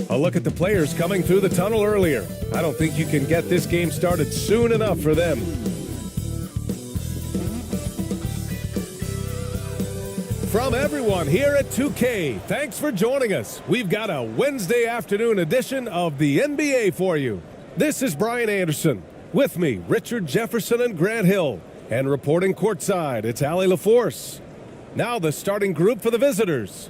A look at the players coming through the tunnel earlier. I don't think you can get this game started soon enough for them. From everyone here at 2K, thanks for joining us. We've got a Wednesday afternoon edition of the NBA for you. This is Brian Anderson. With me, Richard Jefferson and Grant Hill. And reporting courtside, it's Allie LaForce. Now the starting group for the visitors.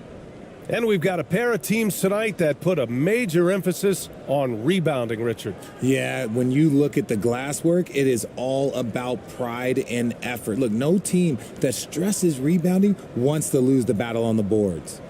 And we've got a pair of teams tonight that put a major emphasis on rebounding, Richard. Yeah, when you look at the glasswork, it is all about pride and effort. Look, no team that stresses rebounding wants to lose the battle on the boards.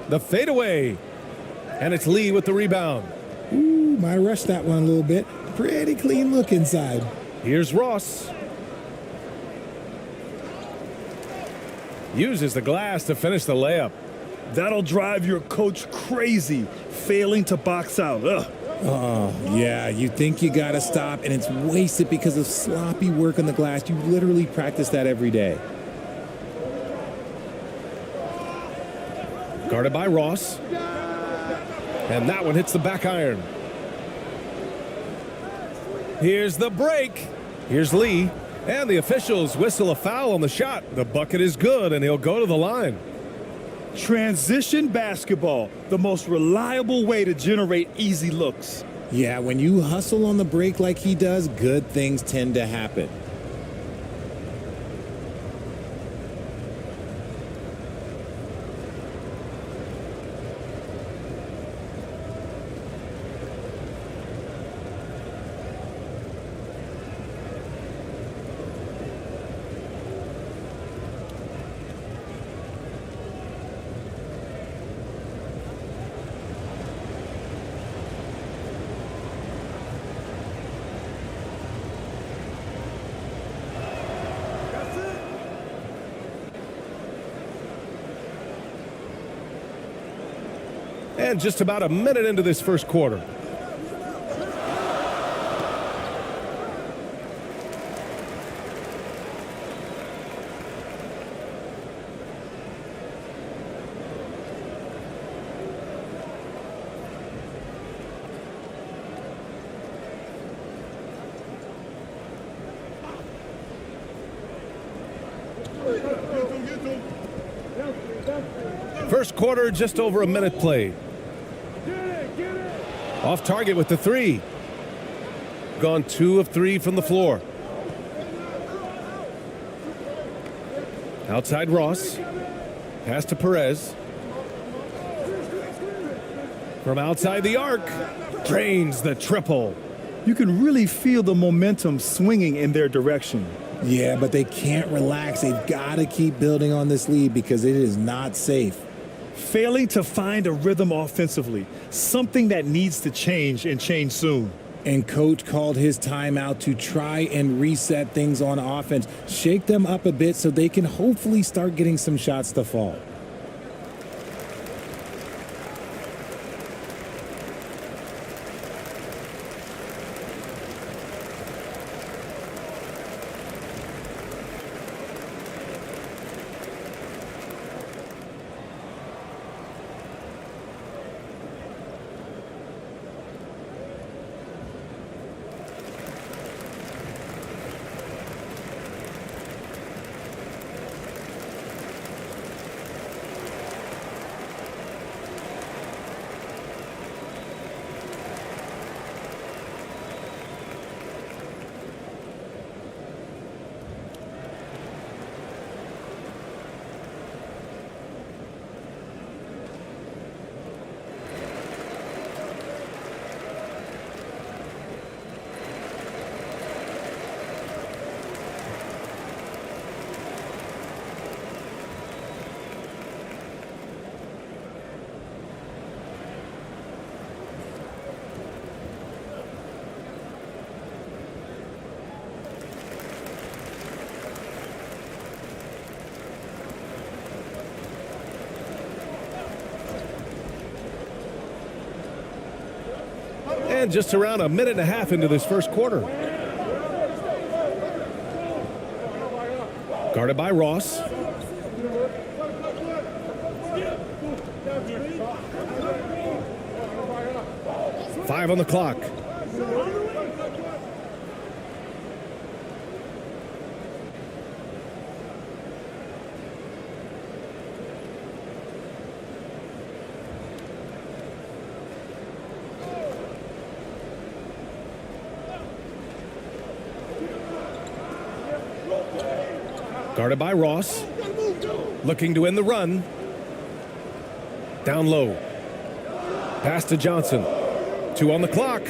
The fadeaway. And it's Lee with the rebound. Ooh, might rush that one a little bit. Pretty clean look inside. Here's Ross. Uses the glass to finish the layup. That'll drive your coach crazy, failing to box out. Ugh. Oh, yeah, you think you got to stop, and it's wasted because of sloppy work on the glass. You literally practice that every day. Guarded by Ross. And that one hits the back iron. Here's the break. Here's Lee. And the officials whistle a foul on the shot. The bucket is good, and he'll go to the line. Transition basketball, the most reliable way to generate easy looks. Yeah, when you hustle on the break like he does, good things tend to happen. And just about a minute into this first quarter. First quarter, just over a minute played. Off target with the three. Gone 2 of 3 from the floor. Outside Ross. Pass to Perez. From outside the arc. Drains the triple. You can really feel the momentum swinging in their direction. Yeah, but they can't relax. They've got to keep building on this lead because it is not safe. Failing to find a rhythm offensively, something that needs to change and change soon. And coach called his timeout to try and reset things on offense, shake them up a bit so they can hopefully start getting some shots to fall. And just around a minute and a half into this first quarter. Guarded by Ross. Five on the clock. Guarded by Ross. Looking to end the run. Down low. Pass to Johnson. 2 on the clock.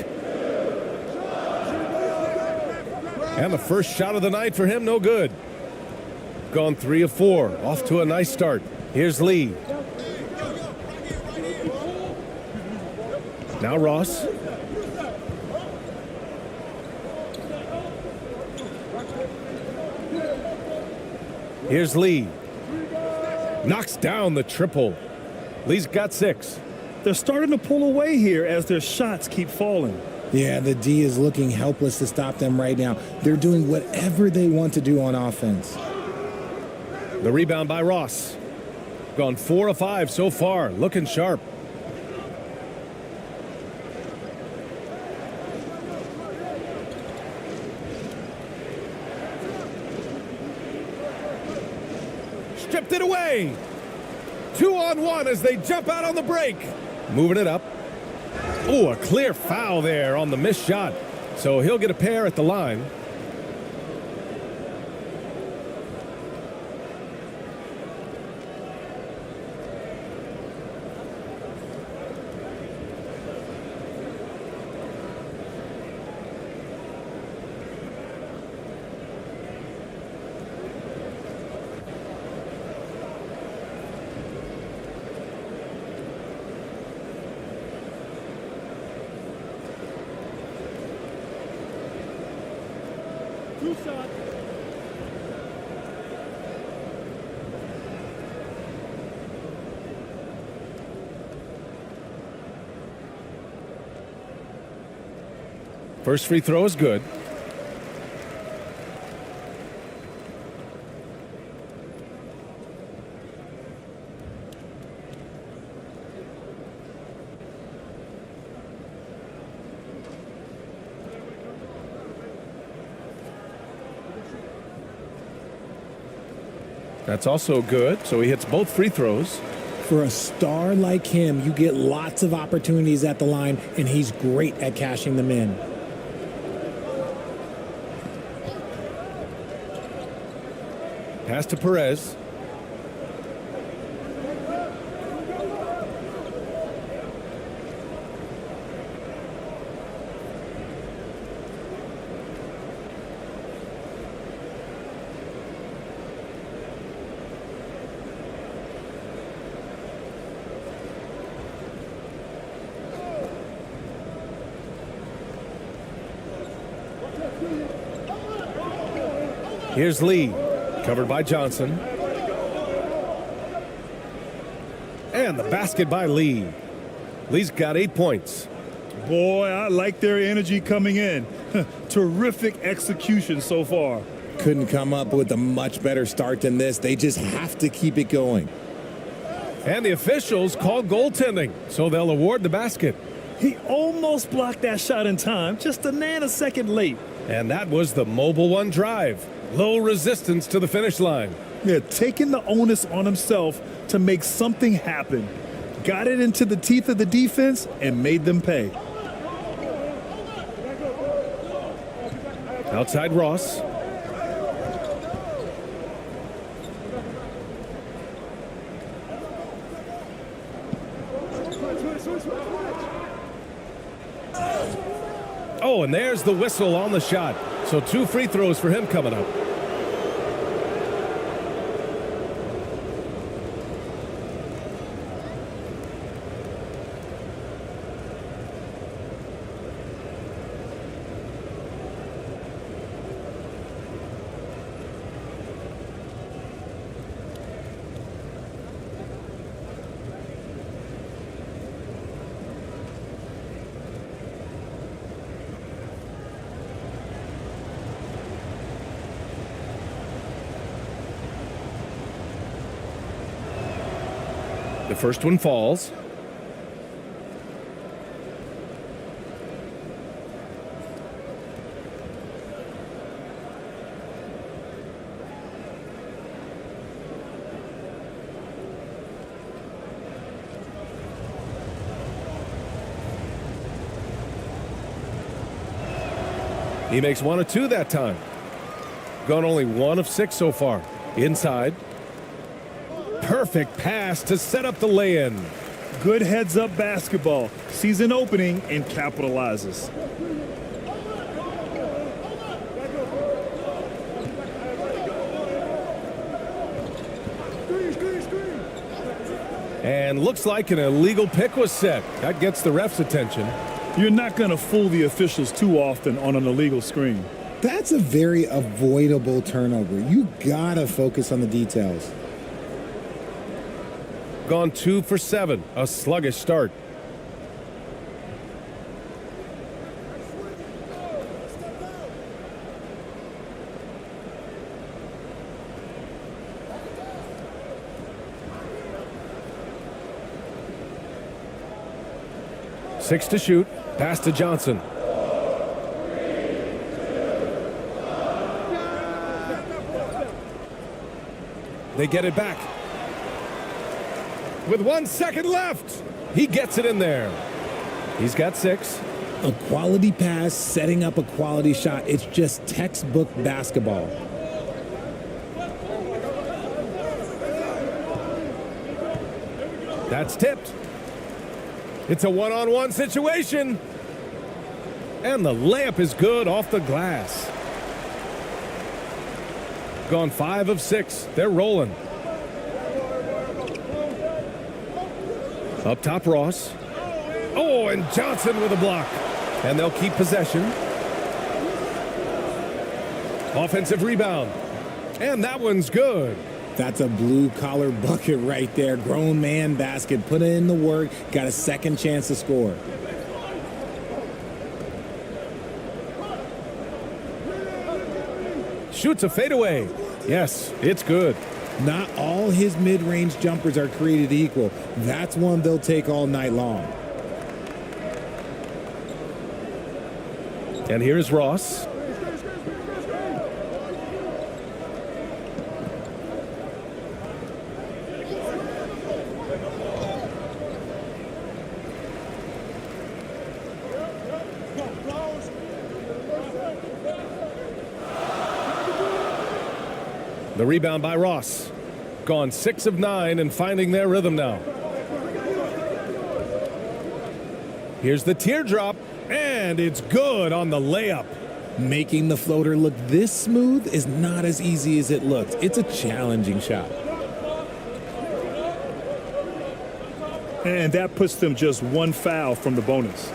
And the first shot of the night for him, no good. Gone 3 of 4. Off to a nice start. Here's Lee. Now Ross. Here's Lee. Knocks down the triple. Lee's got 6. They're starting to pull away here as their shots keep falling. Yeah, the D is looking helpless to stop them right now. They're doing whatever they want to do on offense. The rebound by Ross. Gone 4 of 5 so far. Looking sharp. Stripped it away. 2 on 1 as they jump out on the break. Moving it up. Oh, a clear foul there on the missed shot. So he'll get a pair at the line. First free throw is good. That's also good, so he hits both free throws. For a star like him, you get lots of opportunities at the line, and he's great at cashing them in. Pass to Perez. Here's Lee, covered by Johnson. And the basket by Lee. Lee's got 8 points. Boy, I like their energy coming in. Terrific execution so far. Couldn't come up with a much better start than this. They just have to keep it going. And the officials call goaltending, so they'll award the basket. He almost blocked that shot in time, just a nanosecond late. And that was the Mobile One drive. Low resistance to the finish line. Yeah, taking the onus on himself to make something happen. Got it into the teeth of the defense and made them pay. Outside Ross. Oh, and there's the whistle on the shot. So 2 free throws for him coming up. The first one falls. He makes 1 of 2 that time. Gone only 1 of 6 so far. Inside. Perfect pass to set up the lay-in. Good heads-up basketball. Sees an opening and capitalizes. And looks like an illegal pick was set. That gets the ref's attention. You're not going to fool the officials too often on an illegal screen. That's a very avoidable turnover. You gotta focus on the details. Gone 2 for 7. A sluggish start. Six to shoot. Pass to Johnson. They get it back. With 1 second left, he gets it in there. He's got 6. A quality pass, setting up a quality shot. It's just textbook basketball. That's tipped. It's a one-on-one situation. And the layup is good off the glass. Gone 5 of 6. They're rolling. Up top, Ross. Oh, and Johnson with a block. And they'll keep possession. Offensive rebound. And that one's good. That's a blue-collar bucket right there. Grown man basket. Put in the work. Got a second chance to score. Shoots a fadeaway. Yes, it's good. Not all his mid-range jumpers are created equal. That's one they'll take all night long. And here's Ross. The rebound by Ross. Gone 6 of 9 and finding their rhythm now. Here's the teardrop, and it's good on the layup. Making the floater look this smooth is not as easy as it looks. It's a challenging shot. And that puts them just 1 foul from the bonus.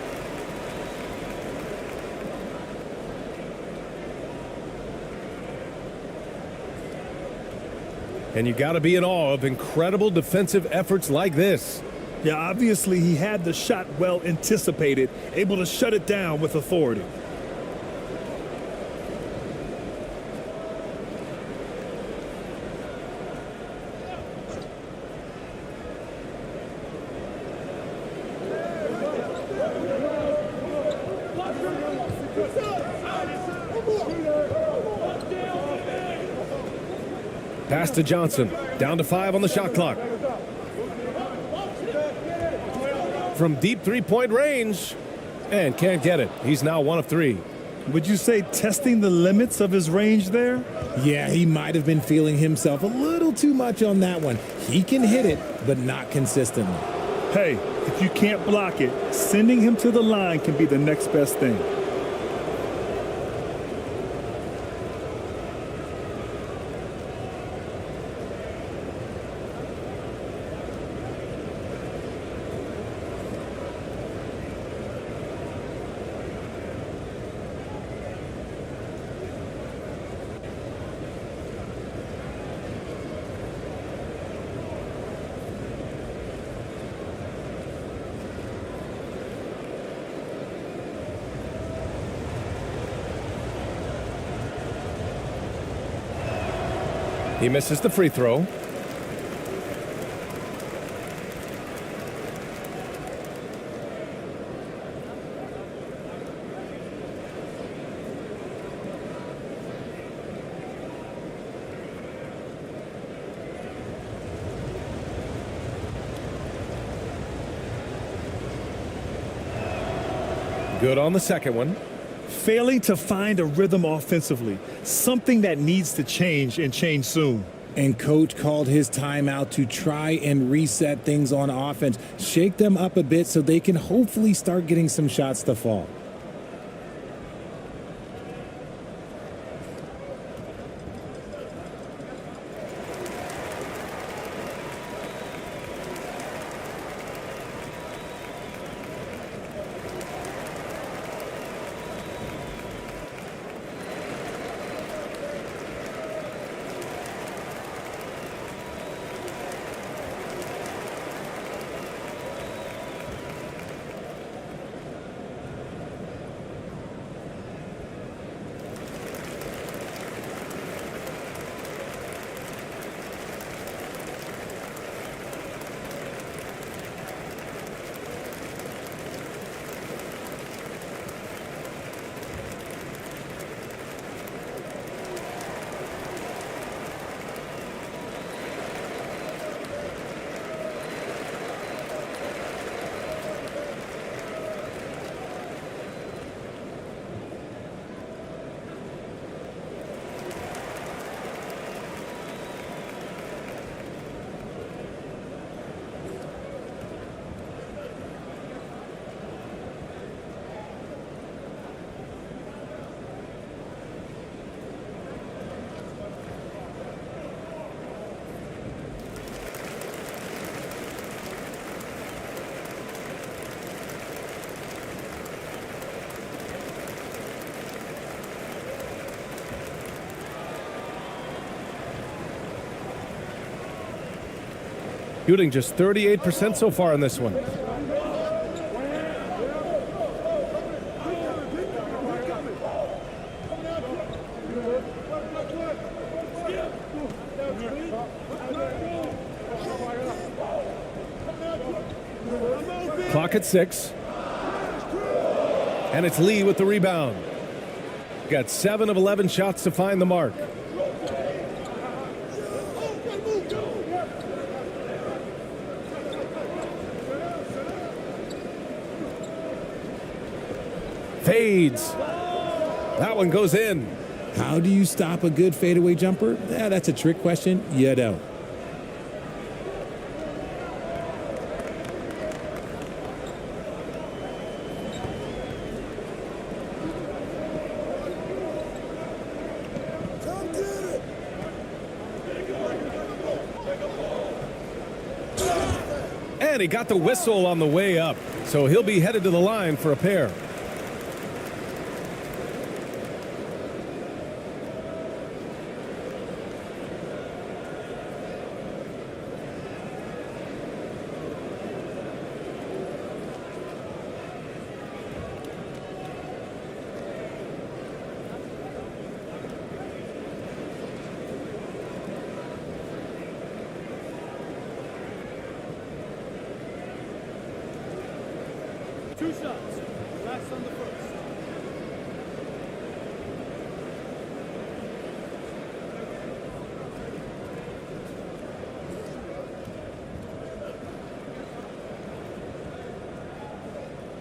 And you got to be in awe of incredible defensive efforts like this. Yeah, obviously he had the shot well anticipated, able to shut it down with authority. Pass to Johnson. Down to 5 on the shot clock. From deep three-point range. And can't get it. He's now 1 of 3. Would you say testing the limits of his range there? Yeah, he might have been feeling himself a little too much on that one. He can hit it, but not consistently. Hey, if you can't block it, sending him to the line can be the next best thing. He misses the free throw. Good on the second one. Failing to find a rhythm offensively, something that needs to change and change soon. And coach called his timeout to try and reset things on offense, shake them up a bit so they can hopefully start getting some shots to fall. Shooting just 38% so far in this one. Clock at 6. And it's Lee with the rebound. Got 7 of 11 shots to find the mark. Fades. That one goes in. How do you stop a good fadeaway jumper? That's a trick question. You don't. And he got the whistle on the way up, so he'll be headed to the line for a pair. Two shots. Last on the first.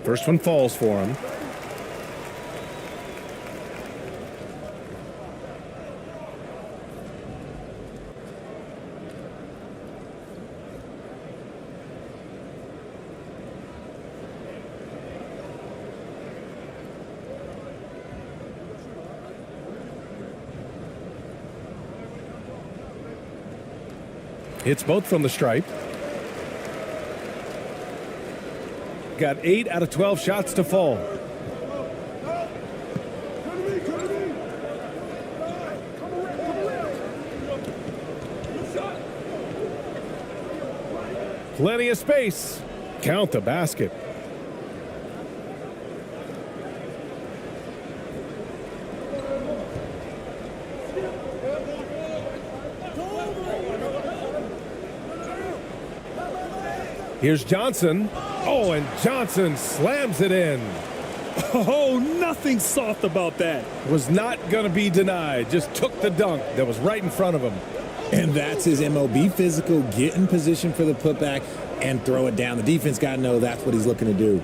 First one falls for him. Hits both from the stripe. Got 8 out of 12 shots to fall. Plenty of space. Count the basket. Here's Johnson. Oh, and Johnson slams it in. Oh, nothing soft about that. Was not going to be denied. Just took the dunk that was right in front of him. And that's his MO. Be physical, get in position for the putback, and throw it down. The defense got to know that's what he's looking to do.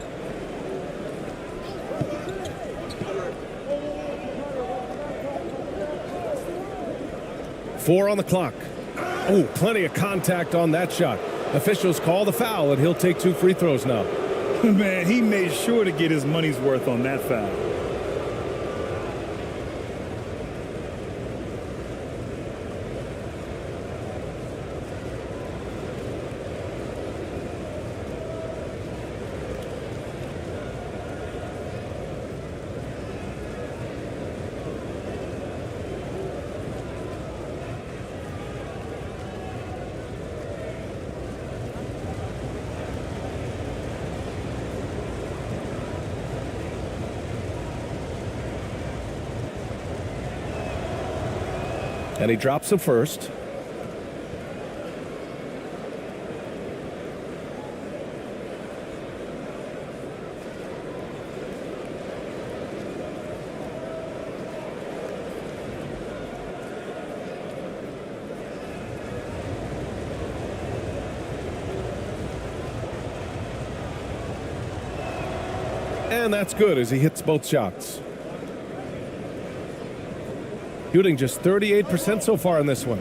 4 on the clock. Oh, plenty of contact on that shot. Officials call the foul, and he'll take 2 free throws now. Man, he made sure to get his money's worth on that foul. And he drops the first. And that's good as he hits both shots. Shooting just 38% so far in this one.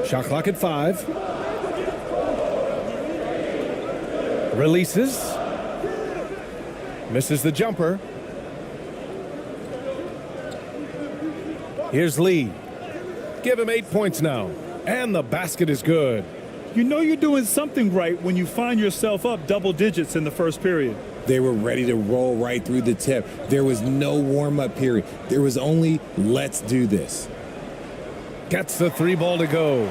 Shot clock at 5. Releases. Misses the jumper. Here's Lee. Give him 8 points now. And the basket is good. You know you're doing something right when you find yourself up double digits in the first period. They were ready to roll right through the tip. There was no warm-up period. There was only, let's do this. Gets the 3 ball to go.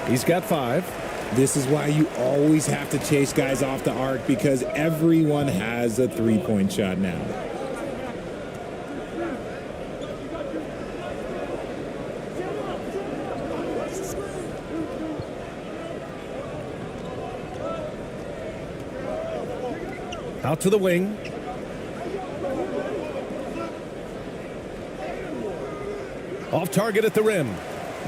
He's got 5. This is why you always have to chase guys off the arc, because everyone has a 3-point shot now. Out to the wing. Off target at the rim.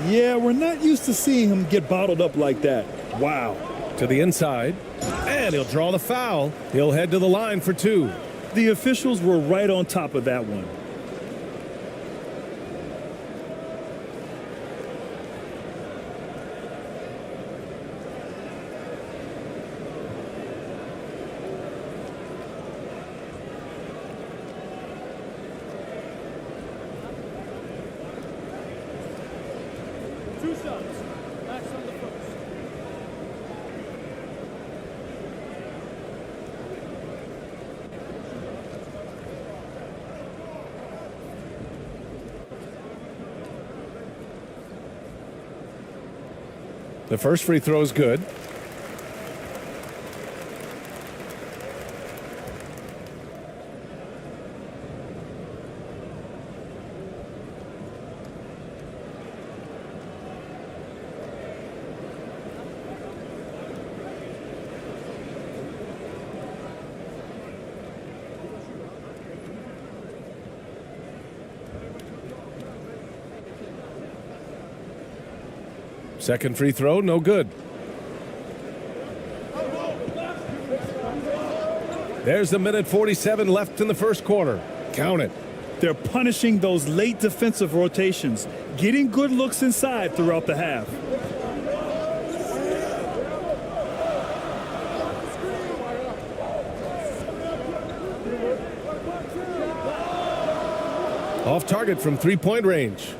Yeah, we're not used to seeing him get bottled up like that. Wow. To the inside. And he'll draw the foul. He'll head to the line for 2. The officials were right on top of that one. The first free throw is good. Second free throw, no good. There's a minute 47 left in the first quarter. Count it. They're punishing those late defensive rotations, getting good looks inside throughout the half. Off target from 3-point range.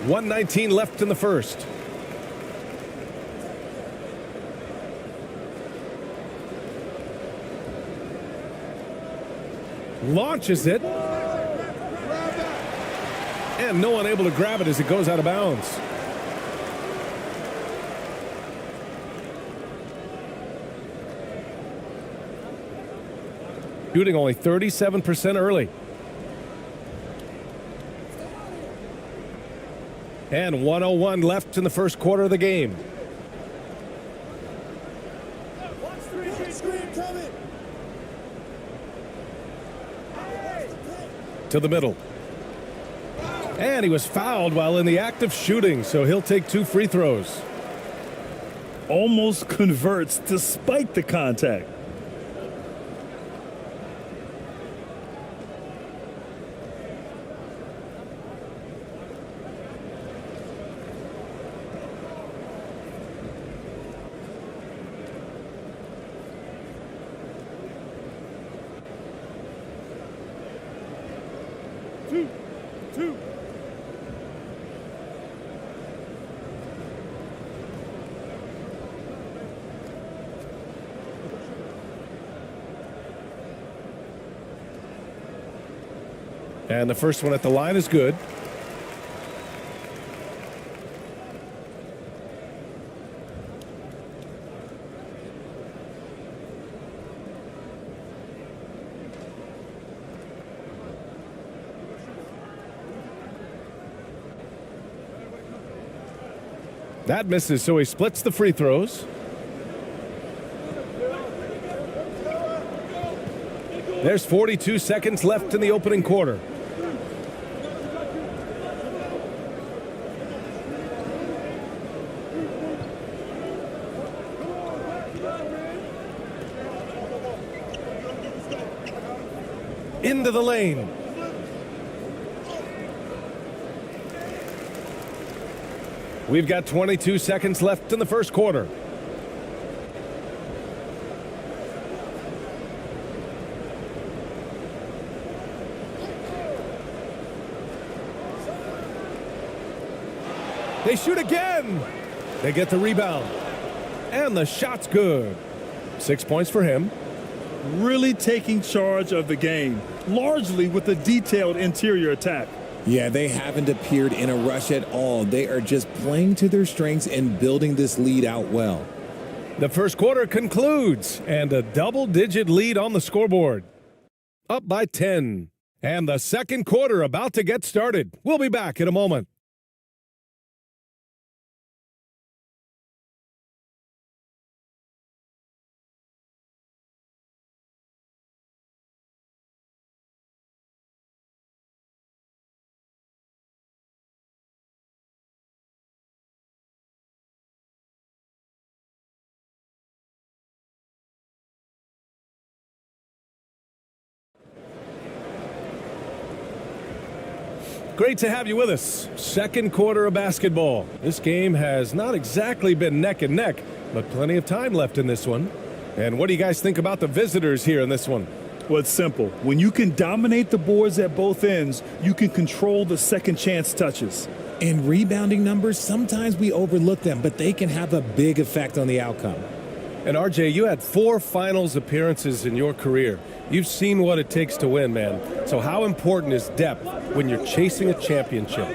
.119 left in the first. Launches it. And no one able to grab it as it goes out of bounds. Shooting only 37% early. And 1:01 left in the first quarter of the game. To the middle. And he was fouled while in the act of shooting, so he'll take 2 free throws. Almost converts despite the contact. Two. And the first one at the line is good. That misses, so he splits the free throws. There's 42 seconds left in the opening quarter. Into the lane. We've got 22 seconds left in the first quarter. They shoot again. They get the rebound. And the shot's good. 6 points for him. Really taking charge of the game, largely with a detailed interior attack. Yeah, they haven't appeared in a rush at all. They are just playing to their strengths and building this lead out well. The first quarter concludes, and a double-digit lead on the scoreboard. Up by 10. And the second quarter about to get started. We'll be back in a moment. Great to have you with us. Second quarter of basketball. This game has not exactly been neck and neck, but plenty of time left in this one. And what do you guys think about the visitors here in this one? Well, it's simple. When you can dominate the boards at both ends, you can control the second chance touches. In rebounding numbers, sometimes we overlook them, but they can have a big effect on the outcome. And RJ, you had 4 finals appearances in your career. You've seen what it takes to win, man. So how important is depth when you're chasing a championship?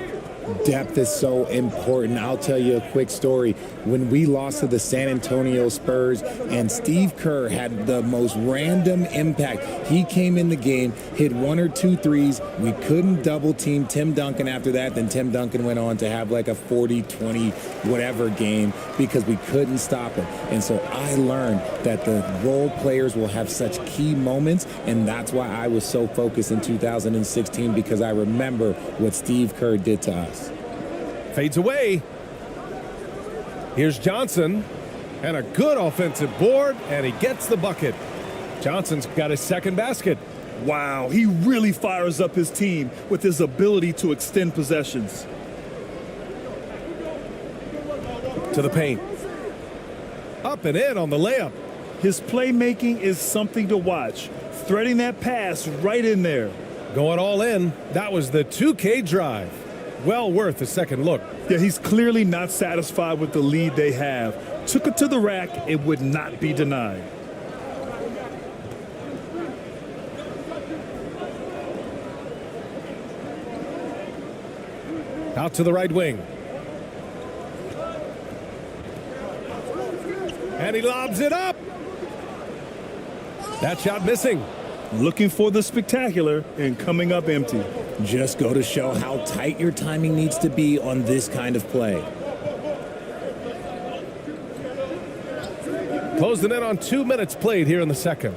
Depth is so important. I'll tell you a quick story. When we lost to the San Antonio Spurs and Steve Kerr had the most random impact. He came in the game, hit 1 or 2 threes. We couldn't double team Tim Duncan after that. Then Tim Duncan went on to have like a 40-20 whatever game because we couldn't stop him. And so I learned that the role players will have such key moments, and that's why I was so focused in 2016 because I remember what Steve Kerr did to us. Fades away. Here's Johnson, and a good offensive board, and he gets the bucket. Johnson's got his second basket. Wow, he really fires up his team with his ability to extend possessions. To the paint. Up and in on the layup. His playmaking is something to watch. Threading that pass right in there. Going all in. That was the 2K drive. Well worth a second look. Yeah, he's clearly not satisfied with the lead they have. Took it to the rack, it would not be denied. Out to the right wing. And he lobs it up. That shot missing. Looking for the spectacular and coming up empty. Just go to show how tight your timing needs to be on this kind of play. Closing in on 2 minutes played here in the second.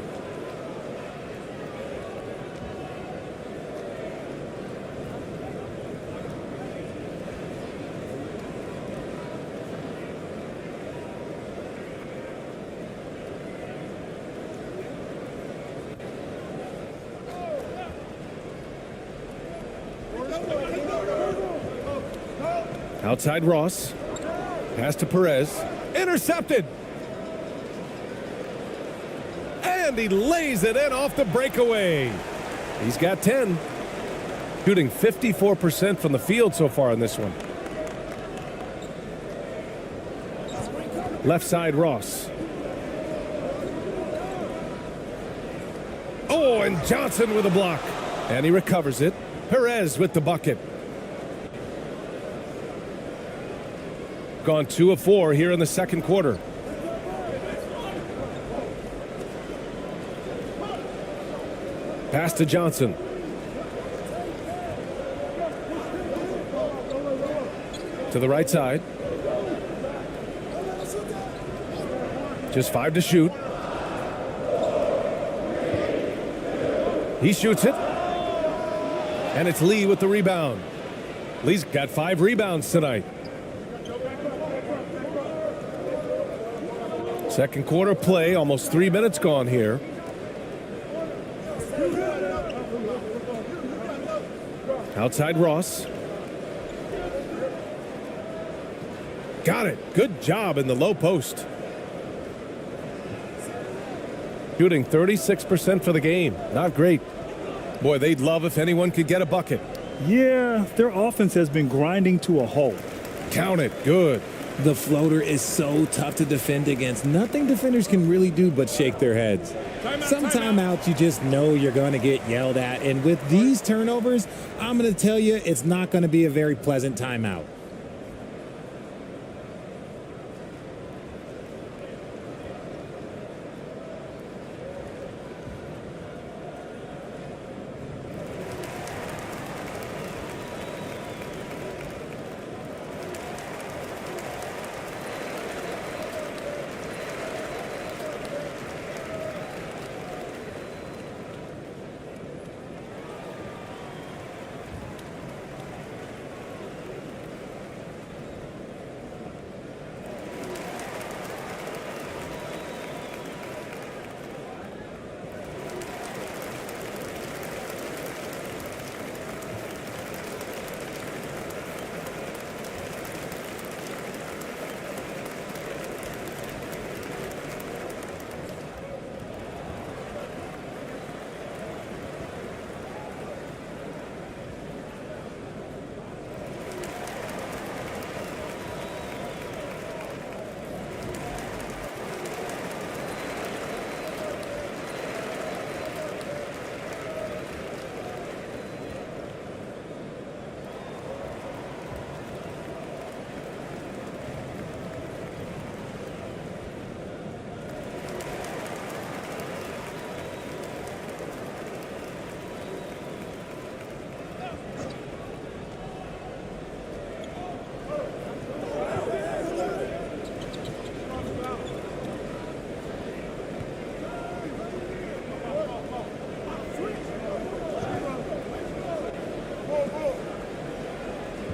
Outside Ross. Pass to Perez. Intercepted. And he lays it in off the breakaway. He's got 10. Shooting 54% from the field so far in this one. Left side Ross. Oh, and Johnson with a block. And he recovers it. Perez with the bucket. Gone 2 of 4 here in the second quarter. Pass to Johnson. To the right side. Just 5 to shoot. He shoots it. And it's Lee with the rebound. Lee's got 5 rebounds tonight. Second quarter play, almost 3 minutes gone here. Outside Ross. Got it. Good job in the low post. Shooting 36% for the game. Not great. Boy, they'd love if anyone could get a bucket. Yeah, their offense has been grinding to a halt. Count it. Good. The floater is so tough to defend against. Nothing defenders can really do but shake their heads. Some timeouts, you just know you're going to get yelled at. And with these turnovers, I'm going to tell you, it's not going to be a very pleasant timeout.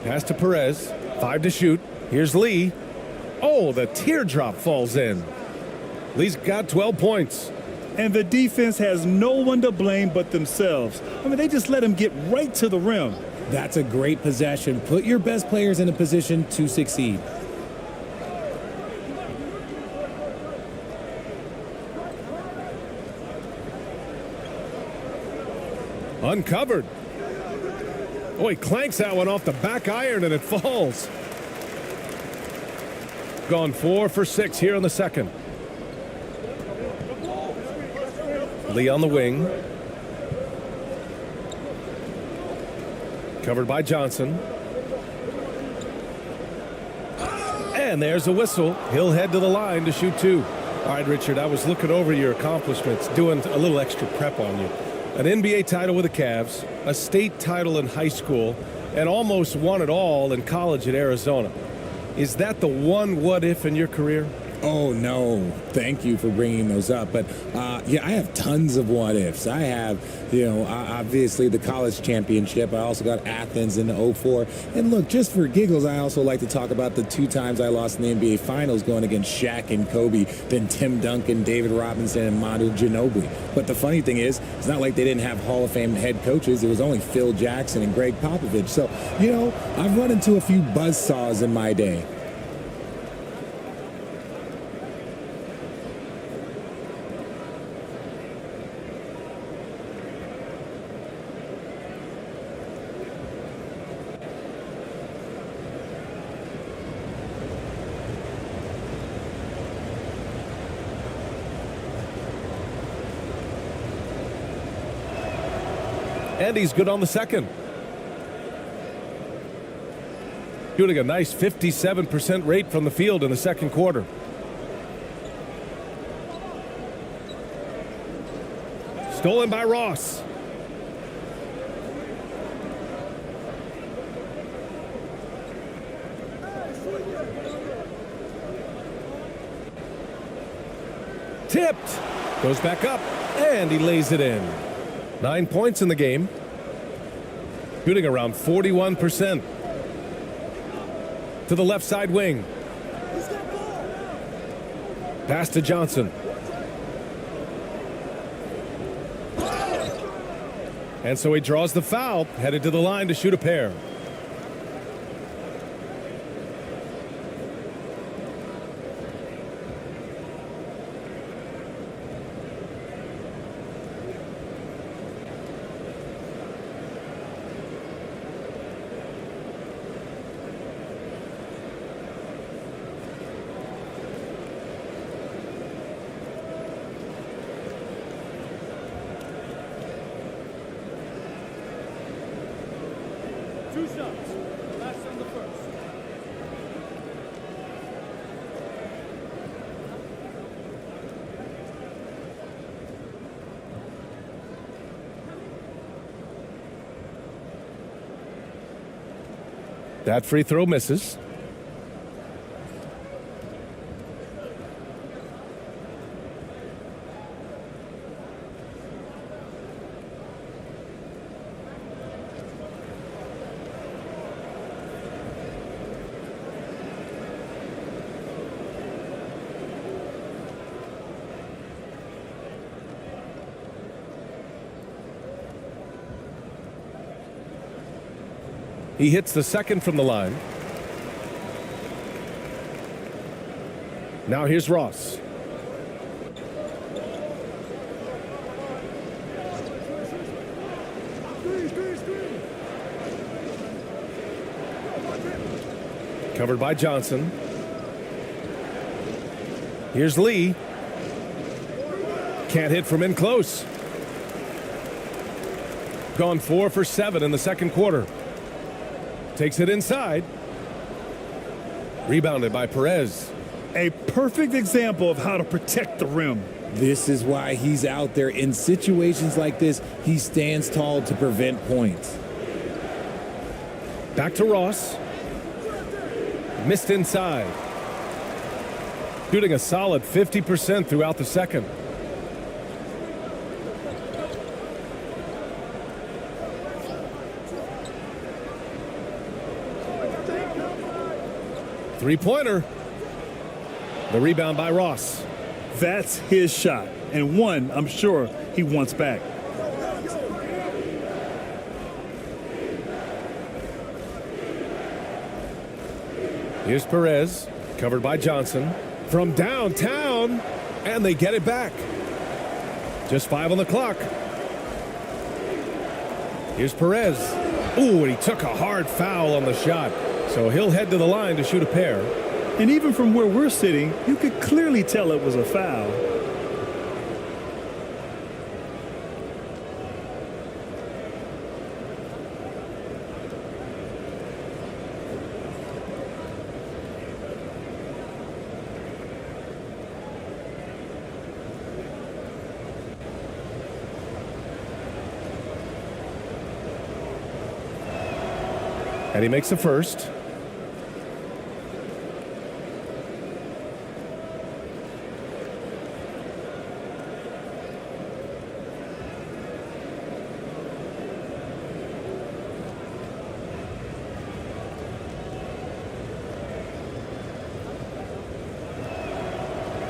Pass to Perez. 5 to shoot. Here's Lee. Oh, the teardrop falls in. Lee's got 12 points. And the defense has no one to blame but themselves. I mean, they just let him get right to the rim. That's a great possession. Put your best players in a position to succeed. Uncovered. Oh, he clanks that one off the back iron and it falls. Gone 4 for 6 here in the second. Lee on the wing. Covered by Johnson. And there's a whistle. He'll head to the line to shoot 2. All right, Richard, I was looking over your accomplishments, doing a little extra prep on you. An NBA title with the Cavs, a state title in high school, and almost won it all in college at Arizona. Is that the one what-if in your career? Oh, no. Thank you for bringing those up. But, yeah, I have tons of what ifs. I have, obviously the college championship. I also got Athens in the 04. And look, just for giggles, I also like to talk about the 2 times I lost in the NBA Finals going against Shaq and Kobe, then Tim Duncan, David Robinson, and Manu Ginobili. But the funny thing is, it's not like they didn't have Hall of Fame head coaches. It was only Phil Jackson and Greg Popovich. So, I've run into a few buzzsaws in my day. And he's good on the second. Shooting a nice 57% rate from the field in the second quarter. Stolen by Ross. Tipped. Goes back up, and he lays it in. 9 points in the game. Shooting around 41%. To the left side wing. Pass to Johnson. And so he draws the foul, headed to the line to shoot a pair. Two shots. Last on the first. That free throw misses. He hits the second from the line. Now here's Ross. Covered by Johnson. Here's Lee. Can't hit from in close. Gone 4 for 7 in the second quarter. Takes it inside. Rebounded by Perez. A perfect example of how to protect the rim. This is why he's out there. In situations like this, he stands tall to prevent points. Back to Ross. Missed inside. Shooting a solid 50% throughout the second. Three-pointer. The rebound by Ross. That's his shot, and one I'm sure he wants back. Here's Perez, covered by Johnson. From downtown, and they get it back. Just 5 on the clock. Here's Perez. Ooh, and he took a hard foul on the shot. So he'll head to the line to shoot a pair. And even from where we're sitting, you could clearly tell it was a foul. And he makes the first.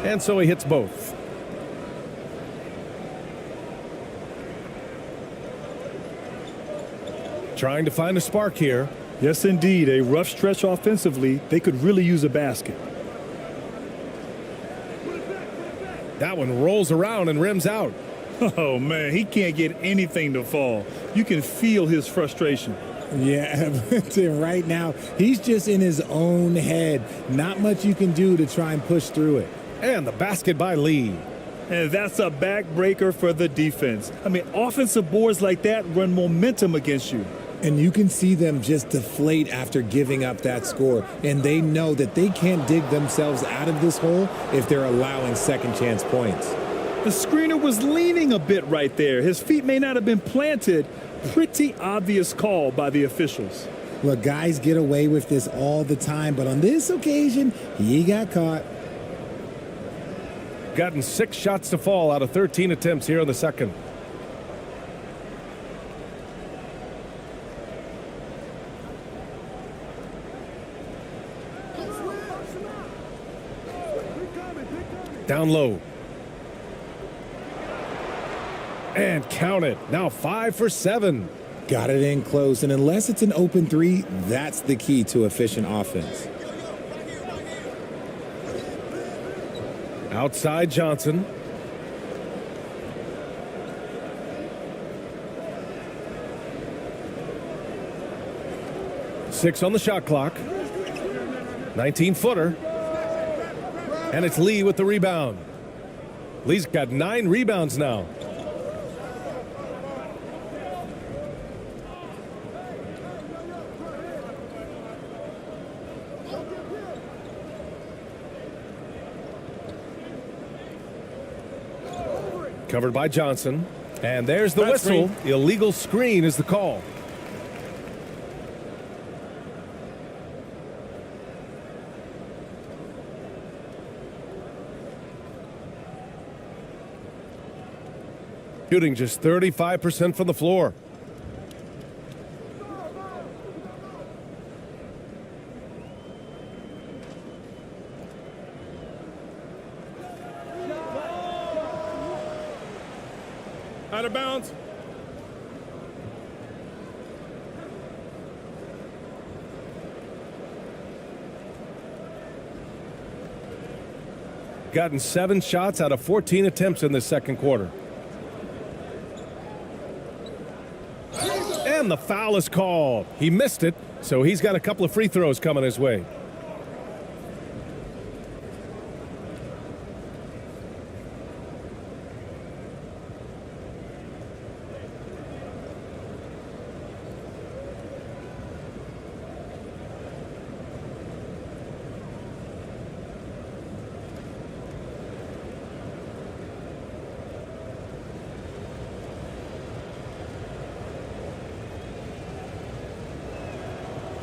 And so he hits both. Trying to find a spark here. Yes, indeed. A rough stretch offensively. They could really use a basket. That one rolls around and rims out. Oh, man, he can't get anything to fall. You can feel his frustration. Yeah, but right now, he's just in his own head. Not much you can do to try and push through it. And the basket by Lee. And that's a backbreaker for the defense. I mean, offensive boards like that run momentum against you. And you can see them just deflate after giving up that score. And they know that they can't dig themselves out of this hole if they're allowing second chance points. The screener was leaning a bit right there. His feet may not have been planted. Pretty obvious call by the officials. Look, guys get away with this all the time, but on this occasion, he got caught. Gotten 6 shots to fall out of 13 attempts here in the second. Down low. And count it. Now 5 for 7. Got it in close, and unless it's an open three, that's the key to efficient offense. Outside Johnson. Six on the shot clock. 19-footer. And it's Lee with the rebound. Lee's got 9 rebounds now. Covered by Johnson. And there's the whistle. Illegal screen is the call. Shooting just 35% from the floor. Out of bounds. Gotten 7 shots out of 14 attempts in the second quarter. And the foul is called. He missed it, so he's got a couple of free throws coming his way.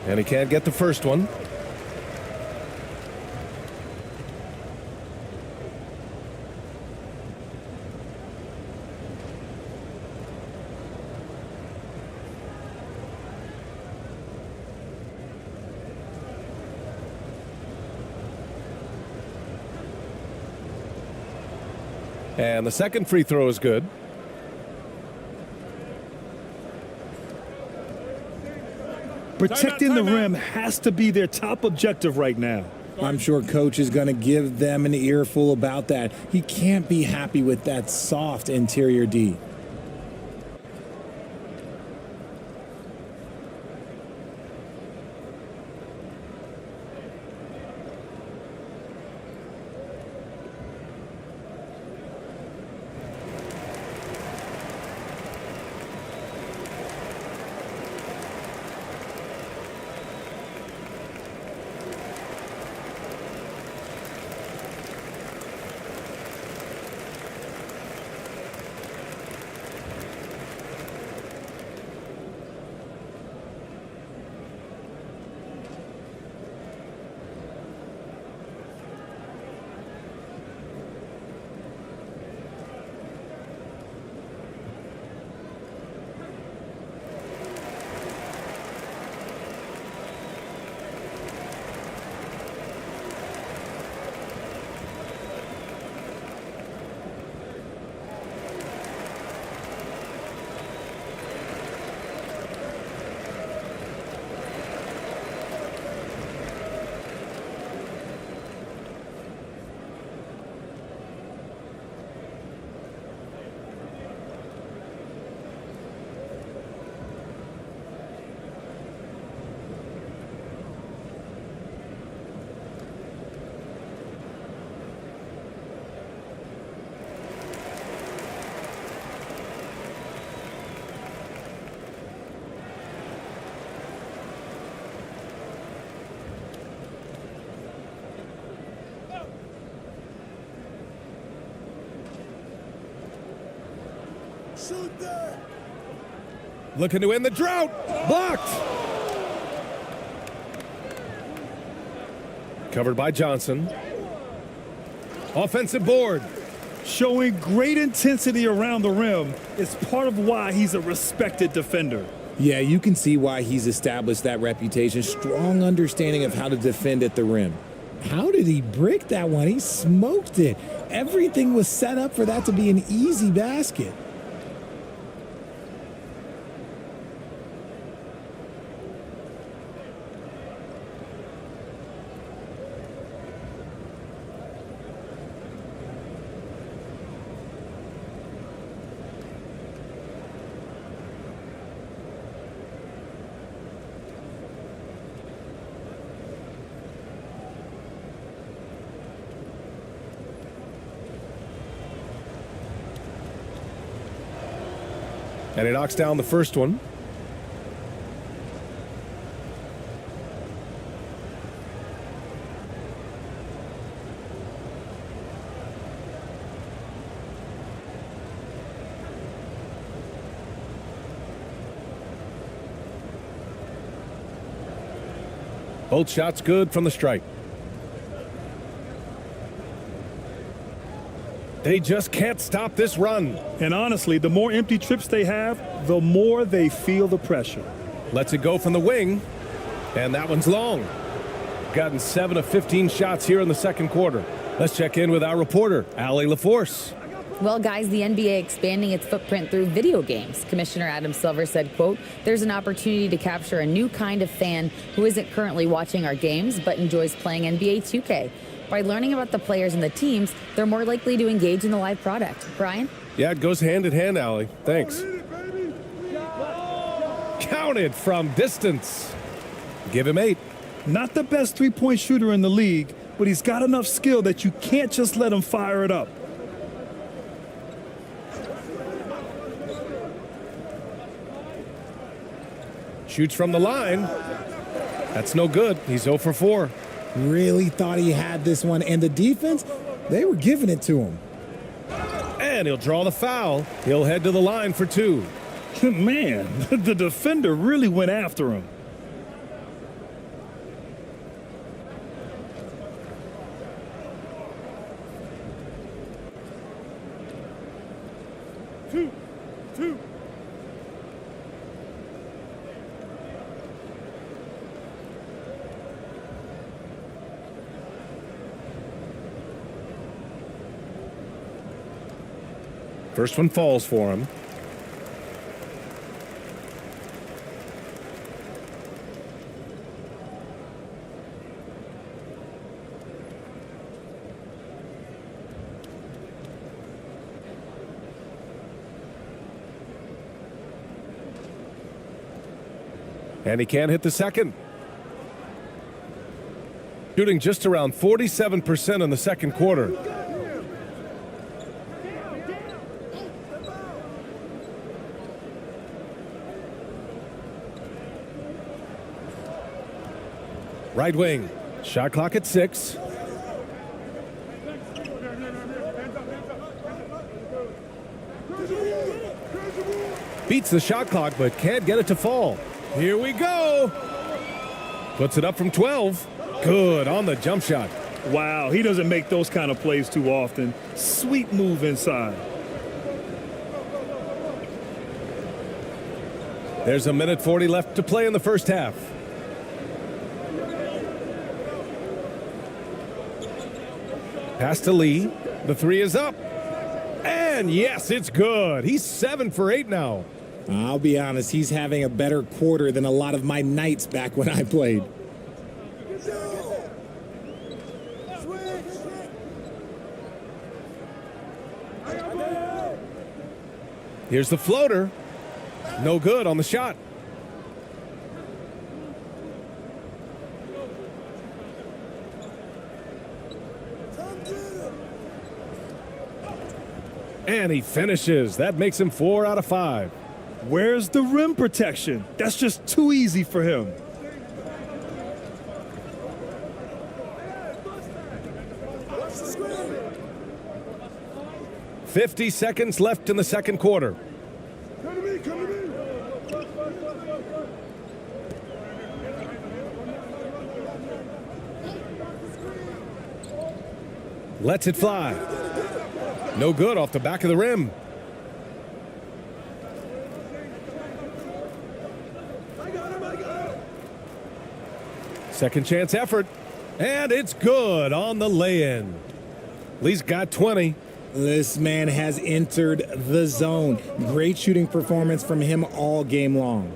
And he can't get the first one. And the second free throw is good. Protecting the rim has to be their top objective right now. I'm sure coach is going to give them an earful about that. He can't be happy with that soft interior D. Looking to win the drought. Blocked. Covered by Johnson. Offensive board. Showing great intensity around the rim is part of why he's a respected defender. Yeah, you can see why he's established that reputation. Strong understanding of how to defend at the rim. How did he brick that one? He smoked it. Everything was set up for that to be an easy basket. And he knocks down the first one. Both shots good from the strike. They just can't stop this run. And honestly, the more empty trips they have, the more they feel the pressure. Lets it go from the wing, and that one's long. Gotten 7 of 15 shots here in the second quarter. Let's check in with our reporter, Allie LaForce. Well, guys, the NBA expanding its footprint through video games. Commissioner Adam Silver said, quote, "There's an opportunity to capture a new kind of fan who isn't currently watching our games but enjoys playing NBA 2K. By learning about the players and the teams, they're more likely to engage in the live product." Brian? Yeah, it goes hand in hand, Allie. Thanks. Counted from distance. Give him 8. Not the best three-point shooter in the league, but he's got enough skill that you can't just let him fire it up. Shoots from the line. That's no good. He's 0 for 4. Really thought he had this one, and the defense, they were giving it to him. And he'll draw the foul. He'll head to the line for 2. Man, the defender really went after him. Two. First one falls for him. And he can't hit the second. Shooting just around 47% in the second quarter. Right wing. Shot clock at 6. Beats the shot clock, but can't get it to fall. Here we go. Puts it up from 12. Good on the jump shot. Wow, he doesn't make those kind of plays too often. Sweet move inside. There's a minute 40 left to play in the first half. Pass to Lee. The 3 is up. And yes, it's good. He's 7 for 8 now. I'll be honest, he's having a better quarter than a lot of my nights back when I played. Here's the floater. No good on the shot. And he finishes. That makes him 4 out of 5. Where's the rim protection? That's just too easy for him. "50 seconds left in the second quarter." Lets it fly. No good off the back of the rim. Second chance effort. And it's good on the lay-in. Lee's got 20. This man has entered the zone. Great shooting performance from him all game long.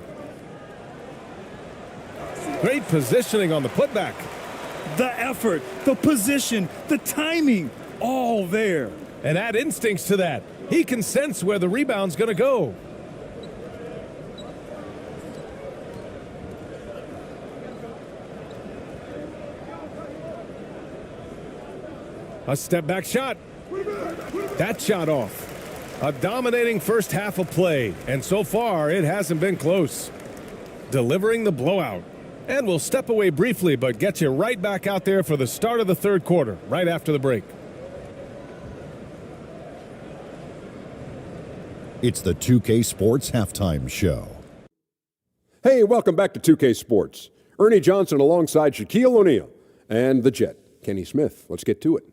Great positioning on the putback. The effort, the position, the timing, all there. And add instincts to that. He can sense where the rebound's going to go. A step-back shot. That shot off. A dominating first half of play, and so far it hasn't been close. Delivering the blowout. And we'll step away briefly, but get you right back out there for the start of the third quarter, right after the break. It's the 2K Sports Halftime Show. Hey, welcome back to 2K Sports. Ernie Johnson alongside Shaquille O'Neal and the Jet, Kenny Smith. Let's get to it.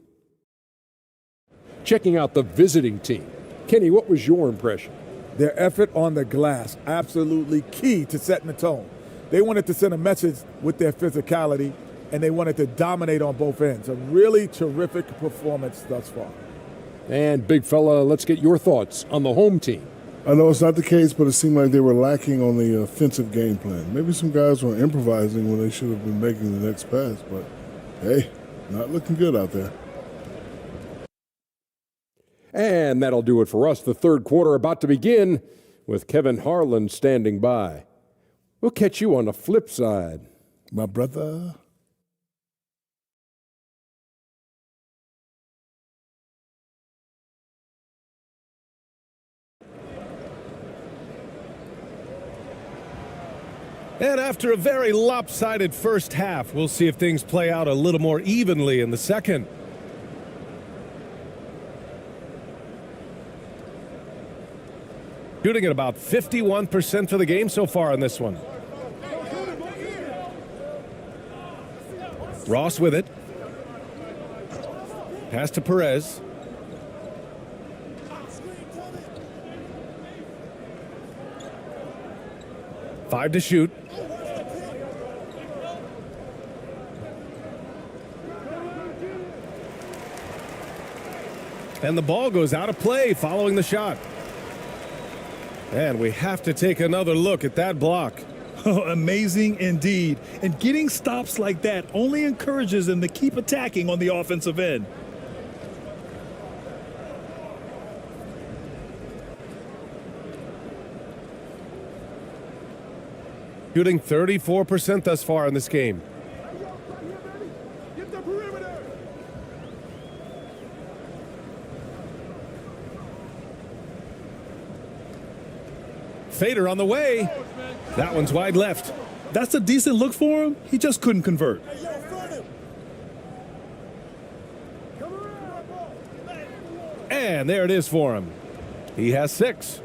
Checking out the visiting team. Kenny, what was your impression? Their effort on the glass, absolutely key to setting the tone. They wanted to send a message with their physicality, and they wanted to dominate on both ends. A really terrific performance thus far. And big fella, let's get your thoughts on the home team. I know it's not the case, but it seemed like they were lacking on the offensive game plan. Maybe some guys were improvising when they should have been making the next pass, but hey, not looking good out there. And that'll do it for us. The third quarter about to begin with Kevin Harlan standing by. We'll catch you on the flip side. My brother. And after a very lopsided first half, we'll see if things play out a little more evenly in the second. Shooting at about 51% for the game so far in this one. Ross with it. Pass to Perez. Five to shoot. And the ball goes out of play following the shot. And we have to take another look at that block. Oh, amazing indeed. And getting stops like that only encourages them to keep attacking on the offensive end. Shooting 34% thus far in this game. Fader on the way. That one's wide left. That's a decent look for him. He just couldn't convert. And there it is for him. He has 6.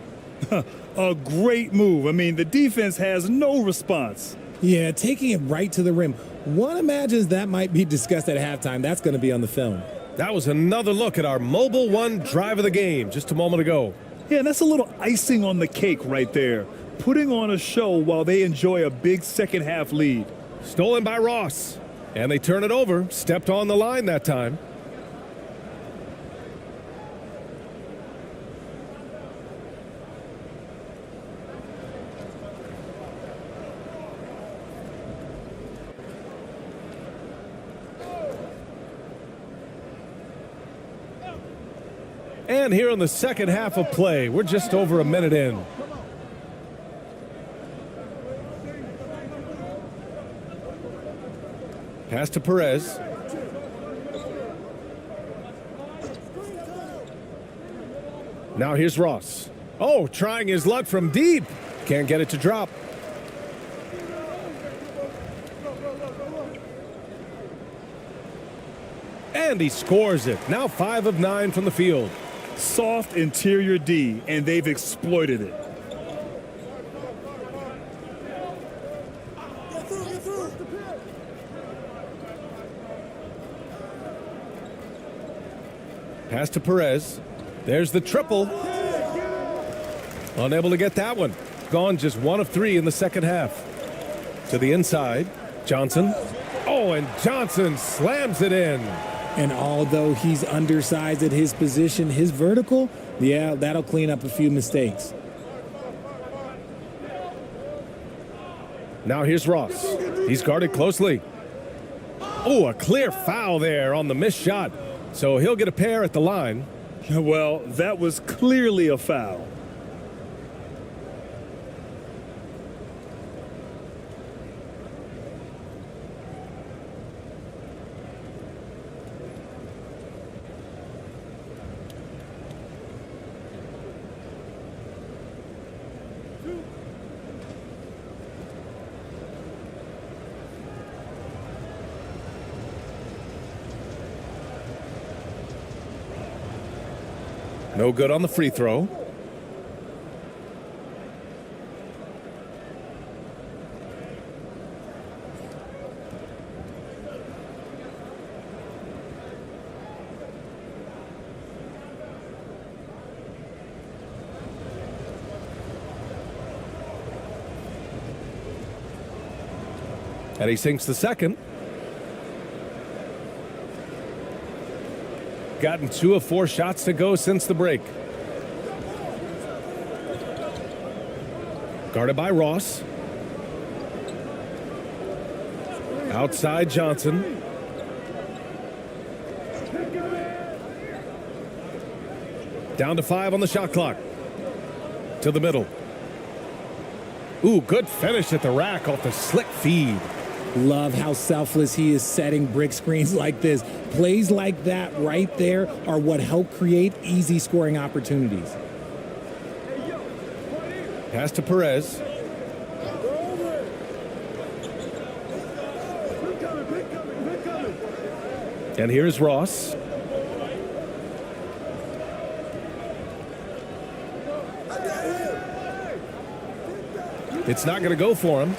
A great move. I mean, the defense has no response. Yeah, taking it right to the rim. One imagines that might be discussed at halftime. That's going to be on the film. That was another look at our Mobile One drive of the game just a moment ago. Yeah, that's a little icing on the cake right there. Putting on a show while they enjoy a big second half lead. Stolen by Ross. And they turn it over. Stepped on the line that time. And here in the second half of play, we're just over a minute in. Pass to Perez. Now here's Ross. Oh, trying his luck from deep. Can't get it to drop. And he scores it. Now 5 of 9 from the field. Soft interior D, and they've exploited it. Pass to Perez. There's the triple. Unable to get that one. Gone just 1 of 3 in the second half. To the inside, Johnson. Oh, and Johnson slams it in. And although he's undersized at his position, his vertical, yeah, that'll clean up a few mistakes. Now here's Ross. He's guarded closely. Oh, a clear foul there on the missed shot. So he'll get a pair at the line. Well, that was clearly a foul. No good on the free throw. And he sinks the second. Gotten 2 of 4 shots to go since the break. Guarded by Ross. Outside Johnson. Down to 5 on the shot clock. To the middle. Ooh, good finish at the rack off the slick feed. Love how selfless he is setting brick screens like this. Plays like that right there are what help create easy scoring opportunities. Pass to Perez. And here's Ross. It's not going to go for him.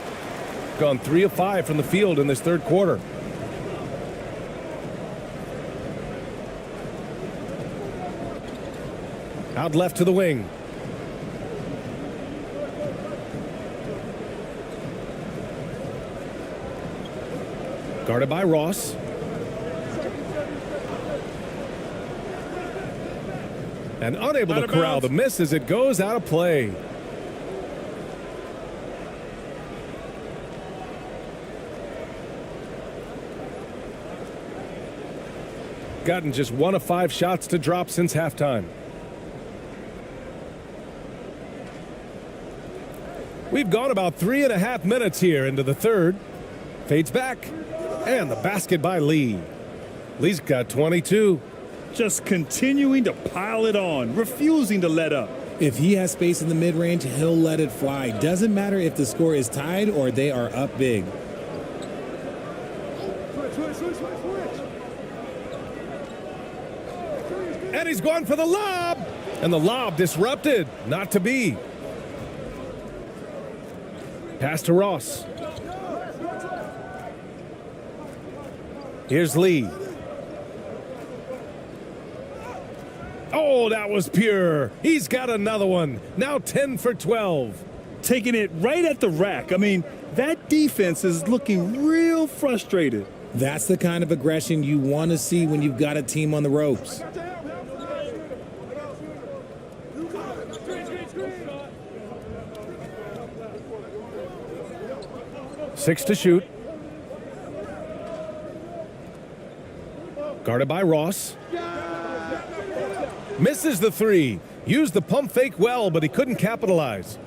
Gone 3 of 5 from the field in this third quarter. Out left to the wing. Guarded by Ross. And unable to corral the miss as it goes out of play. Gotten just 1 of 5 shots to drop since halftime. We've gone about 3.5 minutes here into the third. Fades back. And the basket by Lee. Lee's got 22. Just continuing to pile it on, refusing to let up. If he has space in the mid-range, he'll let it fly. Doesn't matter if the score is tied or they are up big. And he's going for the lob. And the lob disrupted. Not to be. Pass to Ross. Here's Lee. Oh, that was pure. He's got another one. Now 10 for 12. Taking it right at the rack. I mean, that defense is looking real frustrated. That's the kind of aggression you want to see when you've got a team on the ropes. Six to shoot. Guarded by Ross. Misses the 3. Used the pump fake well, but he couldn't capitalize.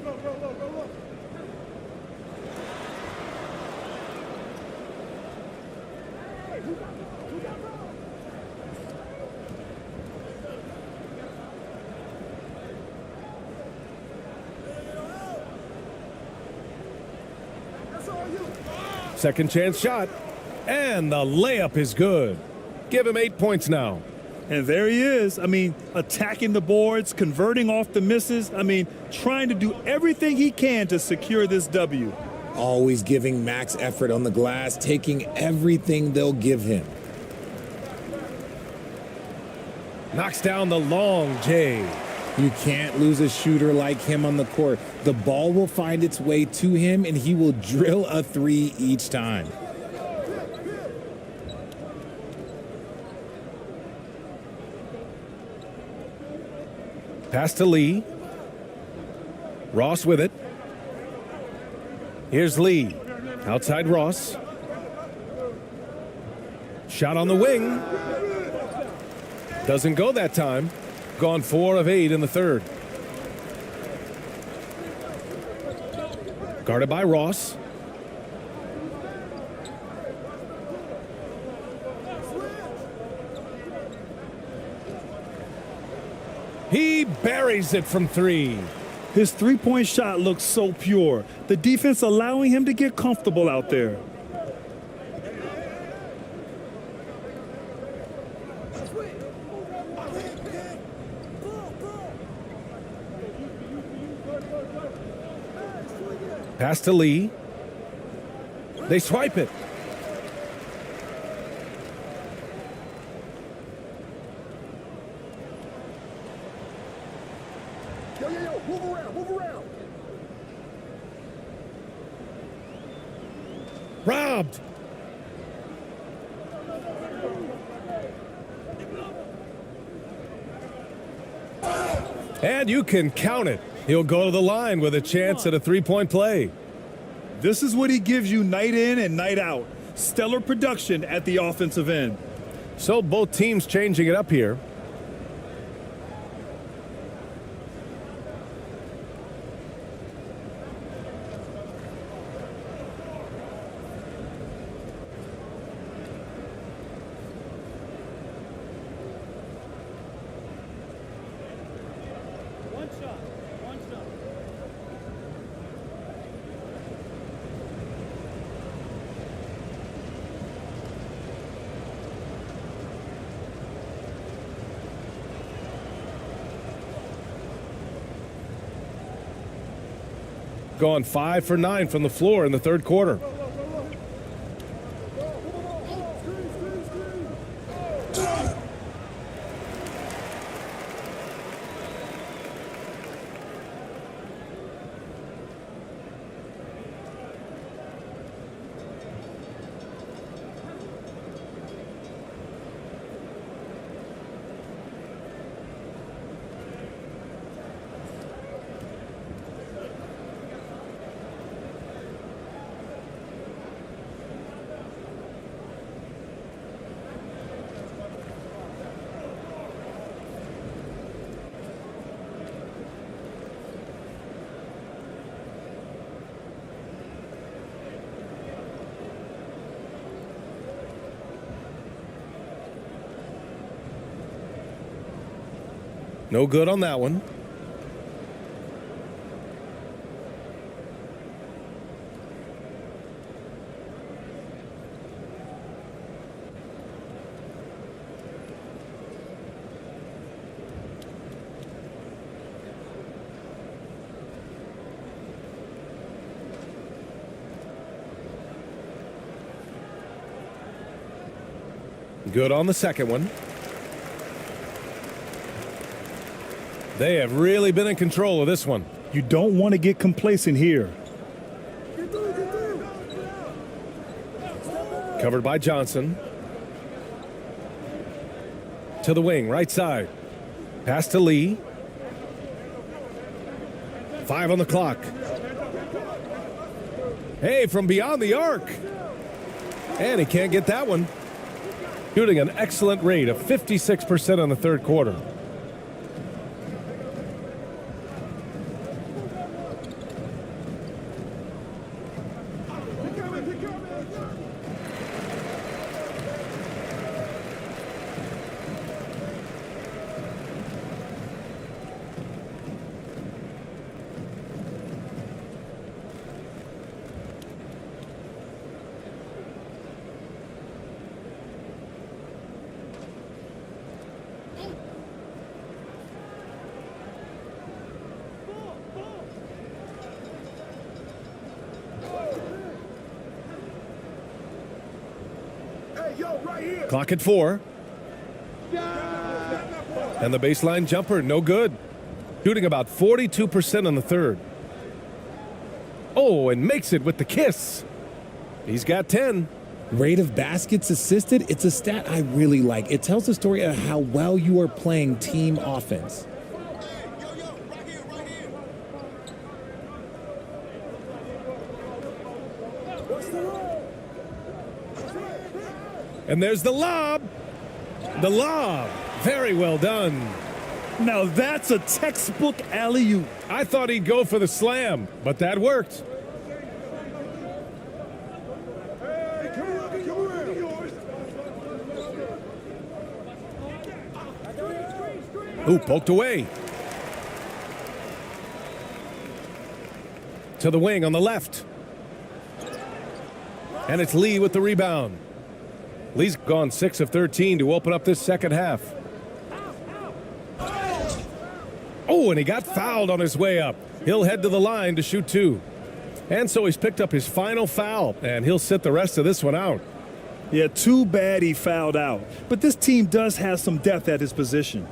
Second chance shot. And the layup is good. Give him 8 points now. And there he is. I mean, attacking the boards, converting off the misses. I mean, trying to do everything he can to secure this W. Always giving max effort on the glass, taking everything they'll give him. Knocks down the long J. You can't lose a shooter like him on the court. The ball will find its way to him, and he will drill a three each time. Pass to Lee. Ross with it. Here's Lee. Outside Ross. Shot on the wing. Doesn't go that time. Gone 4 of 8 in the third. Guarded by Ross. He buries it from 3. His three-point shot looks so pure. The defense allowing him to get comfortable out there. Pass to Lee. They swipe it. Move around. Robbed. And you can count it. He'll go to the line with a chance at a three-point play. This is what he gives you night in and night out. Stellar production at the offensive end. So both teams changing it up here. Gone 5 for 9 from the floor in the third quarter. No good on that one. Good on the second one. They have really been in control of this one. You don't want to get complacent here. Covered by Johnson. To the wing, right side. Pass to Lee. 5 on the clock. Hey, from beyond the arc. And he can't get that one. Shooting an excellent rate of 56% on the third quarter. Clock at 4. And the baseline jumper, no good. Shooting about 42% in the third. Oh, and makes it with the kiss. He's got 10. Rate of baskets assisted, it's a stat I really like. It tells the story of how well you are playing team offense. And there's the lob. The lob. Very well done. Now that's a textbook alley-oop. I thought he'd go for the slam, but that worked. Ooh, poked away. To the wing on the left. And it's Lee with the rebound. Lee's gone 6 of 13 to open up this second half. Oh, and he got fouled on his way up. He'll head to the line to shoot 2. And so he's picked up his final foul, and he'll sit the rest of this one out. Yeah, too bad he fouled out. But this team does have some depth at his position.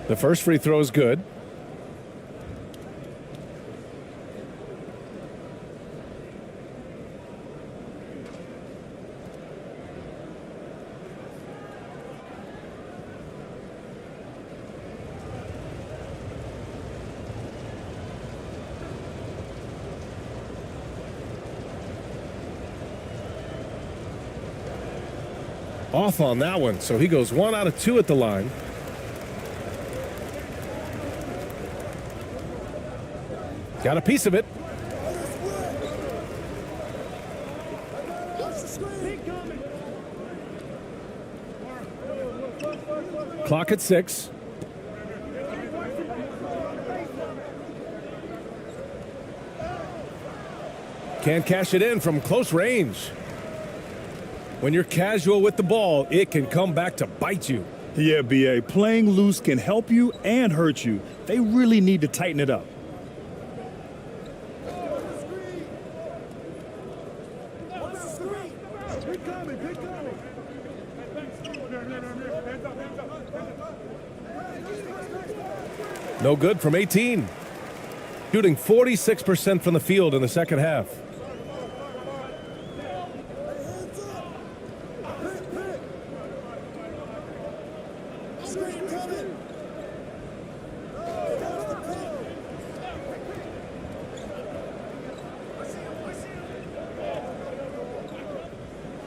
The first free throw is good. Off on that one, so he goes 1 out of 2 at the line. Got a piece of it. Clock at 6. Can't cash it in from close range. When you're casual with the ball, it can come back to bite you. Yeah, BA, playing loose can help you and hurt you. They really need to tighten it up. No good from 18. Shooting 46% from the field in the second half.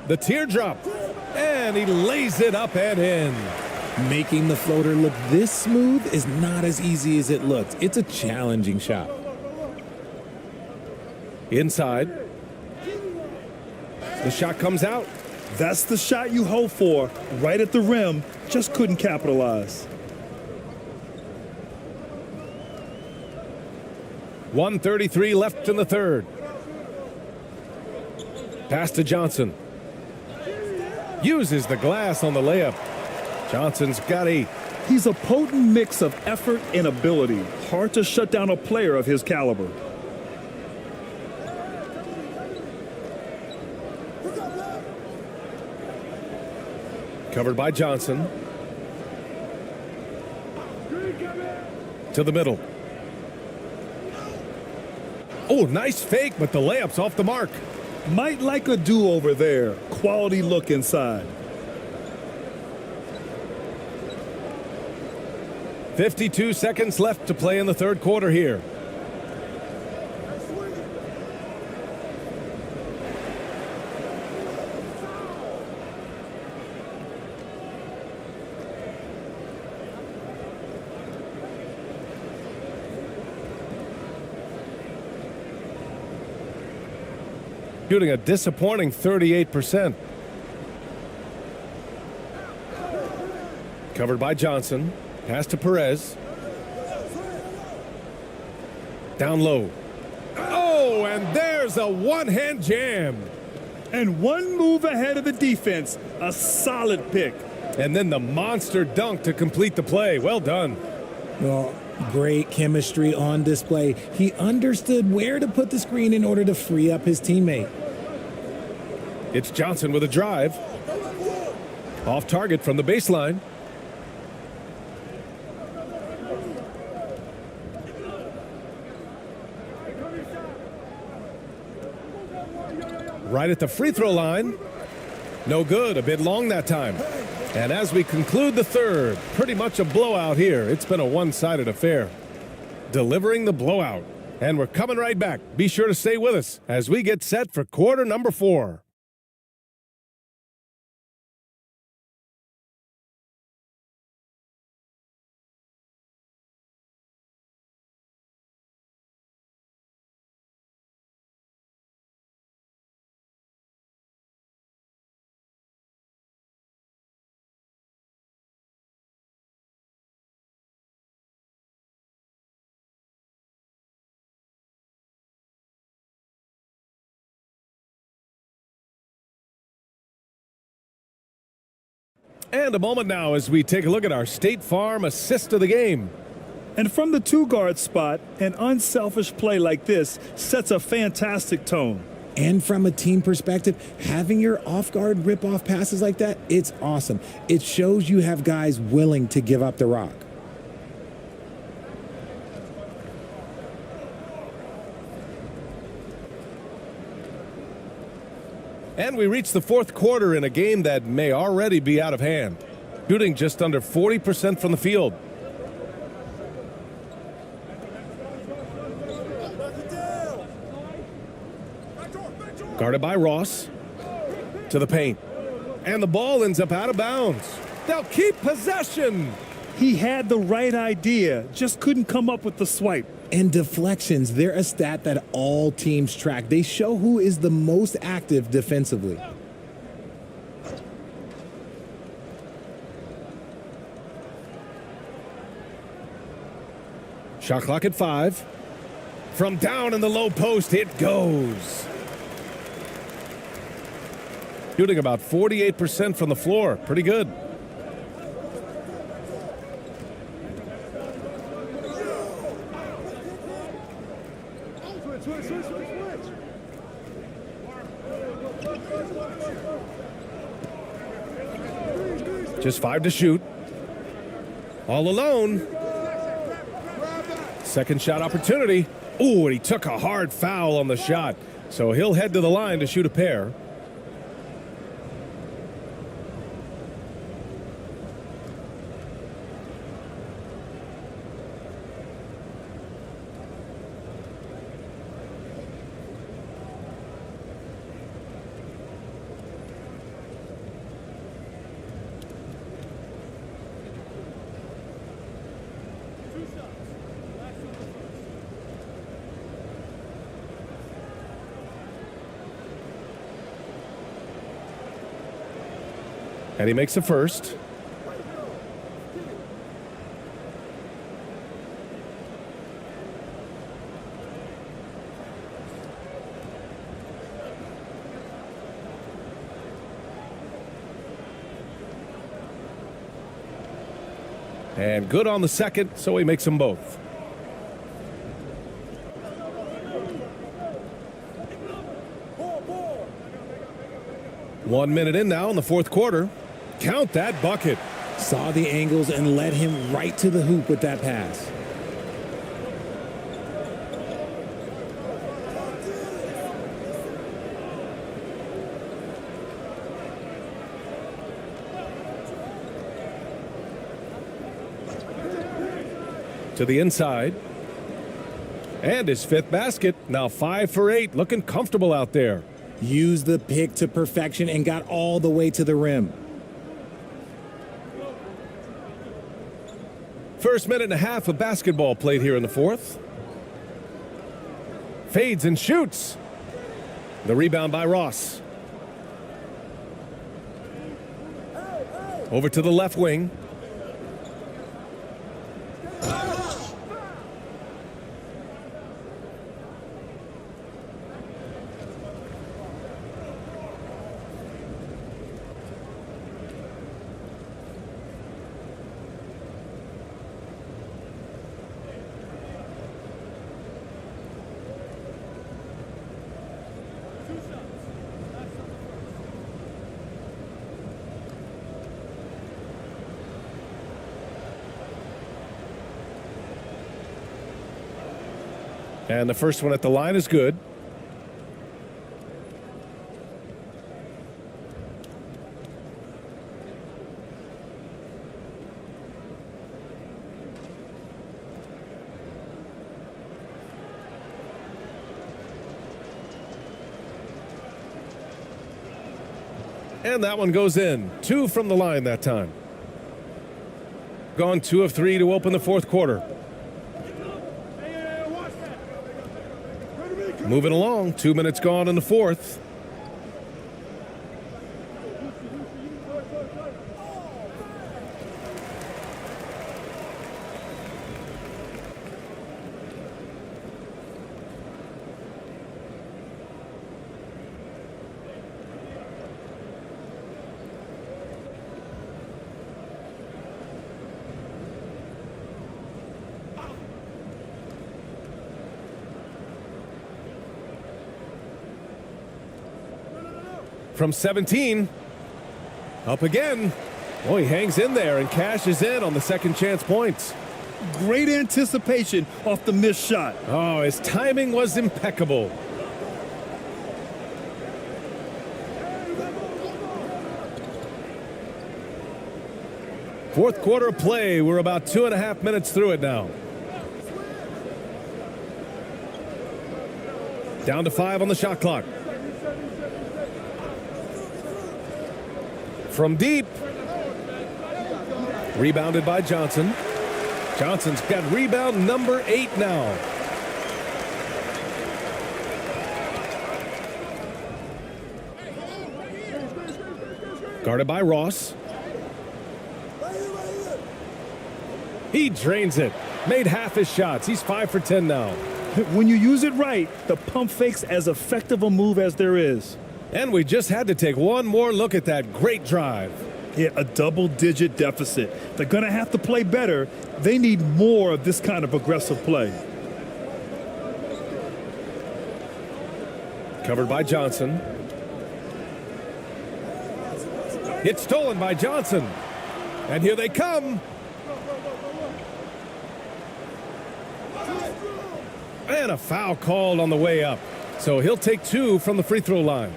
The teardrop, and he lays it up and in. Making the floater look this smooth is not as easy as it looks. It's a challenging shot. Inside. The shot comes out. That's the shot you hope for, right at the rim. Just couldn't capitalize. 1:33 left in the third. Pass to Johnson. Uses the glass on the layup. Johnson's got 8. He's a potent mix of effort and ability. Hard to shut down a player of his caliber. Covered by Johnson. To the middle. Oh, nice fake, but the layup's off the mark. Might like a do-over there. Quality look inside. 52 seconds left to play in the third quarter here. Shooting a disappointing 38%. Covered by Johnson. Pass to Perez. Down low. Oh, and there's a one-hand jam. And one move ahead of the defense. A solid pick. And then the monster dunk to complete the play. Well done. Well, great chemistry on display. He understood where to put the screen in order to free up his teammate. It's Johnson with a drive. Off target from the baseline. Right at the free throw line. No good, a bit long that time. And as we conclude the third, pretty much a blowout here. It's been a one-sided affair. Delivering the blowout. And we're coming right back. Be sure to stay with us as we get set for quarter number 4. And a moment now as we take a look at our State Farm assist of the game. And from the 2-guard spot, an unselfish play like this sets a fantastic tone. And from a team perspective, having your off-guard rip-off passes like that, it's awesome. It shows you have guys willing to give up the rock. And we reach the fourth quarter in a game that may already be out of hand. Shooting just under 40% from the field. Guarded by Ross. To the paint. And the ball ends up out of bounds. They'll keep possession. He had the right idea, just couldn't come up with the swipe. And deflections, they're a stat that all teams track. They show who is the most active defensively. Shot clock at 5. From down in the low post, it goes. Shooting about 48% from the floor. Pretty good. Just 5 to shoot. All alone. Second shot opportunity. Ooh, and he took a hard foul on the shot. So he'll head to the line to shoot a pair. And he makes the first. And good on the second, so he makes them both. One minute in now in the fourth quarter. Count that bucket. Saw the angles and led him right to the hoop with that pass. To the inside. And his fifth basket. Now 5 for 8. Looking comfortable out there. Used the pick to perfection and got all the way to the rim. First minute and a half of basketball played here in the fourth. Fades and shoots. The rebound by Ross. Over to the left wing. And the first one at the line is good. And that one goes in. 2 from the line that time. Gone 2 of 3 to open the fourth quarter. Moving along, 2 minutes gone in the fourth. From 17, up again. Oh, he hangs in there and cashes in on the second chance points. Great anticipation off the missed shot. Oh, his timing was impeccable. Fourth quarter of play. We're about 2.5 minutes through it now. Down to 5 on the shot clock. From deep. Rebounded by Johnson. Johnson's got rebound number 8 now. Guarded by Ross. He drains it. Made half his shots. He's 5 for 10 now. When you use it right, the pump fake's as effective a move as there is. And we just had to take one more look at that great drive. Yeah, a double-digit deficit. They're going to have to play better. They need more of this kind of aggressive play. Covered by Johnson. It's stolen by Johnson. And here they come. And a foul called on the way up. So he'll take 2 from the free throw line.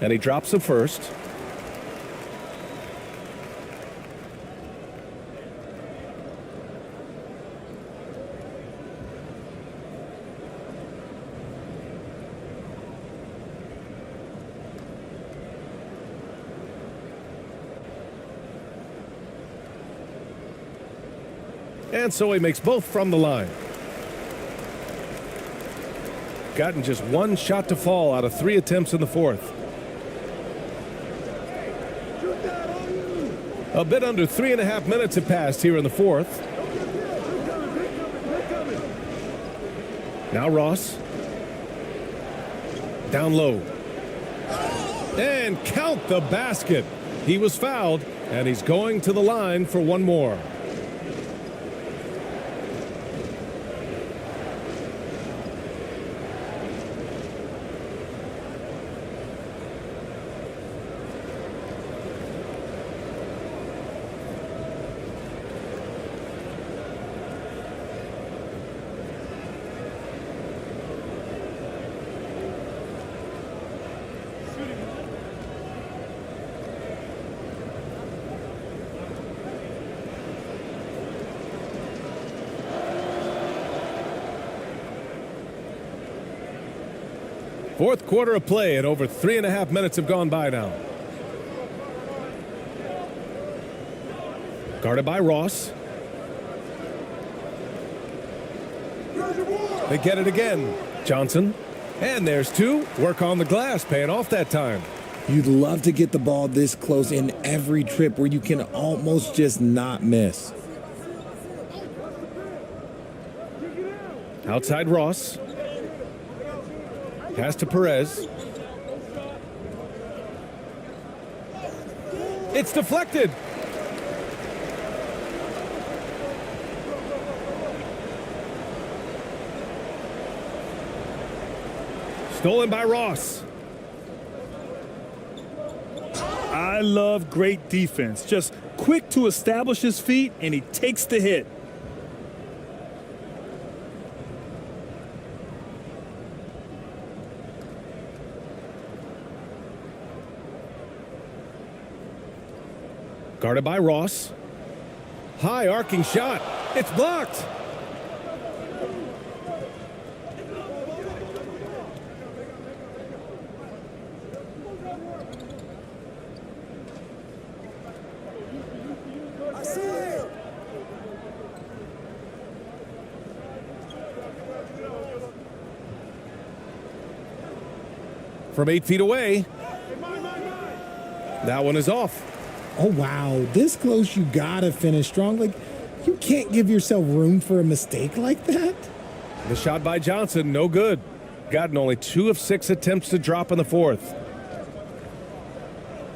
And he drops the first. And so he makes both from the line. Gotten just 1 shot to fall out of 3 attempts in the fourth. A bit under 3.5 minutes have passed here in the fourth. Now Ross. Down low. And count the basket. He was fouled, and he's going to the line for 1 more. Fourth quarter of play, and over 3.5 minutes have gone by now. Guarded by Ross. They get it again. Johnson. And there's 2. Work on the glass, paying off that time. You'd love to get the ball this close in every trip where you can almost just not miss. Outside Ross. Pass to Perez. It's deflected. Stolen by Ross. I love great defense. Just quick to establish his feet, and he takes the hit. Guarded by Ross. High arcing shot. It's blocked. From 8 feet away. That one is off. Oh, wow. This close, you got to finish strong. Like, you can't give yourself room for a mistake like that. The shot by Johnson, no good. Gotten only 2 of 6 attempts to drop in the fourth.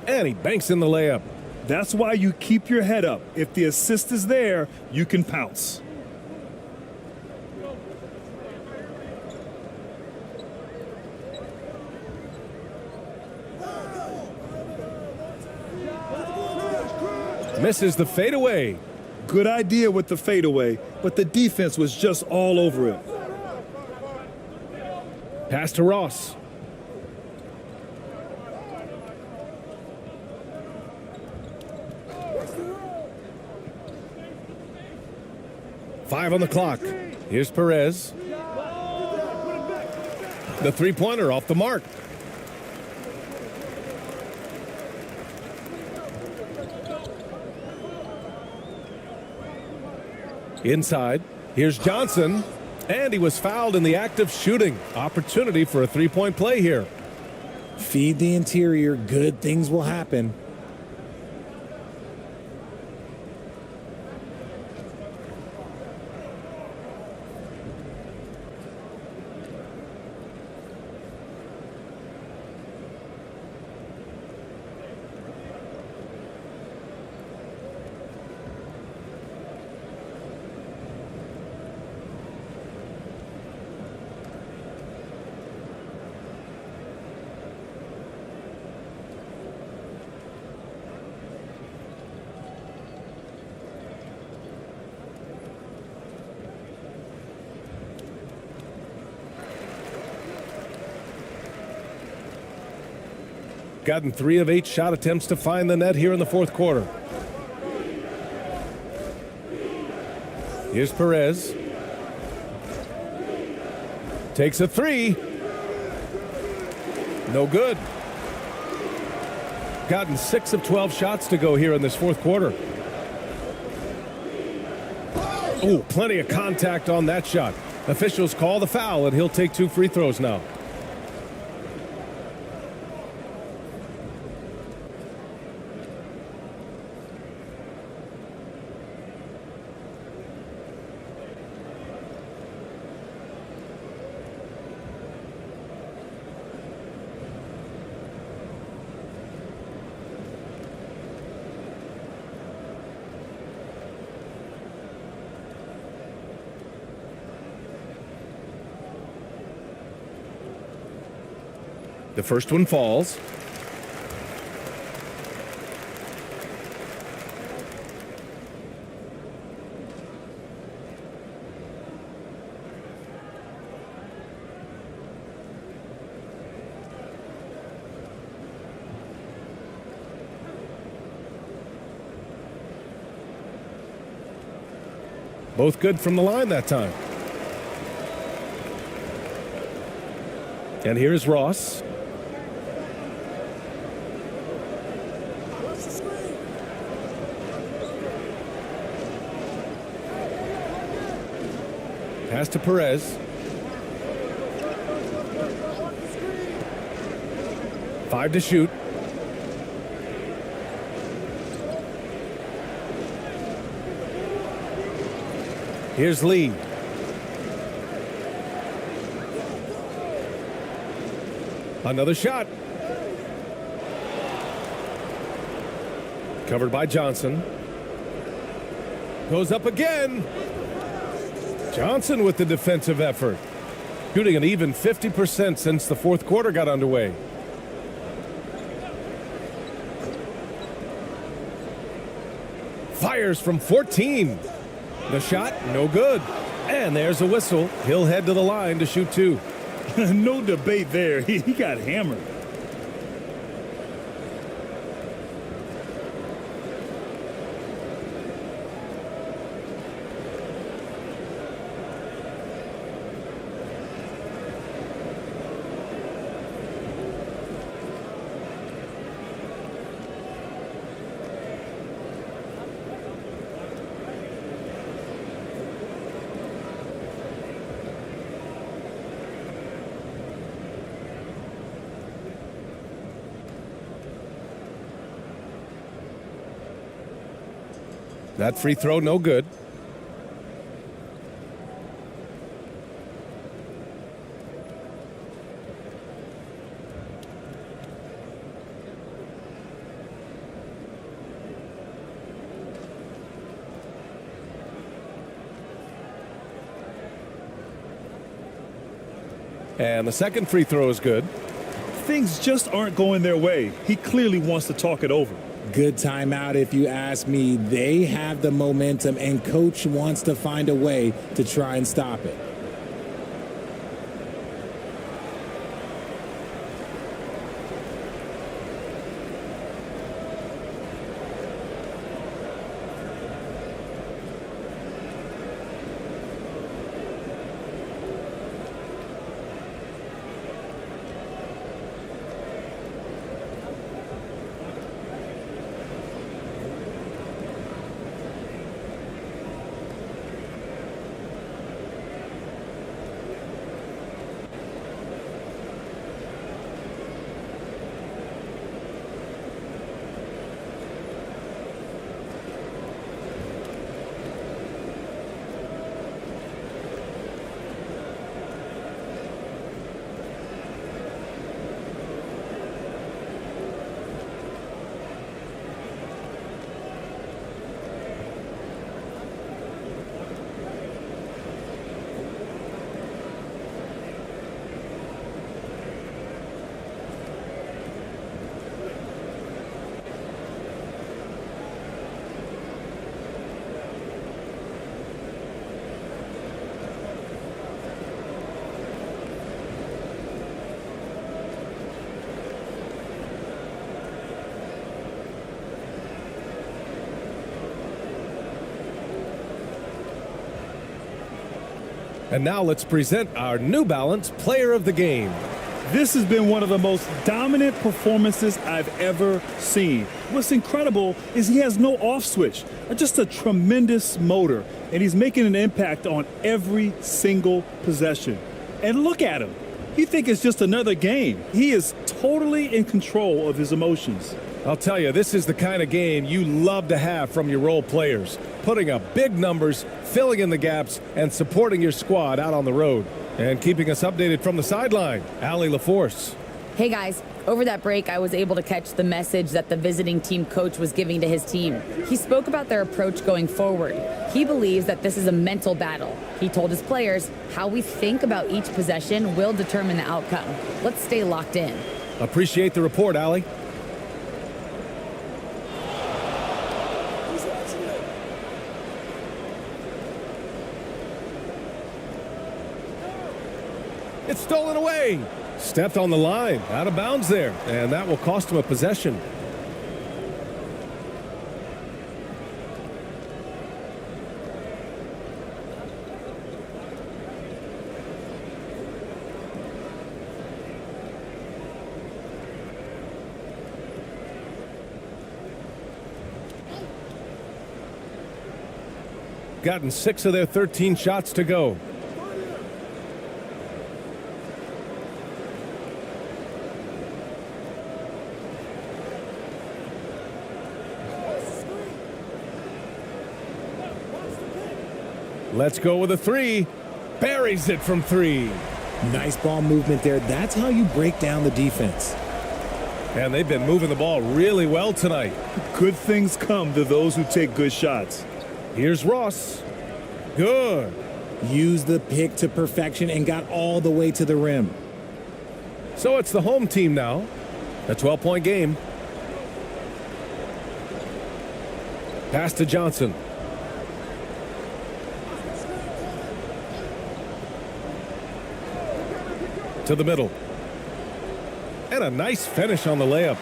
And he banks in the layup. That's why you keep your head up. If the assist is there, you can pounce. Misses the fadeaway. Good idea with the fadeaway, but the defense was just all over it. Pass to Ross. Five on the clock. Here's Perez. The three-pointer off the mark. Inside, here's Johnson, and he was fouled in the act of shooting. Opportunity for a three-point play here. Feed the interior, good things will happen. Gotten 3 of 8 shot attempts to find the net here in the fourth quarter. Here's Perez. Takes a 3. No good. Gotten 6 of 12 shots to go here in this fourth quarter. Oh, plenty of contact on that shot. Officials call the foul, and he'll take 2 free throws now. The first one falls. Both good from the line that time. And here's Ross. Pass to Perez. 5 to shoot. Here's Lee. Another shot. Covered by Johnson. Goes up again. Johnson with the defensive effort. Shooting an even 50% since the fourth quarter got underway. Fires from 14. The shot, no good. And there's a whistle. He'll head to the line to shoot 2. No debate there. He got hammered. That free throw, no good. And the second free throw is good. Things just aren't going their way. He clearly wants to talk it over. Good timeout if you ask me. They have the momentum, and coach wants to find a way to try and stop it. And now let's present our New Balance Player of the Game. This has been one of the most dominant performances I've ever seen. What's incredible is he has no off switch, just a tremendous motor, and he's making an impact on every single possession. And look at him. You think it's just another game. He is totally in control of his emotions. I'll tell you, this is the kind of game you love to have from your role players. Putting up big numbers, filling in the gaps, and supporting your squad out on the road. And keeping us updated from the sideline, Allie LaForce. Hey guys, over that break, I was able to catch the message that the visiting team coach was giving to his team. He spoke about their approach going forward. He believes that this is a mental battle. He told his players how we think about each possession will determine the outcome. Let's stay locked in. Appreciate the report, Allie. It's stolen away. Stepped on the line, out of bounds there, and that will cost him a possession. Gotten 6 of their 13 shots to go. Let's go with a 3. Buries it from 3. Nice ball movement there. That's how you break down the defense. And they've been moving the ball really well tonight. Good things come to those who take good shots. Here's Ross. Good. Used the pick to perfection and got all the way to the rim. So it's the home team now. A 12-point game. Pass to Johnson. To the middle. And a nice finish on the layup.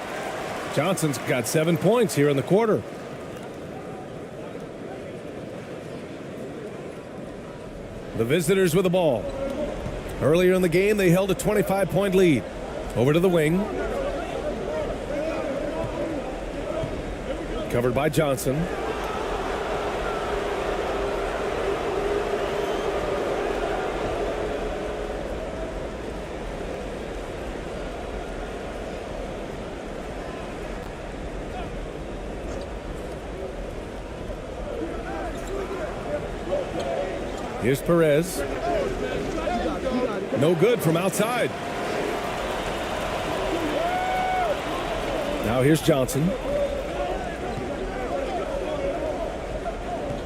Johnson's got 7 points here in the quarter. The visitors with the ball. Earlier in the game, they held a 25-point lead. Over to the wing. Covered by Johnson. Here's Perez. No good from outside. Now here's Johnson.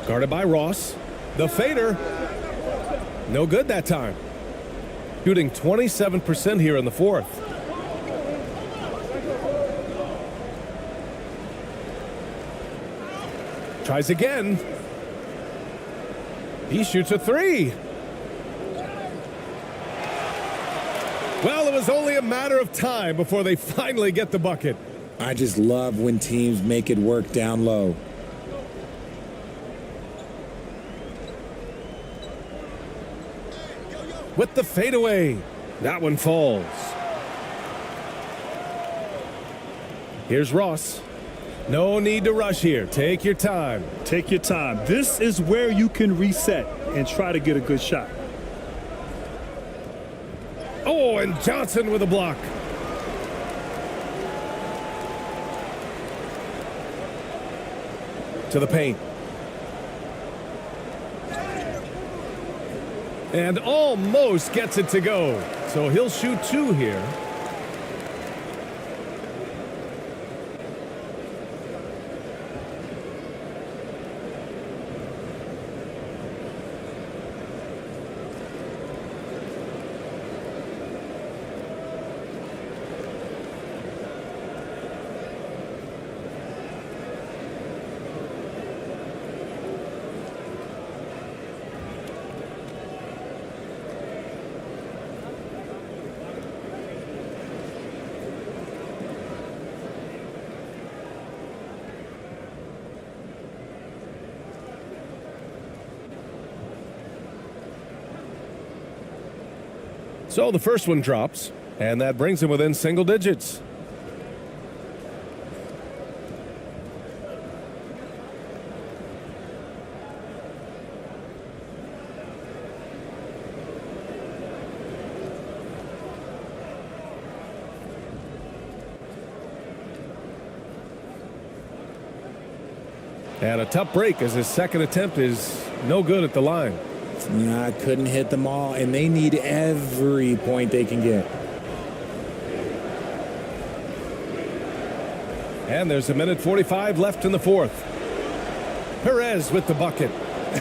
Guarded by Ross. The fader. No good that time. Shooting 27% here in the fourth. Tries again. He shoots a three. Well, it was only a matter of time before they finally get the bucket. I just love when teams make it work down low. With the fadeaway. That one falls. Here's Ross. No need to rush here. Take your time. Take your time. This is where you can reset and try to get a good shot. Oh, and Johnson with a block. To the paint. And almost gets it to go. So he'll shoot two here. So the first one drops, and that brings him within single digits. And a tough break as his second attempt is no good at the line. I couldn't hit them all, and they need every point they can get. And there's a minute 45 left in the fourth. Perez with the bucket.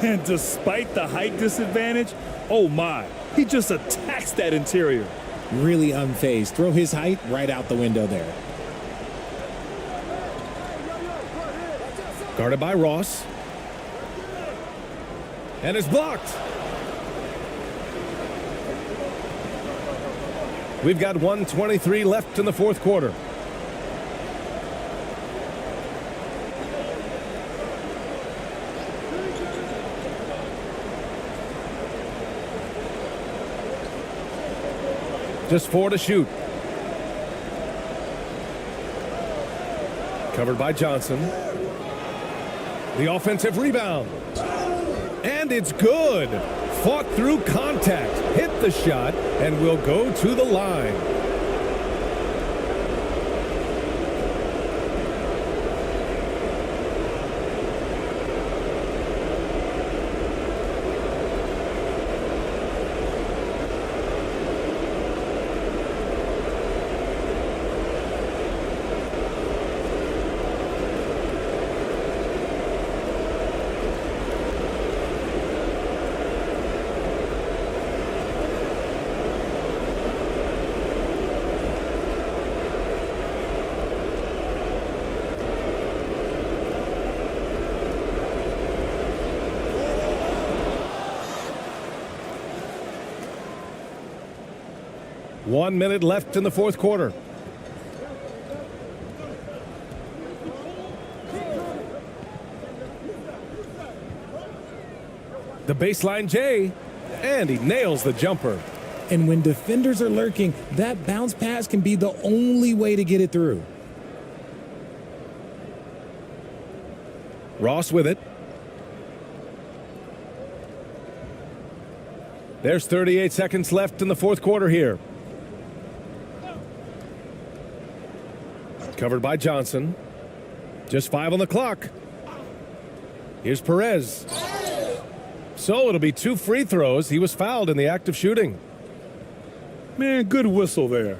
And despite the height disadvantage, oh my, he just attacks that interior. Really unfazed. Throw his height right out the window there. Guarded by Ross. And it's blocked. We've got 1:23 left in the fourth quarter. Just 4 to shoot. Covered by Johnson. The offensive rebound. And it's good. Fought through contact, hit the shot, and will go to the line. 1 minute left in the fourth quarter. The baseline J, and he nails the jumper. And when defenders are lurking, that bounce pass can be the only way to get it through. Ross with it. There's 38 seconds left in the fourth quarter here. Covered by Johnson. Just 5 on the clock. Here's Perez. So it'll be 2 free throws. He was fouled in the act of shooting. Man, good whistle there.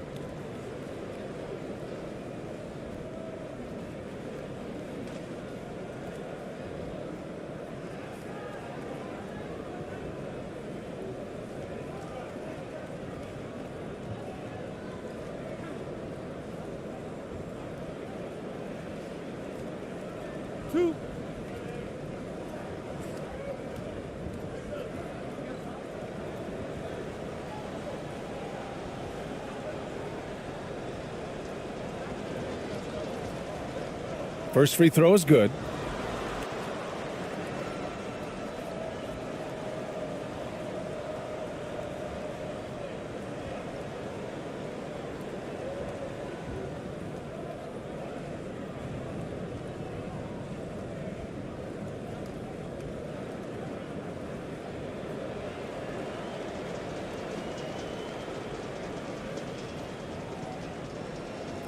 First free throw is good.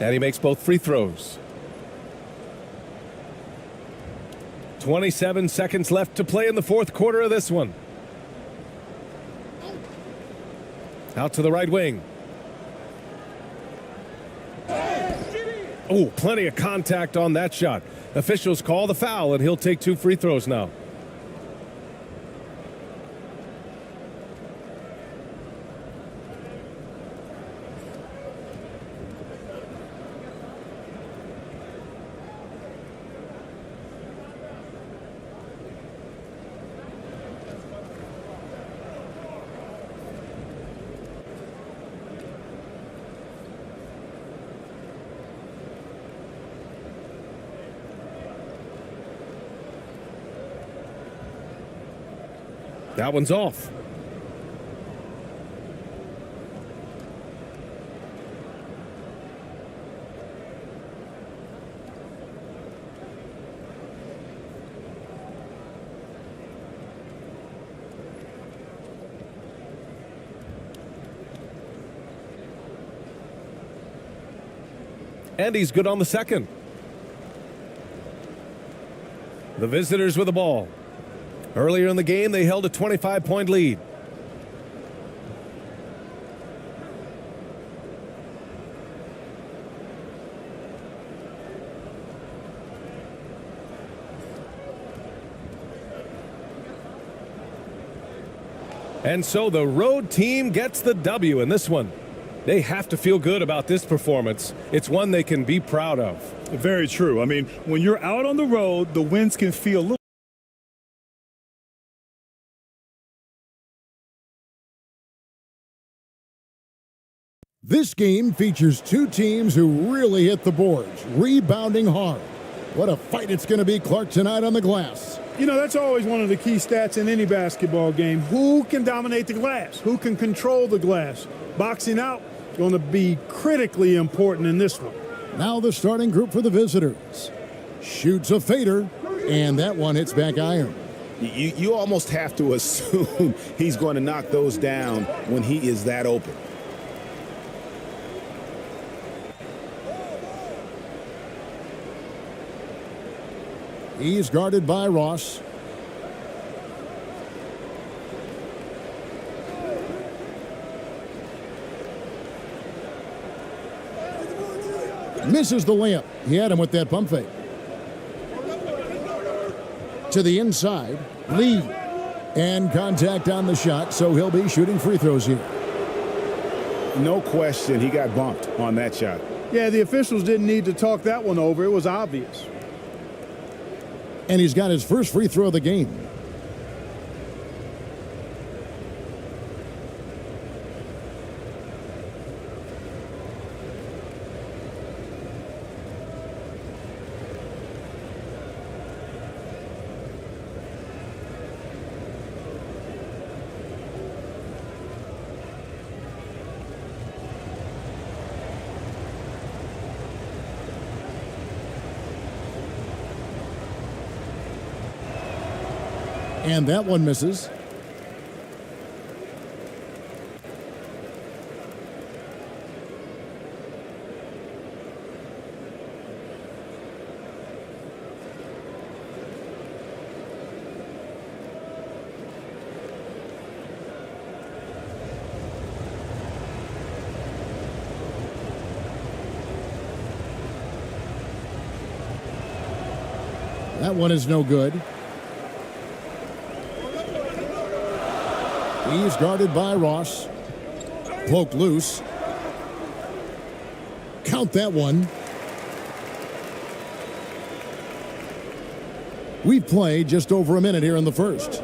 And he makes both free throws. 27 seconds left to play in the fourth quarter of this one. Out to the right wing. Oh, plenty of contact on that shot. Officials call the foul, and he'll take 2 free throws now. That one's off. And he's good on the second. The visitors with the ball. Earlier in the game, they held a 25-point lead. And so the road team gets the W in this one. They have to feel good about this performance. It's one they can be proud of. Very true. I mean, when you're out on the road, the wins can feel a little. This game features 2 teams who really hit the boards, rebounding hard. What a fight it's going to be, Clark, tonight on the glass. You know, that's always one of the key stats in any basketball game. Who can dominate the glass? Who can control the glass? Boxing out going to be critically important in this one. Now the starting group for the visitors. Shoots a fader, and that one hits back iron. You almost have to assume he's going to knock those down when he is that open. He's guarded by Ross. Misses the layup. He had him with that pump fake. To the inside, Lee. And contact on the shot, so he'll be shooting free throws here. No question, he got bumped on that shot. Yeah, the officials didn't need to talk that one over. It was obvious. And he's got his first free throw of the game. And that one misses. That one is no good. He's guarded by Ross. Poked loose. Count that one. We've played just over a minute here in the first.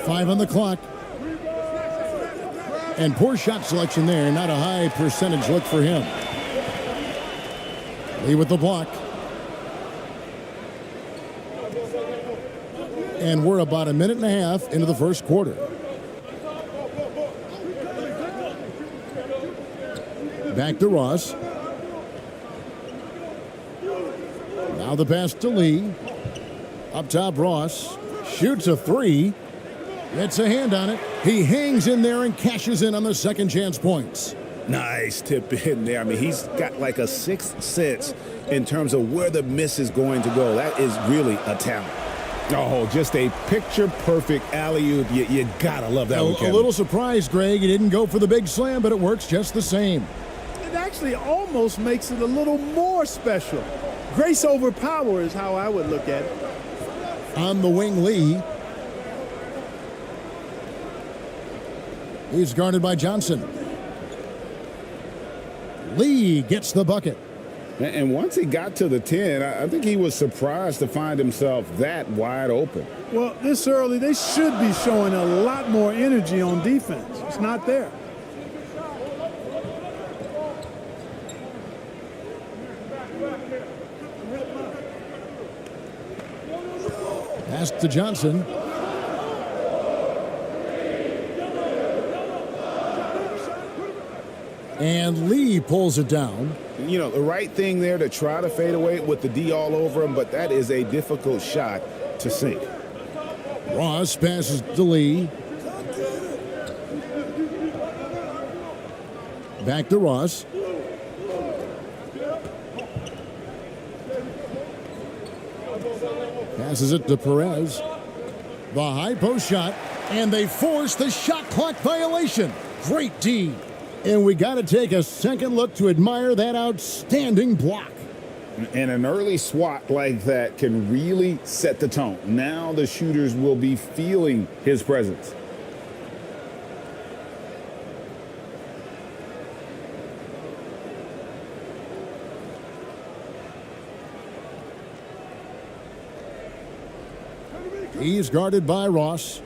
Five on the clock. And poor shot selection there. Not a high percentage look for him. Lee with the block. And we're about a minute and a half into the first quarter. Back to Ross. Now the pass to Lee. Up top, Ross. Shoots a three. Gets a hand on it. He hangs in there and cashes in on the second chance points. Nice tip in there. I mean, he's got like a sixth sense in terms of where the miss is going to go. That is really a talent. Oh, just a picture-perfect alley-oop. You gotta love that one, Kevin. A little surprised, Greg. He didn't go for the big slam, but it works just the same. It actually almost makes it a little more special. Grace over power is how I would look at it. On the wing, Lee. He's guarded by Johnson. Lee gets the bucket. And once he got to the 10, I think he was surprised to find himself that wide open. Well, this early, they should be showing a lot more energy on defense. It's not there. Pass to Johnson. And Lee pulls it down. You know, the right thing there to try to fade away with the D all over him, but that is a difficult shot to sink. Ross passes to Lee. Back to Ross. Passes it to Perez. The high post shot, and they force the shot clock violation. Great D. And we got to take a second look to admire that outstanding block. And an early swat like that can really set the tone. Now the shooters will be feeling his presence. He's guarded by Ross.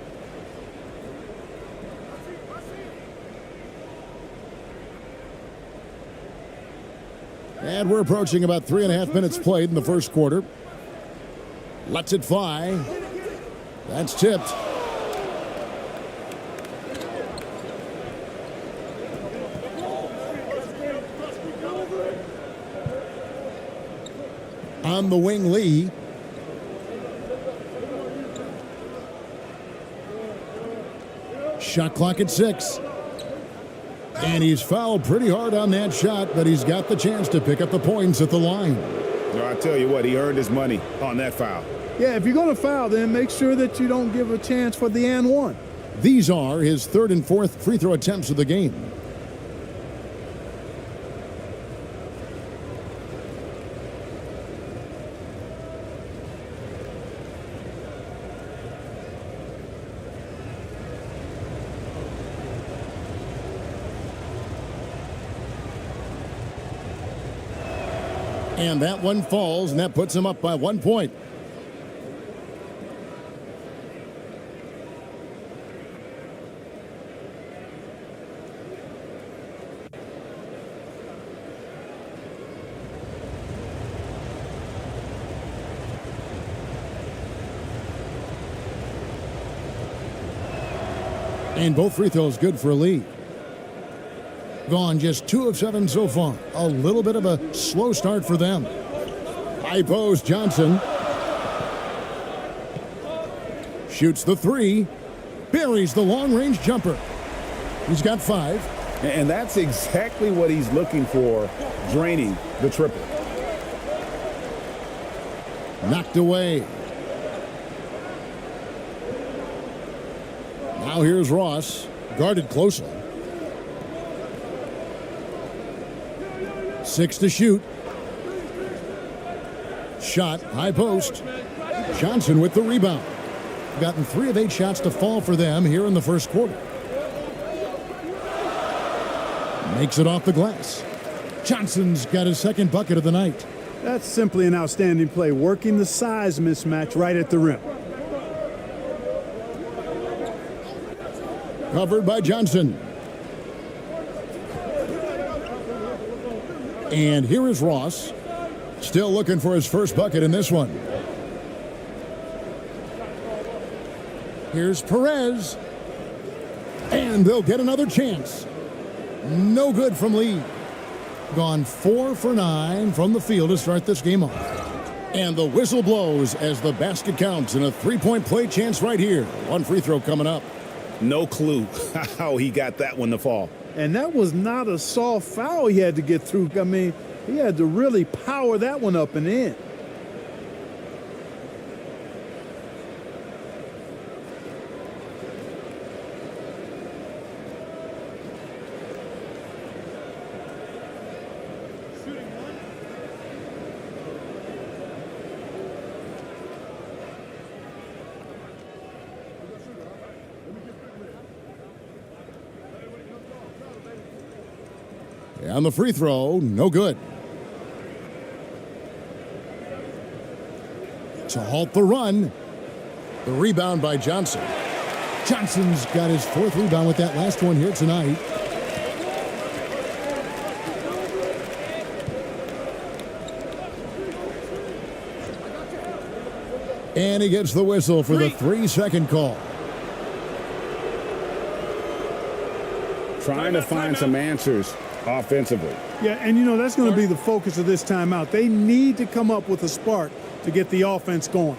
And we're approaching about 3.5 minutes played in the first quarter. Lets it fly. That's tipped. On the wing, Lee. Shot clock at 6. And he's fouled pretty hard on that shot, but he's got the chance to pick up the points at the line. I tell you what, he earned his money on that foul. Yeah, if you're going to foul, then make sure that you don't give a chance for the and one. These are his third and fourth free throw attempts of the game. And that one falls, and that puts him up by 1 point. And both free throws good for a lead. Gone just 2 of 7 so far. A little bit of a slow start for them. High post, Johnson. Shoots the 3. Buries the long-range jumper. He's got 5. And that's exactly what he's looking for, draining the triple. Knocked away. Now here's Ross, guarded closely. 6 to shoot. Shot, high post. Johnson with the rebound. Gotten 3 of 8 shots to fall for them here in the first quarter. Makes it off the glass. Johnson's got his second bucket of the night. That's simply an outstanding play, working the size mismatch right at the rim. Covered by Johnson. And here is Ross. Still looking for his first bucket in this one. Here's Perez. And they'll get another chance. No good from Lee. Gone 4 for 9 from the field to start this game off. And the whistle blows as the basket counts, and a 3-point play chance right here. 1 free throw coming up. No clue how he got that one to fall. And that was not a soft foul he had to get through. I mean, he had to really power that one up and in. On the free throw, no good. To halt the run, the rebound by Johnson. Johnson's got his 4th rebound with that last one here tonight. And he gets the whistle for the 3-second call. Trying to find some answers offensively. Yeah, and you know, that's going to be the focus of this timeout. They need to come up with a spark to get the offense going.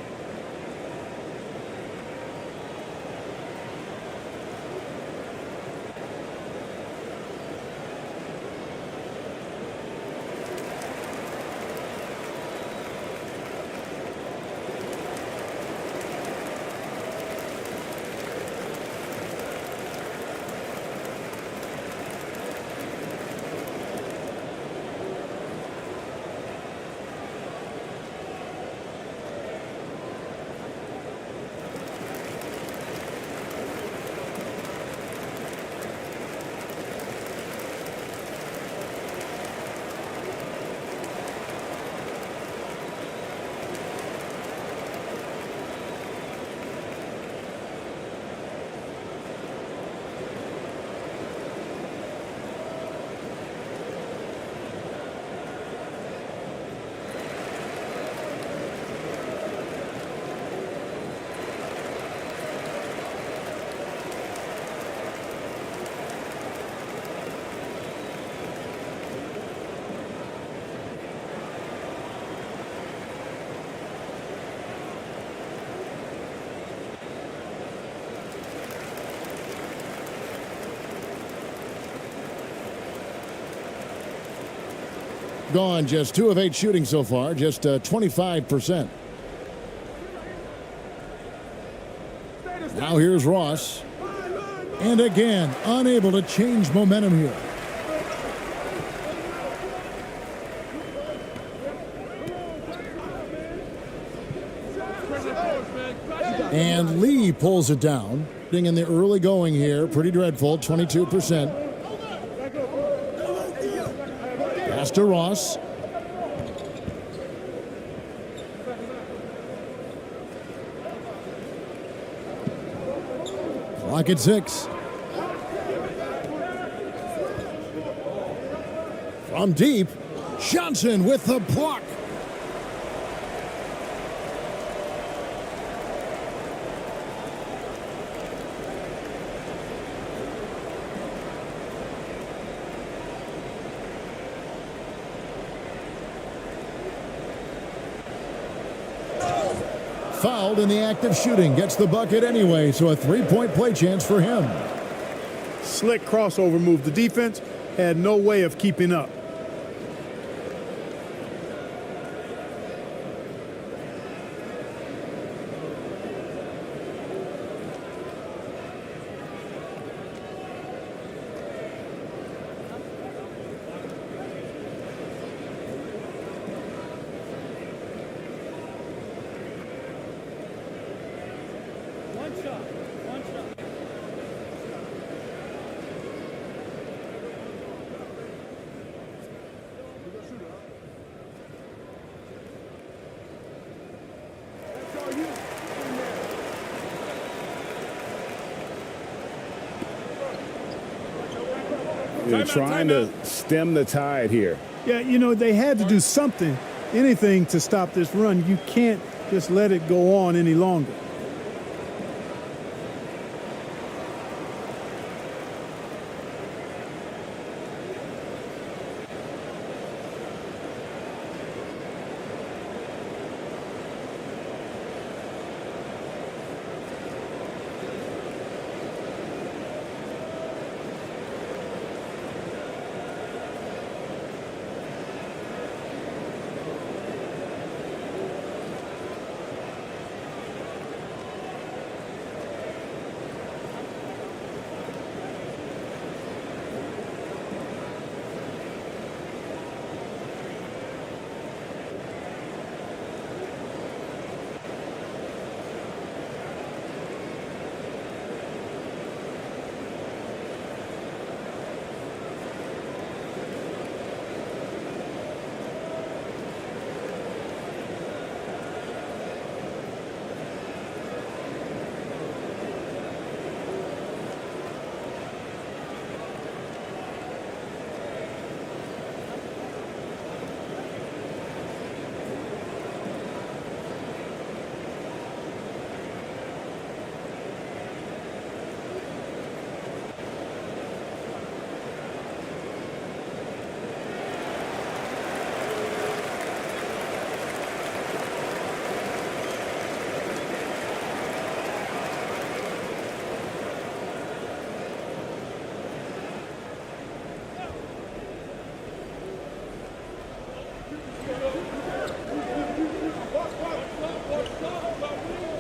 Gone just 2 of 8 shooting so far, just 25%. Now here's Ross. And again, unable to change momentum here. And Lee pulls it down. In the early going here, pretty dreadful, 22%. Pass to Ross. Clock at 6. From deep, Johnson with the block. Fouled in the act of shooting. Gets the bucket anyway, so a three-point play chance for him. Slick crossover move. The defense had no way of keeping up. They're trying to stem the tide here. Yeah, you know, they had to do something, anything to stop this run. You can't just let it go on any longer.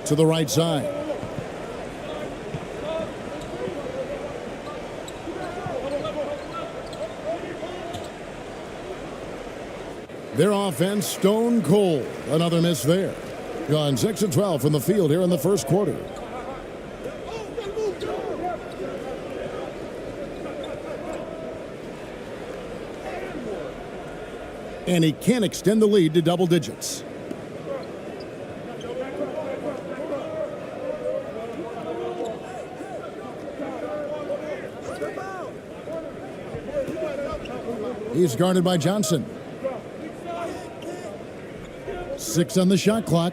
To the right side. Their offense stone cold. Another miss there. Gone 6 of 12 from the field here in the first quarter. And he can't extend the lead to double digits. He's guarded by Johnson. 6 on the shot clock.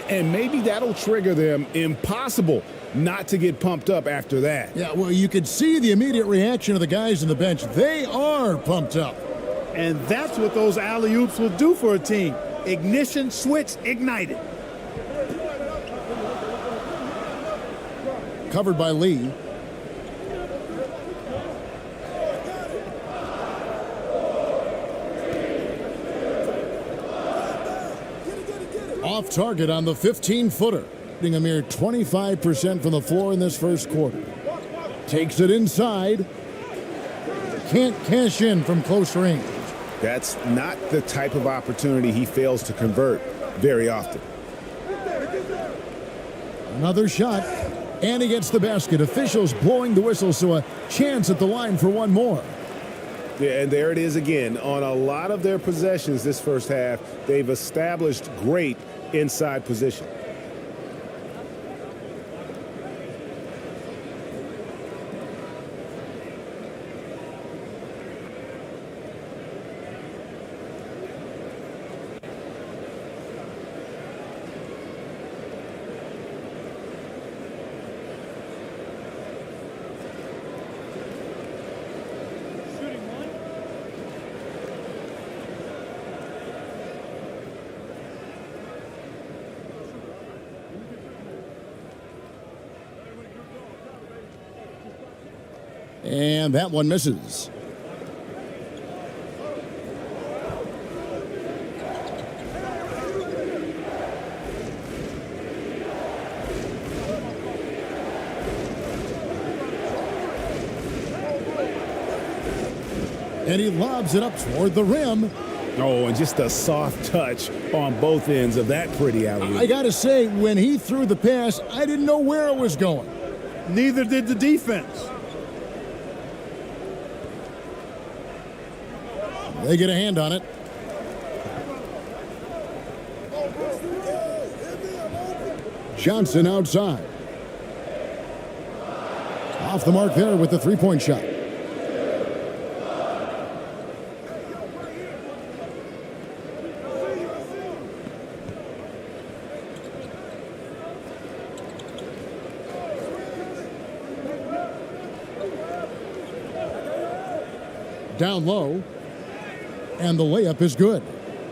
And maybe that'll trigger them. Impossible not to get pumped up after that. Yeah, well, you could see the immediate reaction of the guys on the bench. They are pumped up. And that's what those alley-oops will do for a team. Ignition, switch, ignited. Covered by Lee. Off target on the 15-footer, hitting a mere 25% from the floor in this first quarter. Takes it inside. Can't cash in from close range. That's not the type of opportunity he fails to convert very often. Another shot, and he gets the basket. Officials blowing the whistle, so a chance at the line for one more. Yeah, and there it is again. On a lot of their possessions this first half, they've established great inside position. And that one misses. And he lobs it up toward the rim. Oh, and just a soft touch on both ends of that pretty alley-oop. I got to say, when he threw the pass, I didn't know where it was going. Neither did the defense. They get a hand on it. Johnson outside. Off the mark there with the three-point shot. Down low, and the layup is good.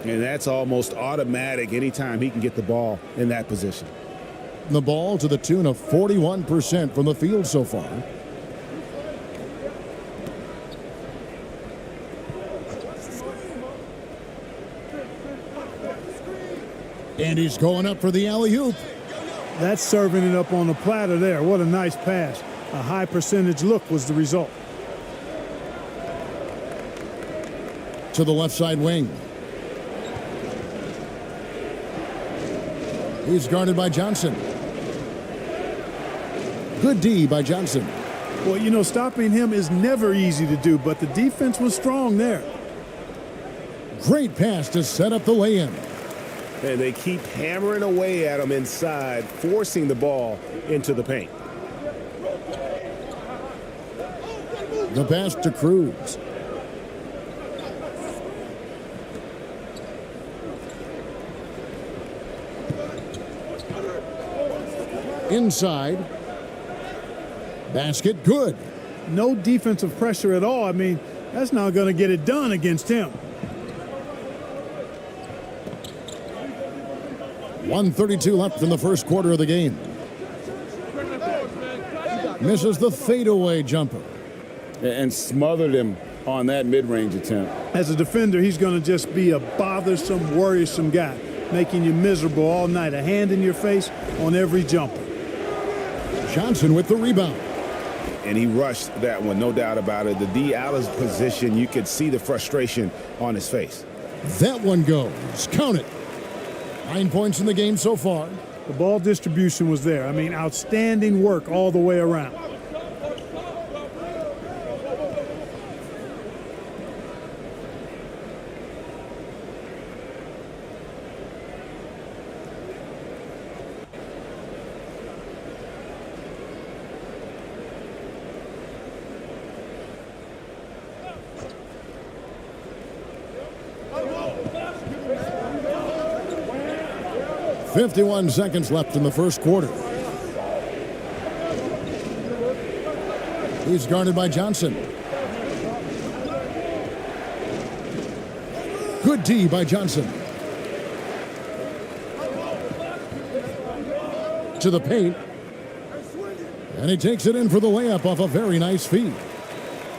And that's almost automatic anytime he can get the ball in that position. The ball to the tune of 41% from the field so far. And he's going up for the alley-oop. That's serving it up on the platter there. What a nice pass. A high percentage look was the result. To the left side wing. He's guarded by Johnson. Good D by Johnson. Well, you know, stopping him is never easy to do, but the defense was strong there. Great pass to set up the lay-in. And they keep hammering away at him inside, forcing the ball into the paint. The pass to Cruz. Inside. Basket good. No defensive pressure at all. I mean, that's not going to get it done against him. 1:32 left in the first quarter of the game. Misses the fadeaway jumper. And smothered him on that mid-range attempt. As a defender, he's going to just be a bothersome, worrisome guy, making you miserable all night. A hand in your face on every jumper. Johnson with the rebound. And he rushed that one, no doubt about it. The D out of position, you could see the frustration on his face. That one goes. Count it. 9 points in the game so far. The ball distribution was there. I mean, outstanding work all the way around. .51 seconds left in the first quarter. He's guarded by Johnson. Good D by Johnson. To the paint. And he takes it in for the layup off a very nice feed.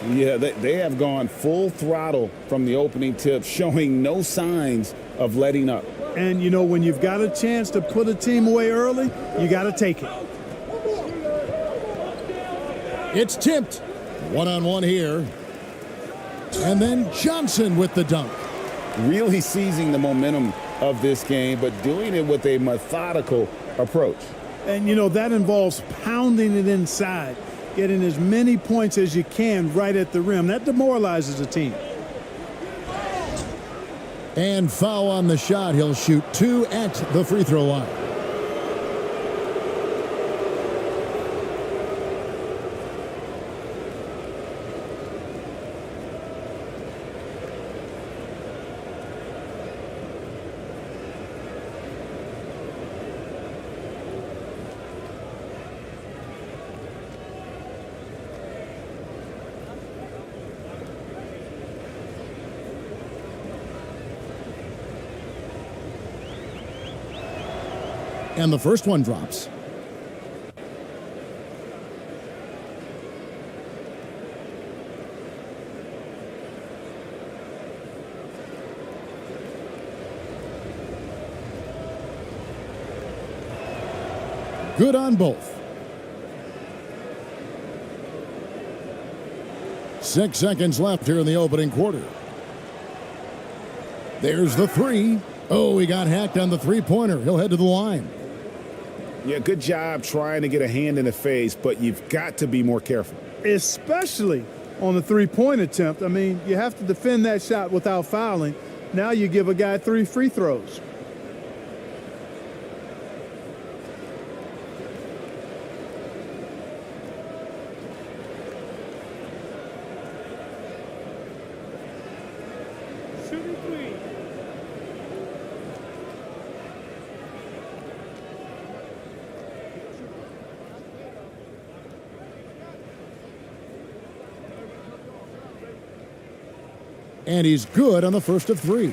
Yeah, they have gone full throttle from the opening tip, showing no signs of letting up. And, you know, when you've got a chance to put a team away early, you got to take it. It's tipped. One-on-one here. And then Johnson with the dunk. Really seizing the momentum of this game, but doing it with a methodical approach. And, you know, that involves pounding it inside, getting as many points as you can right at the rim. That demoralizes a team. And foul on the shot. He'll shoot 2 at the free throw line. And the first one drops. good on both. 6 seconds left here in the opening quarter. There's the three. Oh, he got hacked on the three-pointer. He'll head to the line. Yeah, good job trying to get a hand in the face, but you've got to be more careful. Especially on the three-point attempt. I mean, you have to defend that shot without fouling. Now you give a guy 3 free throws. And he's good on the first of 3.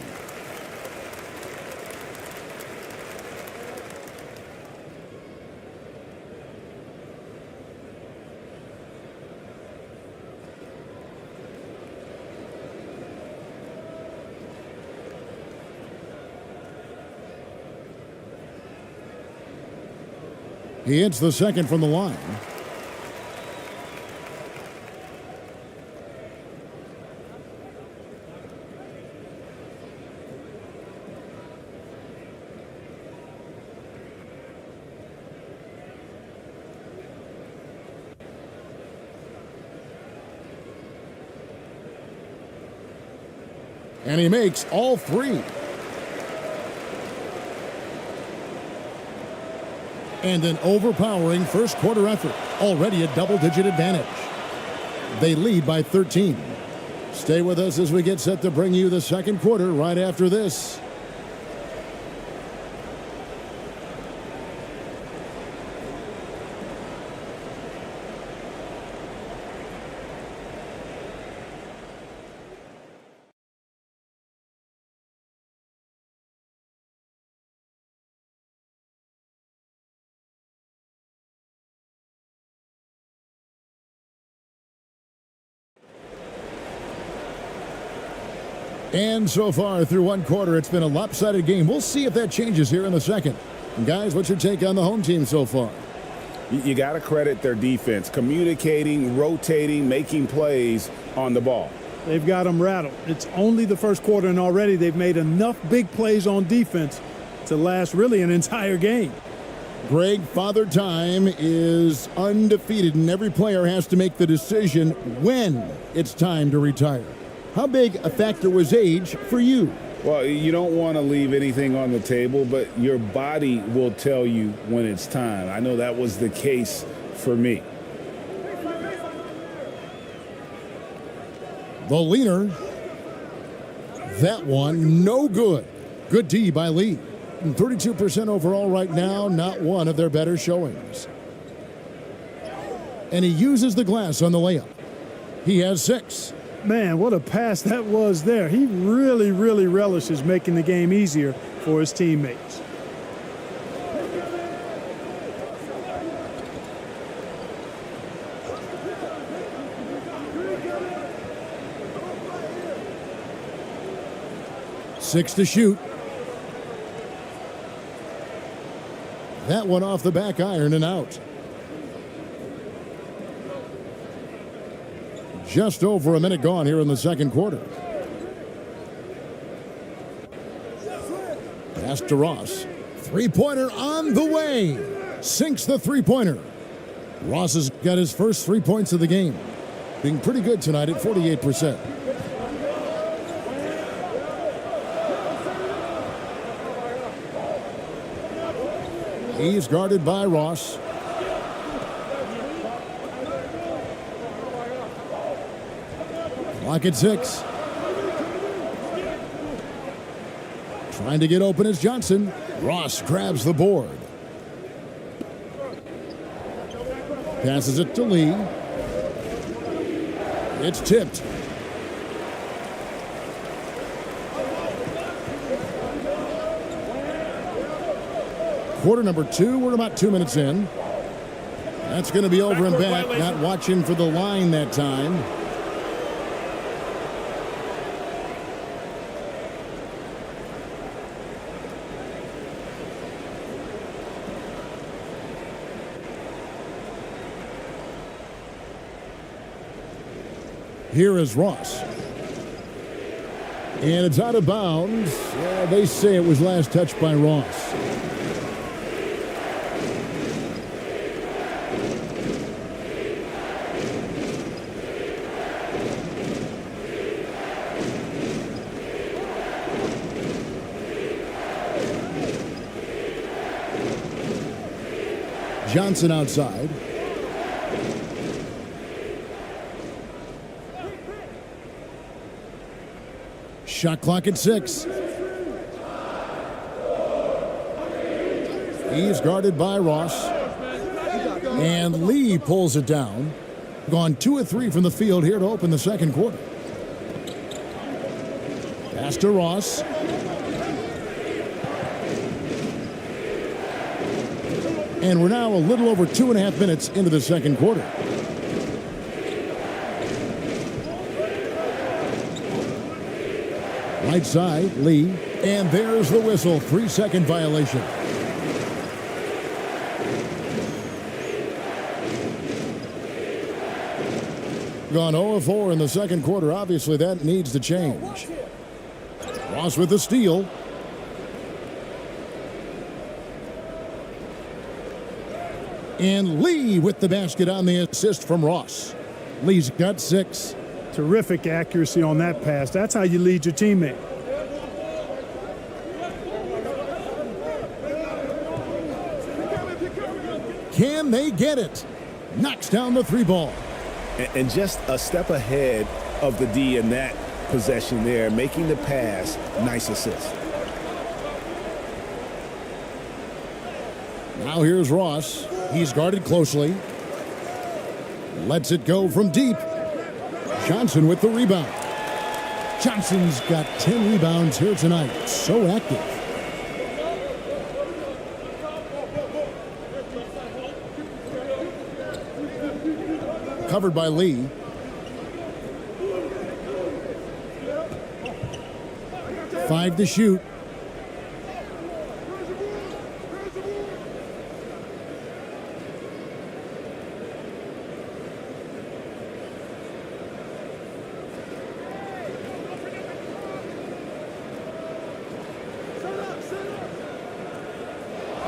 He hits the second from the line. And he makes all 3. And an overpowering first quarter effort. Already a double-digit advantage. They lead by 13. Stay with us as we get set to bring you the second quarter right after this. And so far through one quarter, it's been a lopsided game. We'll see if that changes here in the second. And guys, what's your take on the home team so far? You got to credit their defense, communicating, rotating, making plays on the ball. They've got them rattled. It's only the first quarter, and already they've made enough big plays on defense to last really an entire game. Greg, Father Time is undefeated, and every player has to make the decision when it's time to retire. How big a factor was age for you? Well, you don't want to leave anything on the table, but your body will tell you when it's time. I know that was the case for me. The leaner. That one, no good. Good D by Lee. 32% overall right now, not one of their better showings. And he uses the glass on the layup. He has 6. Man, what a pass that was there. He really, really relishes making the game easier for his teammates. Six to shoot. That one off the back iron and out. Just over a minute gone here in the second quarter. Pass to Ross. Three-pointer on the way. Sinks the three-pointer. Ross has got his first 3 points of the game. Being pretty good tonight at 48%. He's guarded by Ross. Clock at 6. Trying to get open is Johnson. Ross grabs the board. Passes it to Lee. It's tipped. Quarter number 2. We're about 2 minutes in. That's going to be over and back. Not watching for the line that time. Here is Ross. And it's out of bounds. They say it was last touched by Ross. Johnson outside. Shot clock at 6. He's guarded by Ross. And Lee pulls it down. Gone 2 of 3 from the field here to open the second quarter. Pass to Ross. And we're now a little over 2.5 minutes into the second quarter. Right side, Lee. And there's the whistle. 3-second violation. Gone 0-4 in the second quarter. Obviously, that needs to change. Ross with the steal. And Lee with the basket on the assist from Ross. Lee's got 6. Terrific accuracy on that pass. That's how you lead your teammate. Can they get it? Knocks down the 3 ball. And just a step ahead of the D in that possession there, making the pass. Nice assist. Now here's Ross. He's guarded closely. Lets it go from deep. Johnson with the rebound. Johnson's got 10 rebounds here tonight. So active. Covered by Lee. Five to shoot.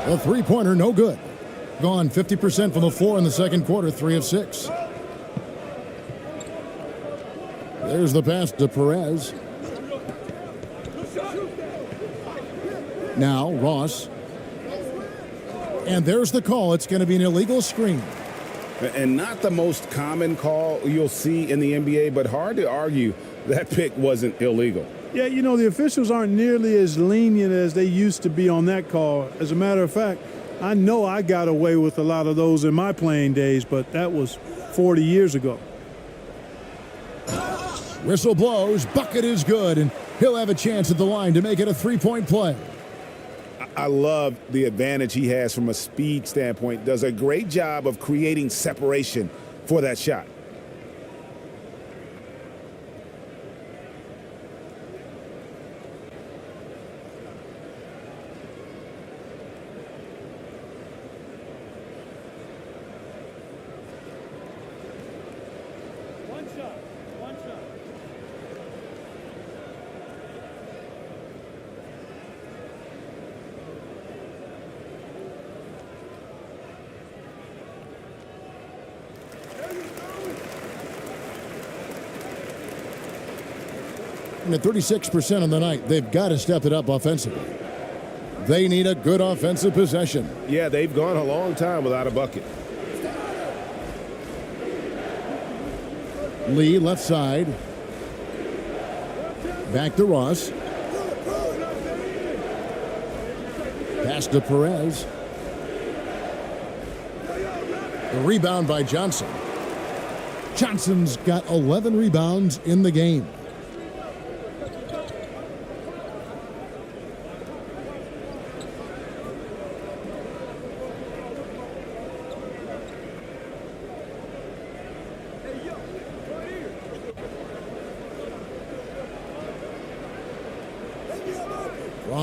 The three-pointer, no good. Gone 50% from the floor in the second quarter, 3 of 6. There's the pass to Perez. Now Ross. And there's the call. It's going to be an illegal screen. And not the most common call you'll see in the NBA, but hard to argue that pick wasn't illegal. Yeah, you know, the officials aren't nearly as lenient as they used to be on that call. As a matter of fact, I know I got away with a lot of those in my playing days, but that was 40 years ago. Whistle blows, bucket is good, and he'll have a chance at the line to make it a three-point play. I love the advantage he has from a speed standpoint. Does a great job of creating separation for that shot. At 36% on the night, they've got to step it up offensively. They need a good offensive possession. Yeah, they've gone a long time without a bucket. Lee left side. Back to Ross. Pass to Perez. The rebound by Johnson. Johnson's got 11 rebounds in the game.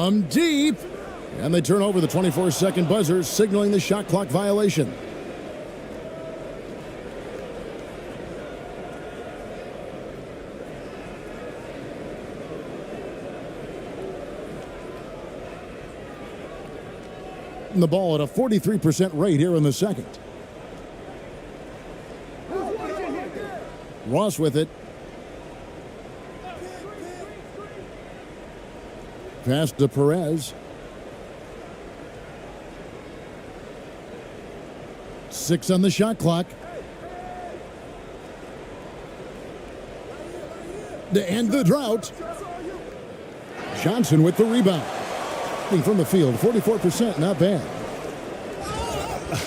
From deep, and they turn over the 24-second buzzer, signaling the shot clock violation. shooting the ball at a 43% rate here in the second. Ross with it. Pass to Perez. 6 on the shot clock. To end the drought. Johnson with the rebound. From the field, 44%, not bad.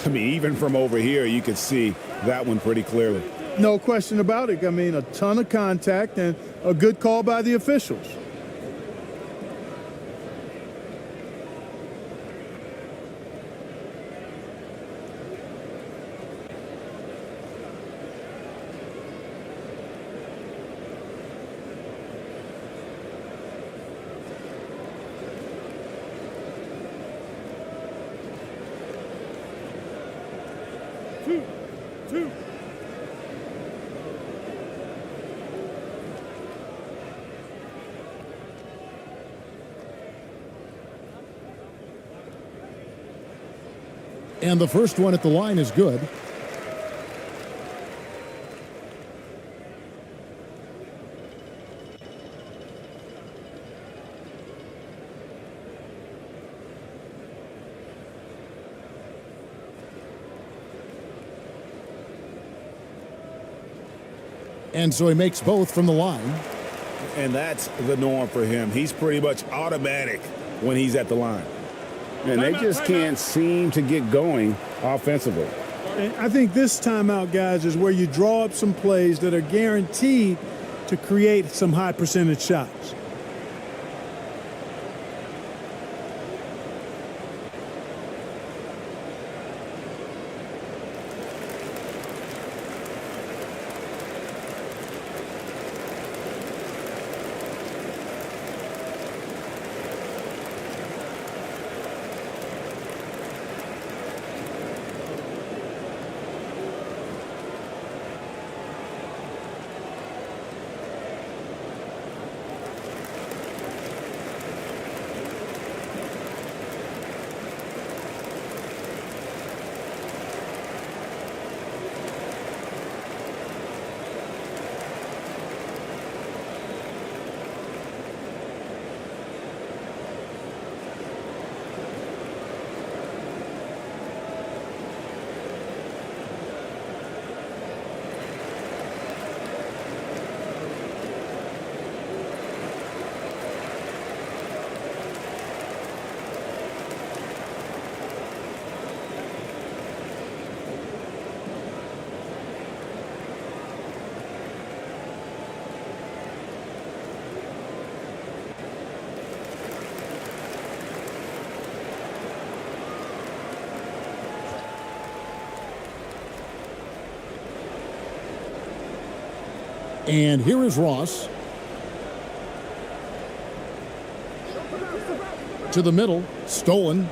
I mean, even from over here, you could see that one pretty clearly. No question about it. I mean, a ton of contact and a good call by the officials. Two. And the first one at the line is good. And so he makes both from the line. And that's the norm for him. He's pretty much automatic when he's at the line. And they just can't seem to get going offensively. And I think this timeout, guys, is where you draw up some plays that are guaranteed to create some high percentage shots. And here is Ross. To the middle, stolen.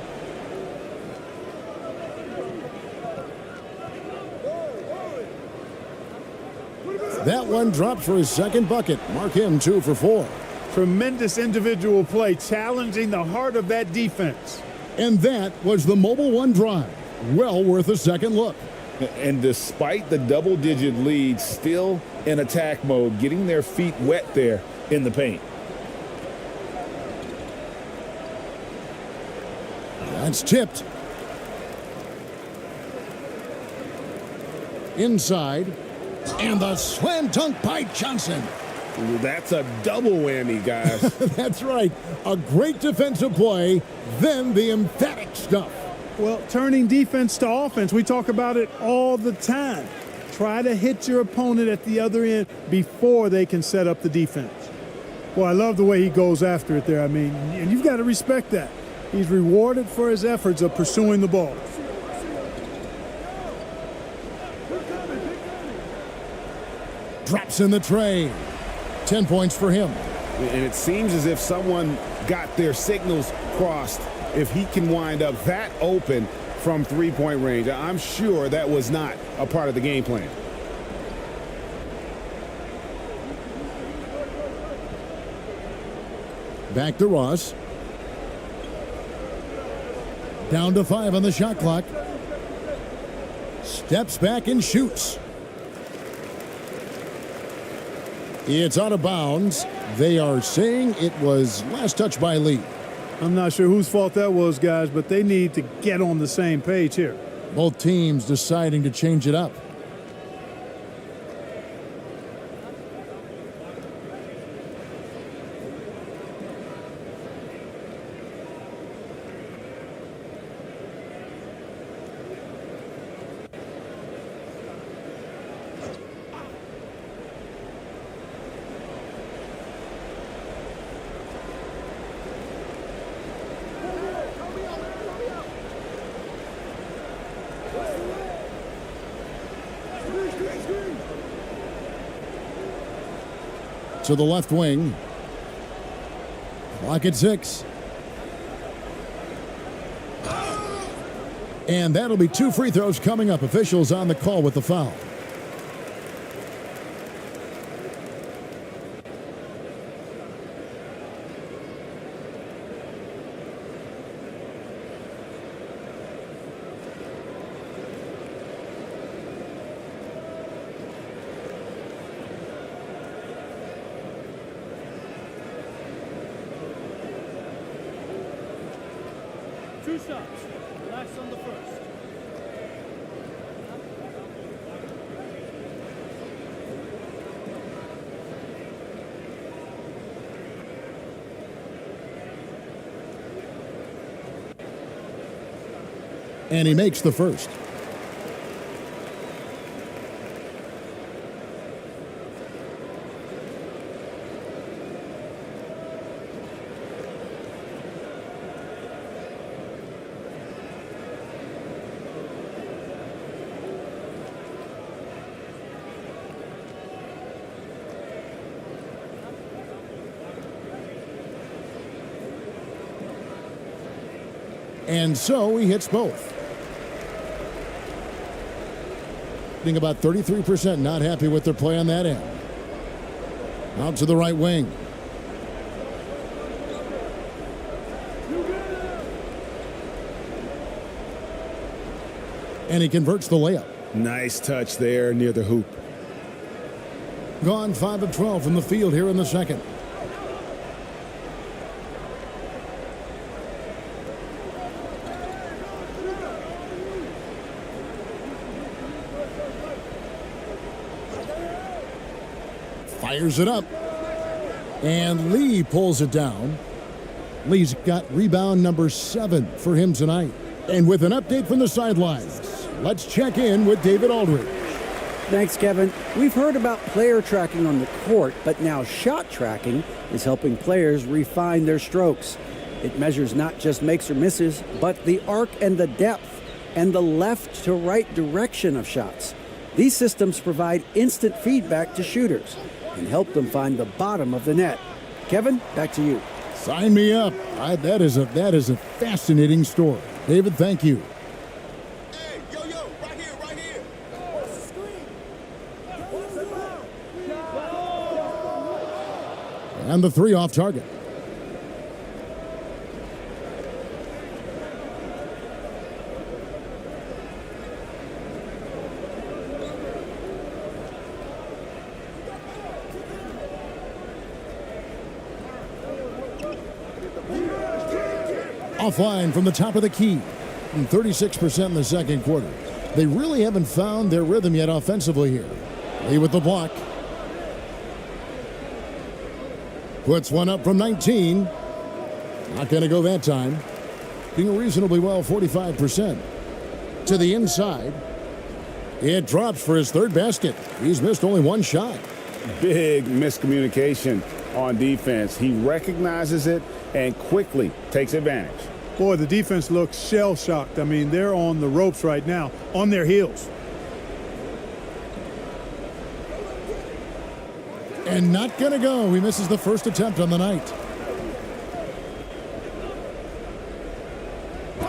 That one dropped for his second bucket. Mark him 2 for 4. Tremendous individual play, challenging the heart of that defense. And that was the Mobile One drive. Well worth a second look. And despite the double-digit lead, still in attack mode, getting their feet wet there in the paint. That's tipped. Inside. And the slam dunk by Johnson. That's a double whammy, guys. That's right. A great defensive play, then the emphatic stuff. Well, turning defense to offense, we talk about it all the time. Try to hit your opponent at the other end before they can set up the defense. Well, I love the way he goes after it there. I mean, and you've got to respect that. He's rewarded for his efforts of pursuing the ball. Drops in the tray. 10 points for him. And it seems as if someone got their signals crossed. If he can wind up that open from three-point range, I'm sure that was not a part of the game plan. Back to Ross. Down to 5 on the shot clock. Steps back and shoots. It's out of bounds. They are saying it was last touch by Lee. I'm not sure whose fault that was, guys, but they need to get on the same page here. Both teams deciding to change it up. To the left wing. Clock at 6. And that'll be 2 free throws coming up. Officials on the call with the foul. Two shots. Relax on the first. And he makes the first. And so he hits both. Being about 33%, not happy with their play on that end. Out to the right wing. And he converts the layup. Nice touch there near the hoop. Gone 5 of 12 from the field here in the second. Fires it up. And Lee pulls it down. Lee's got rebound number 7 for him tonight. And with an update from the sidelines, let's check in with David Aldridge. Thanks, Kevin. We've heard about player tracking on the court, but now shot tracking is helping players refine their strokes. It measures not just makes or misses, but the arc and the depth and the left to right direction of shots. These systems provide instant feedback to shooters and help them find the bottom of the net. Kevin, back to you. Sign me up. That is a fascinating story. David, thank you. Hey, yo, right here, right here. And the 3 off target. Offline from the top of the key. And 36% in the second quarter. They really haven't found their rhythm yet offensively here. Lee with the block. Puts one up from 19. Not going to go that time. Doing reasonably well, 45%. To the inside. It drops for his 3rd basket. He's missed only 1 shot. Big miscommunication on defense. He recognizes it and quickly takes advantage. Boy, the defense looks shell-shocked. I mean, they're on the ropes right now, on their heels. And not going to go. He misses the first attempt on the night.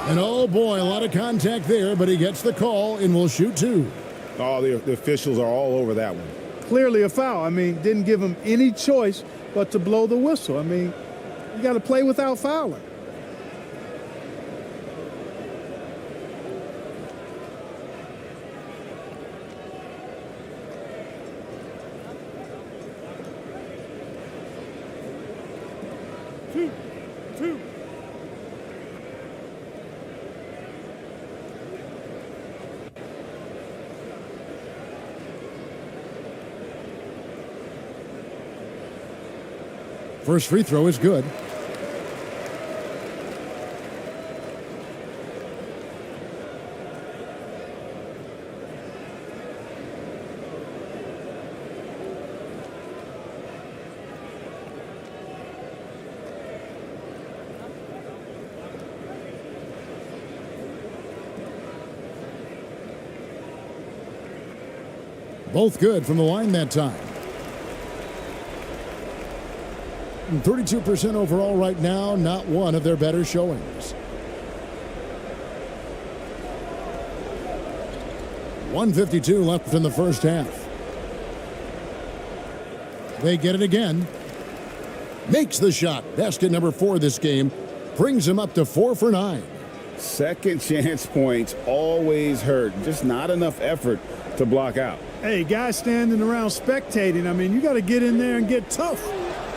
And oh boy, a lot of contact there, but he gets the call and will shoot 2. Oh, the officials are all over that one. Clearly a foul. I mean, didn't give him any choice but to blow the whistle. I mean, you got to play without fouling. Two. First free throw is good. Both good from the line that time. 32% overall right now, not one of their better showings. 1:52 left in the first half. They get it again. Makes the shot. Basket number 4 this game. Brings him up to 4 for 9. Second chance points always hurt. Just not enough effort to block out. Hey, guys standing around spectating, I mean, you got to get in there and get tough.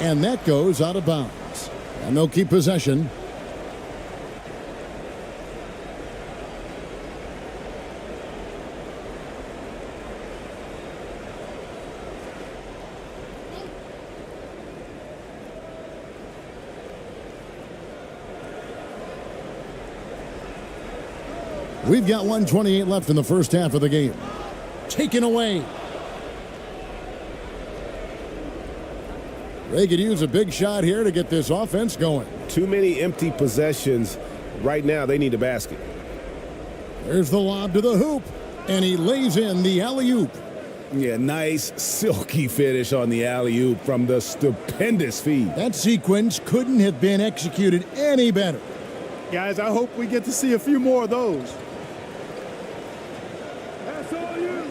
And that goes out of bounds. And they'll keep possession. We've got 1:28 left in the first half of the game. Taken away. They could use a big shot here to get this offense going. Too many empty possessions. Right now, they need a basket. There's the lob to the hoop, and he lays in the alley-oop. Yeah, nice, silky finish on the alley-oop from the stupendous feed. That sequence couldn't have been executed any better. Guys, I hope we get to see a few more of those. That's all you.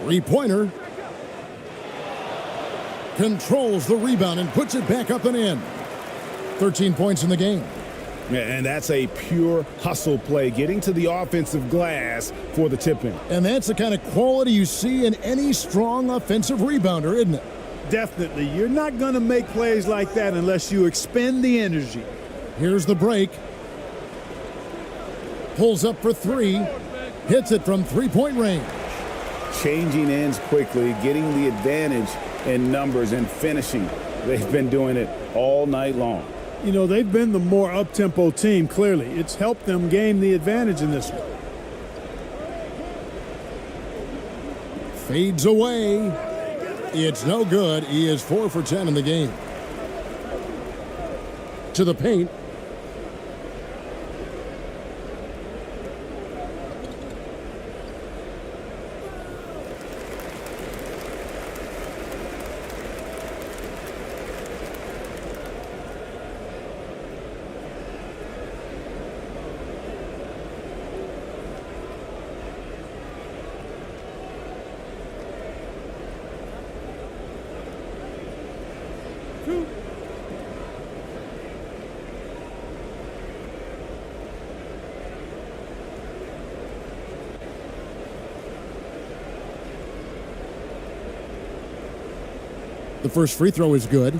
Three-pointer. Controls the rebound and puts it back up and in. 13 points in the game. Yeah, and that's a pure hustle play, getting to the offensive glass for the tip-in. And that's the kind of quality you see in any strong offensive rebounder, isn't it? Definitely. You're not going to make plays like that unless you expend the energy. Here's the break. Pulls up for 3. Hits it from three-point range. Changing ends quickly, getting the advantage in numbers and finishing. They've been doing it all night long. You know, they've been the more up-tempo team, clearly. It's helped them gain the advantage in this one. Fades away. It's no good. He is 4 for 10 in the game. To the paint. The first free throw is good.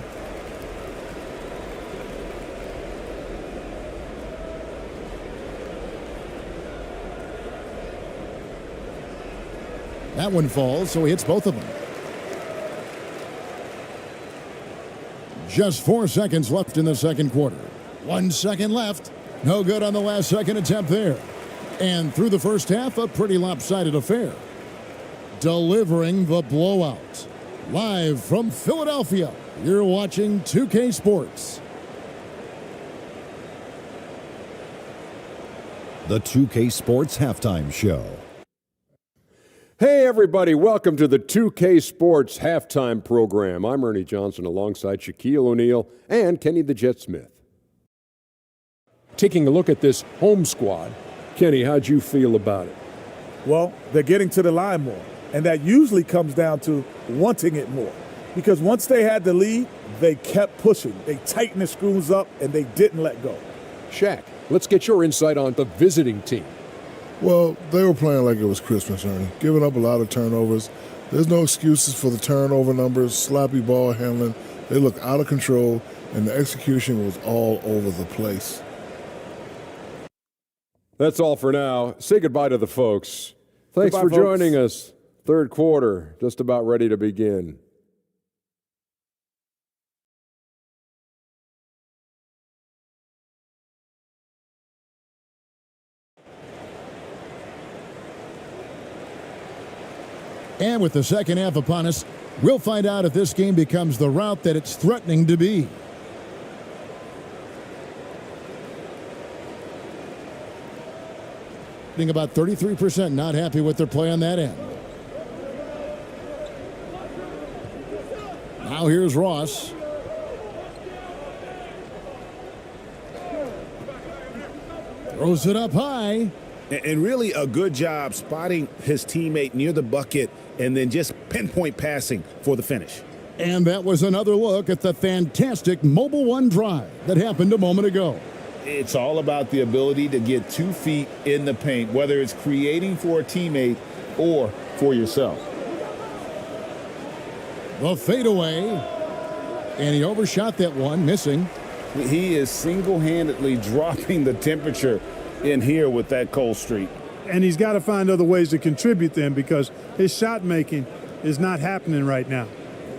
That one falls, so he hits both of them. Just 4 seconds left in the second quarter. 1 second left. No good on the last second attempt there. And through the first half, a pretty lopsided affair. Delivering the blowout. Live from Philadelphia, you're watching 2K Sports. The 2K Sports Halftime Show. Hey, everybody. Welcome to the 2K Sports Halftime Program. I'm Ernie Johnson alongside Shaquille O'Neal and Kenny the Jet Smith. Taking a look at this home squad, Kenny, how'd you feel about it? Well, they're getting to the line more. And that usually comes down to wanting it more. Because once they had the lead, they kept pushing. They tightened the screws up, and they didn't let go. Shaq, let's get your insight on the visiting team. Well, they were playing like it was Christmas, Ernie. Giving up a lot of turnovers. There's no excuses for the turnover numbers, sloppy ball handling. They look out of control, and the execution was all over the place. That's all for now. Say goodbye to the folks. Thanks Goodbye, for folks. joining us. Third quarter, just about ready to begin. And with the second half upon us, we'll find out if this game becomes the rout that it's threatening to be. Being about 33% not happy with their play on that end. Now here's Ross. Throws it up high. And really a good job spotting his teammate near the bucket and then just pinpoint passing for the finish. And that was another look at the fantastic Mobile One drive that happened a moment ago. It's all about the ability to get 2 feet in the paint, whether it's creating for a teammate or for yourself. The fadeaway. And he overshot that one, missing. He is single-handedly dropping the temperature in here with that cold streak. And he's got to find other ways to contribute then, because his shot making is not happening right now.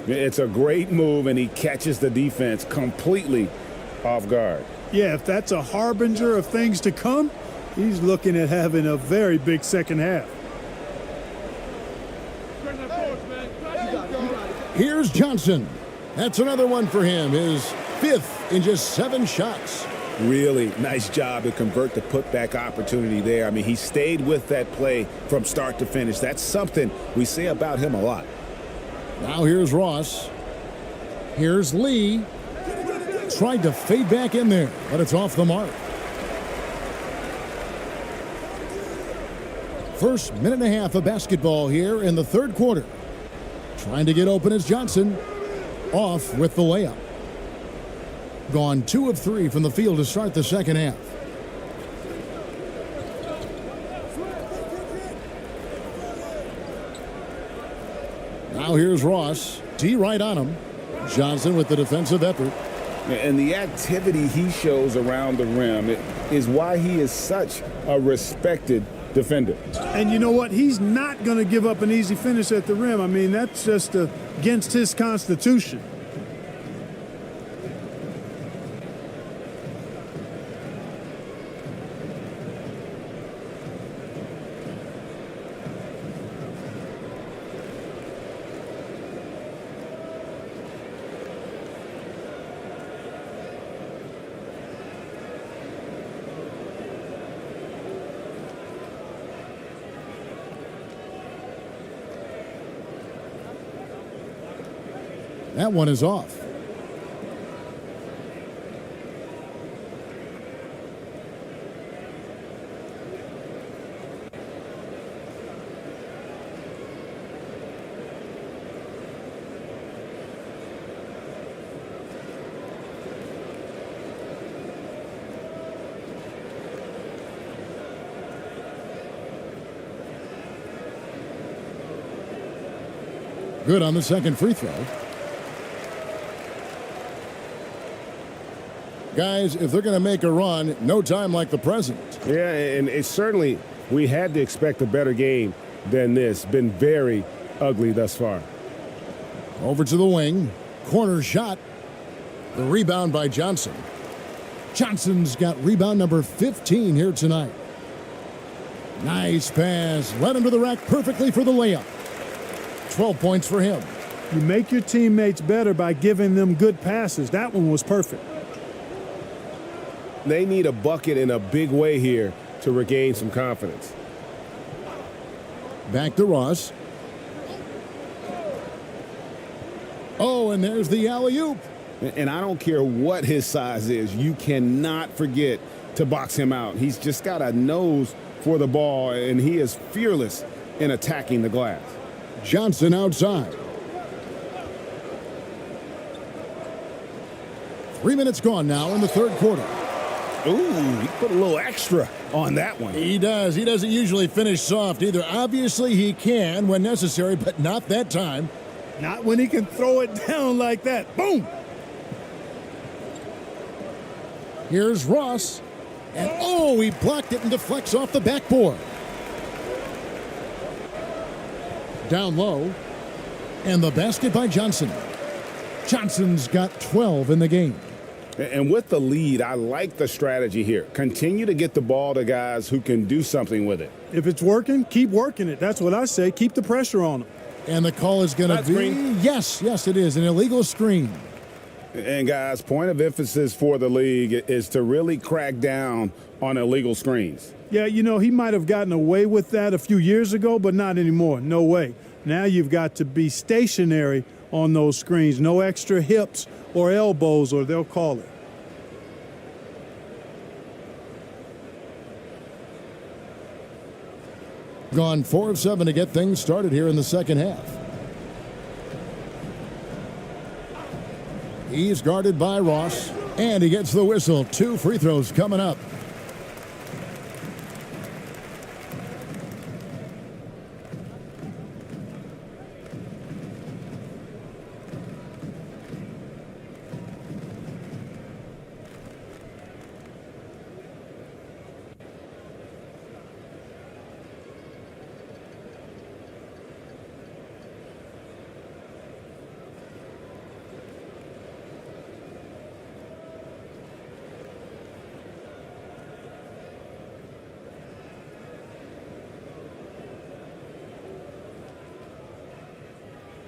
It's a great move, and he catches the defense completely off guard. Yeah, if that's a harbinger of things to come, he's looking at having a very big second half. Here's Johnson. That's another one for him, his 5th in just 7 shots. Really nice job to convert the putback opportunity there. I mean, he stayed with that play from start to finish. That's something we say about him a lot. Now here's Ross. Here's Lee. Tried to fade back in there, but it's off the mark. First minute and a half of basketball here in the third quarter. Trying to get open is Johnson. Off with the layup. Gone 2 of 3 from the field to start the second half. Now here's Ross. D right on him. Johnson with the defensive effort. And the activity he shows around the rim is why he is such a respected defender. And you know what? He's not going to give up an easy finish at the rim. I mean, that's just against his constitution. That one is off. Good on the second free throw. Guys, if they're going to make a run, no time like the present. Yeah, and it's certainly, we had to expect a better game than this. Been very ugly thus far. Over to the wing. Corner shot. The rebound by Johnson. Johnson's got rebound number 15 here tonight. Nice pass. Led him to the rack perfectly for the layup. 12 points for him. You make your teammates better by giving them good passes. That one was perfect. They need a bucket in a big way here to regain some confidence. Back to Ross. Oh, and there's the alley-oop. And I don't care what his size is, you cannot forget to box him out. He's just got a nose for the ball, and he is fearless in attacking the glass. Johnson outside. 3 minutes gone now in the third quarter. Ooh, he put a little extra on that one. He does. He doesn't usually finish soft either. Obviously, he can when necessary, but not that time. Not when he can throw it down like that. Boom! Here's Ross. And oh, he blocked it and deflects off the backboard. Down low. And the basket by Johnson. Johnson's got 12 in the game. And with the lead, I like the strategy here. Continue to get the ball to guys who can do something with it. If it's working, keep working it. That's what I say. Keep the pressure on them. And the call is going to be, screen. yes, it is, an illegal screen. And guys, point of emphasis for the league is to really crack down on illegal screens. Yeah, you know, he might have gotten away with that a few years ago, but not anymore. No way. Now you've got to be stationary on those screens. No extra hips or elbows, or they'll call it. Gone 4 of 7 to get things started here in the second half. He's guarded by Ross, and he gets the whistle. 2 free throws coming up.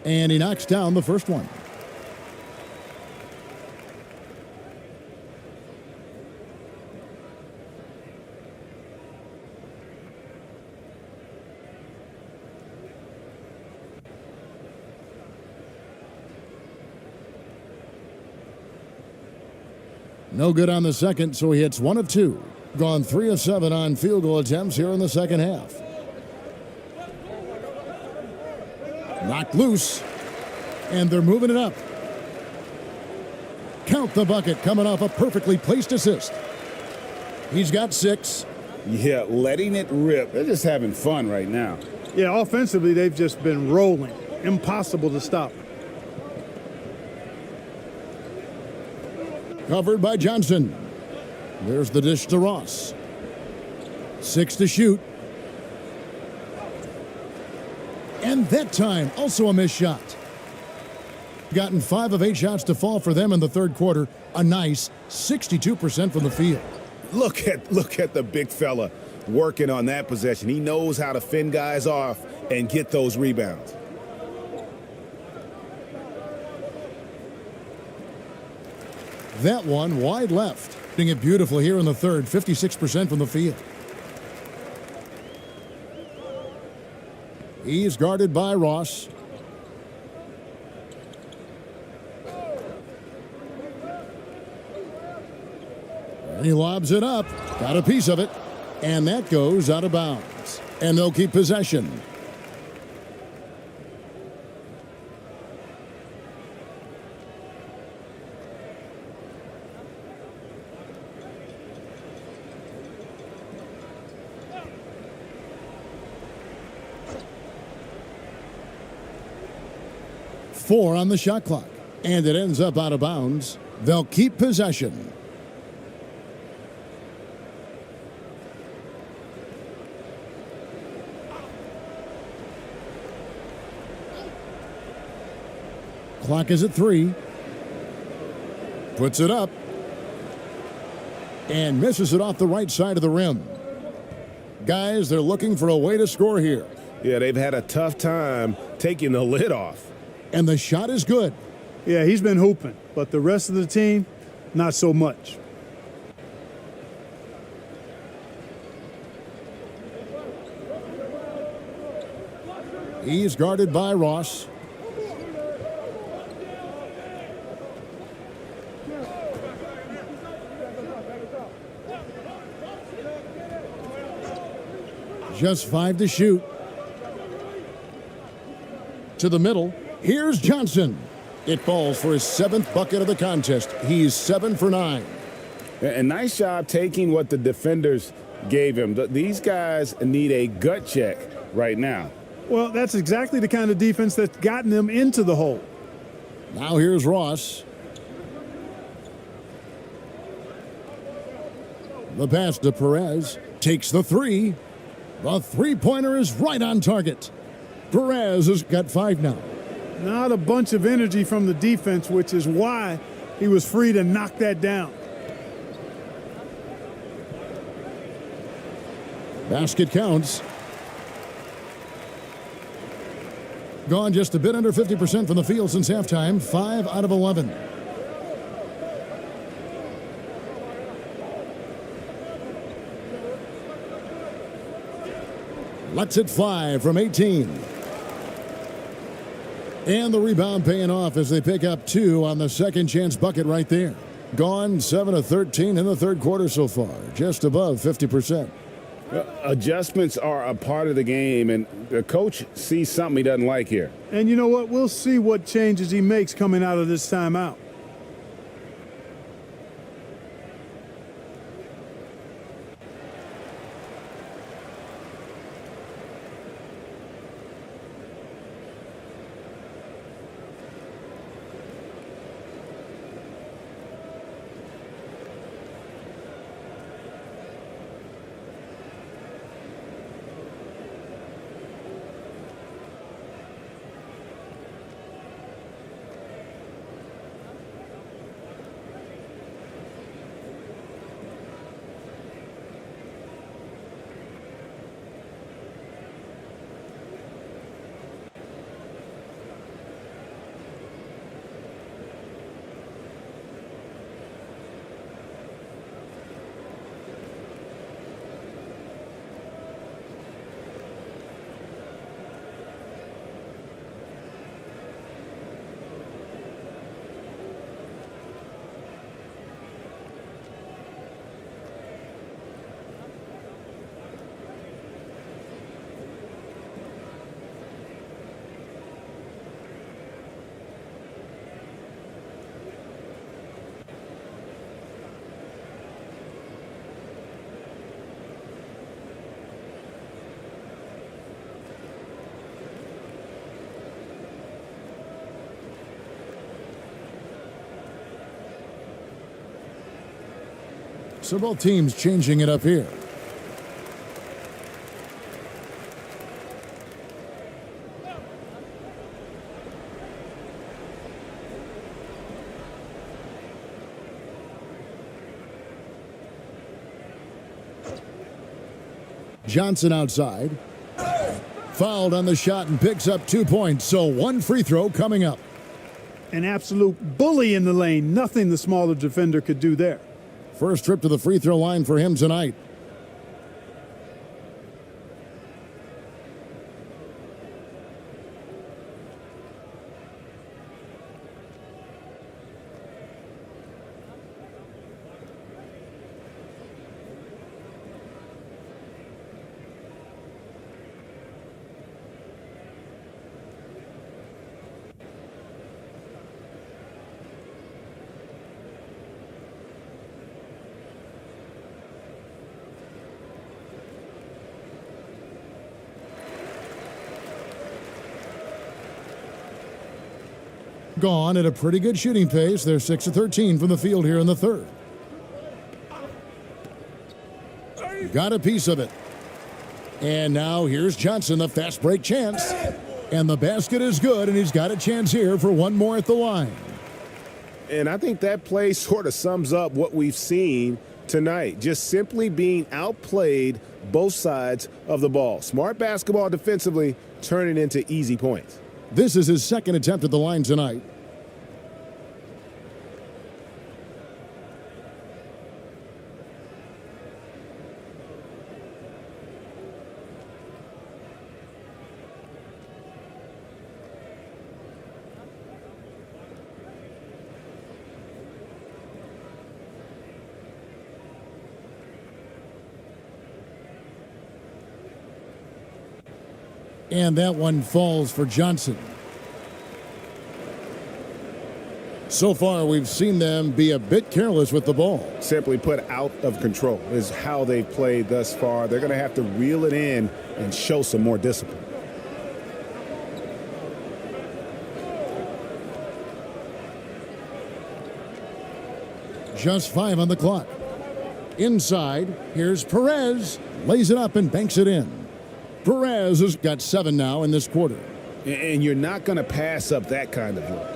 And he knocks down the first one. No good on the second, so he hits 1 of 2. Gone 3 of 7 on field goal attempts here in the second half. Knocked loose, and they're moving it up. Count the bucket coming off a perfectly placed assist. He's got 6. Yeah, letting it rip. They're just having fun right now. Yeah, offensively, they've just been rolling. Impossible to stop. Covered by Johnson. There's the dish to Ross. 6 to shoot. And that time, also a missed shot. Gotten 5 of 8 shots to fall for them in the third quarter. A nice 62% from the field. Look at the big fella working on that possession. He knows how to fend guys off and get those rebounds. That one wide left. Doing it beautiful here in the third. 56% from the field. He's guarded by Ross. And he lobs it up. Got a piece of it. And that goes out of bounds. And they'll keep possession. Four on the shot clock, and it ends up out of bounds. They'll keep possession. Clock is at 3. Puts it up. And misses it off the right side of the rim. Guys, they're looking for a way to score here. Yeah, they've had a tough time taking the lid off. And the shot is good. Yeah, he's been hooping, but the rest of the team, not so much. He's guarded by Ross. Just 5 to shoot. To the middle. Here's Johnson. It falls for his 7th bucket of the contest. He's 7 for 9. And nice job taking what the defenders gave him. These guys need a gut check right now. Well, that's exactly the kind of defense that's gotten them into the hole. Now here's Ross. The pass to Perez. Takes the three. The three-pointer is right on target. Perez has got 5 now. Not a bunch of energy from the defense, which is why he was free to knock that down. Basket counts. Gone just a bit under 50% from the field since halftime. 5 out of 11. Lets it fly from 18. And the rebound paying off as they pick up 2 on the second chance bucket right there. Gone 7 of 13 in the third quarter so far. Just above 50%. Adjustments are a part of the game, and the coach sees something he doesn't like here. And you know what? We'll see what changes he makes coming out of this timeout. So both teams changing it up here. Johnson outside. Fouled on the shot and picks up 2 points. So 1 free throw coming up. An absolute bully in the lane. Nothing the smaller defender could do there. First trip to the free throw line for him tonight. Gone at a pretty good shooting pace. They're 6 of 13 from the field here in the third. Got a piece of it. And now here's Johnson, the fast break chance. And the basket is good, and he's got a chance here for one more at the line. And I think that play sort of sums up what we've seen tonight. Just simply being outplayed both sides of the ball. Smart basketball defensively, turning into easy points. This is his second attempt at the line tonight. And that one falls for Johnson. So far, we've seen them be a bit careless with the ball. Simply put, out of control is how they've played thus far. They're going to have to reel it in and show some more discipline. Just 5 on the clock. Inside, here's Perez. Lays it up and banks it in. Perez has got 7 now in this quarter. And you're not going to pass up that kind of look.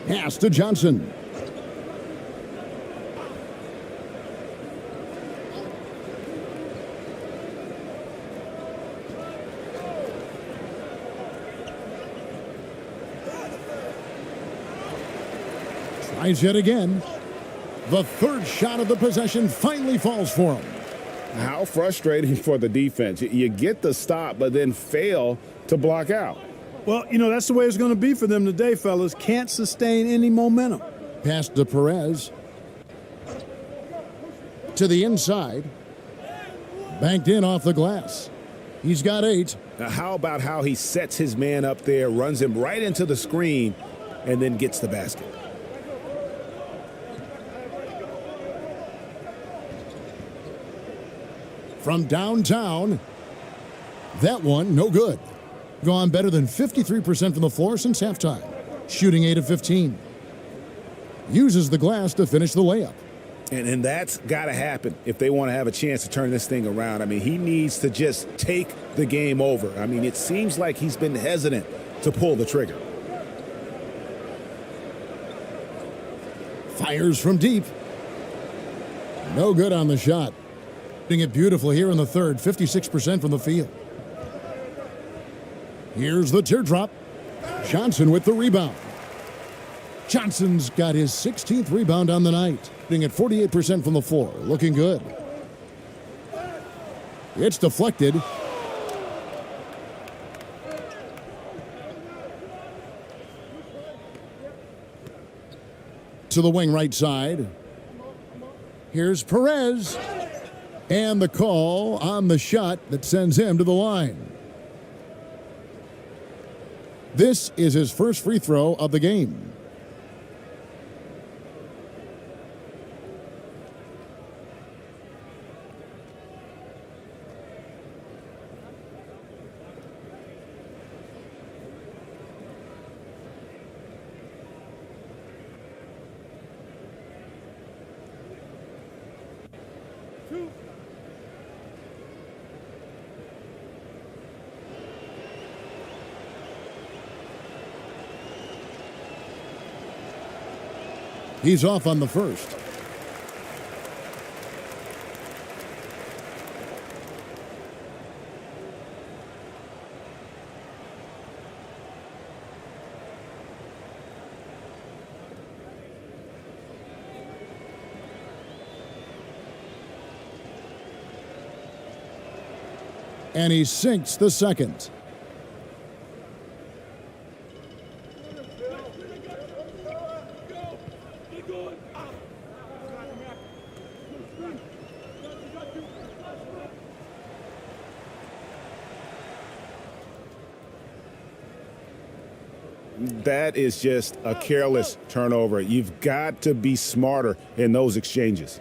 Pass to Johnson. Tries yet again. The third shot of the possession finally falls for him. How frustrating for the defense. You get the stop, but then fail to block out. Well, you know, that's the way it's going to be for them today, fellas. Can't sustain any momentum. Pass to Perez. To the inside. Banked in off the glass. He's got 8. Now, how about how he sets his man up there, runs him right into the screen, and then gets the basket? From downtown. That one, no good. Gone better than 53% from the floor since halftime. Shooting 8 of 15. Uses the glass to finish the layup. And that's got to happen if they want to have a chance to turn this thing around. I mean, he needs to just take the game over. I mean, it seems like he's been hesitant to pull the trigger. Fires from deep. No good on the shot. Doing it beautifully here in the third, 56% from the field. Here's the teardrop. Johnson with the rebound. Johnson's got his 16th rebound on the night. Being at 48% from the floor. Looking good. It's deflected. To the wing right side. Here's Perez. And the call on the shot that sends him to the line. This is his first free throw of the game. He's off on the first. And he sinks the second. That is just a careless turnover. You've got to be smarter in those exchanges.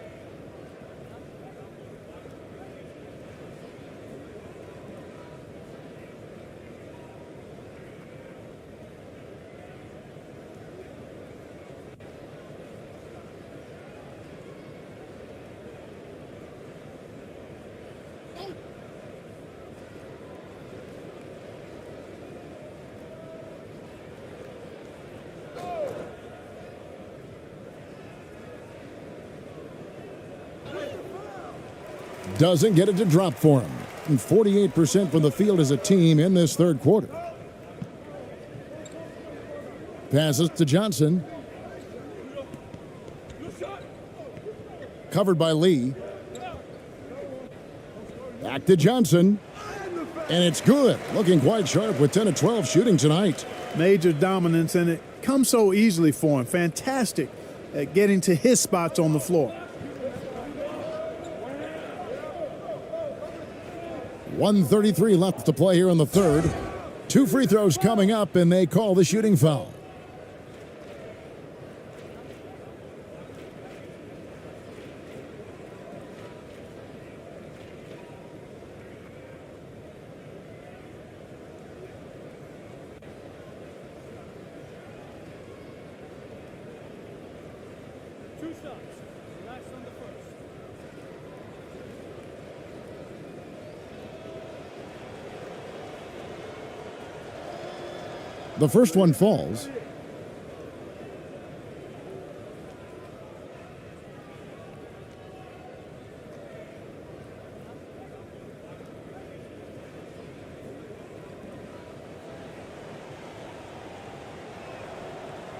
Doesn't get it to drop for him. And 48% from the field as a team in this third quarter. Passes to Johnson. Covered by Lee. Back to Johnson. And it's good. Looking quite sharp with 10 of 12 shooting tonight. Major dominance, and it comes so easily for him. Fantastic at getting to his spots on the floor. 1:33 left to play here in the third. 2 free throws coming up, and they call the shooting foul. The first one falls.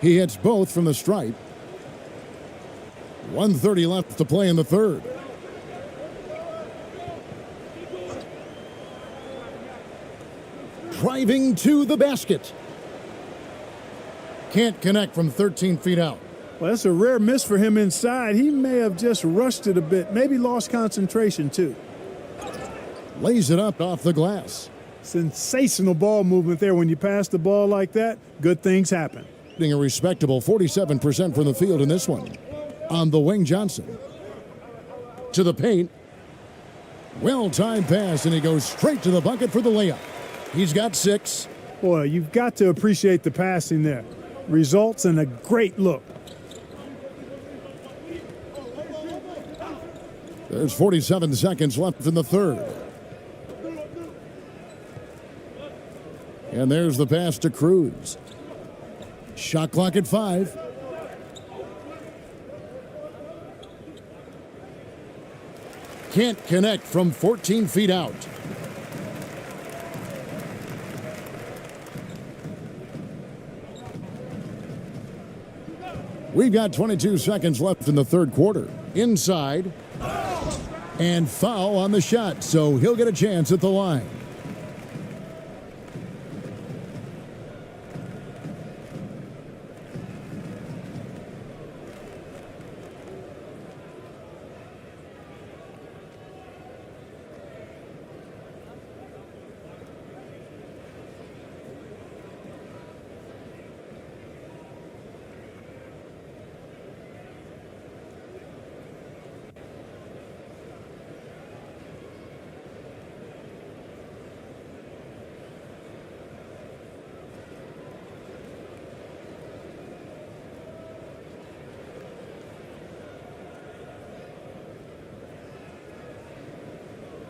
He hits both from the stripe. 1:30 left to play in the third. Driving to the basket. Can't connect from 13 feet out. Well, that's a rare miss for him inside. He may have just rushed it a bit, maybe lost concentration too. Lays it up off the glass. Sensational ball movement there. When you pass the ball like that, good things happen. A respectable 47% from the field in this one. On the wing, Johnson. To the paint. Well-timed pass, and he goes straight to the bucket for the layup. He's got 6. Boy, you've got to appreciate the passing there. Results in a great look. There's 47 seconds left in the third. And there's the pass to Cruz. Shot clock at 5. Can't connect from 14 feet out. We've got 22 seconds left in the third quarter. Inside. And foul on the shot, so he'll get a chance at the line.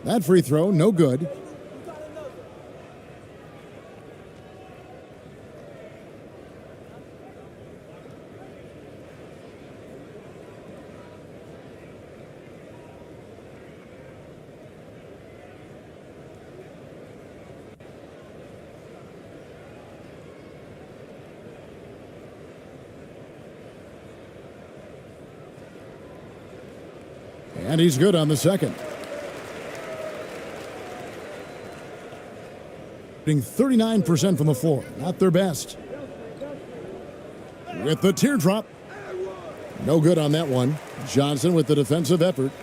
That free throw, no good. And he's good on the second. 39% from the floor. Not their best. With the teardrop. No good on that one. Johnson with the defensive effort.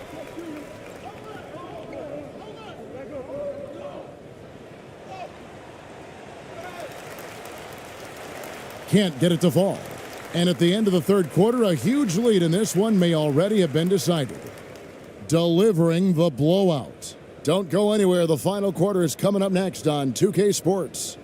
Can't get it to fall. And at the end of the third quarter, a huge lead in this one may already have been decided. Delivering the blowout. Don't go anywhere. The final quarter is coming up next on 2K Sports.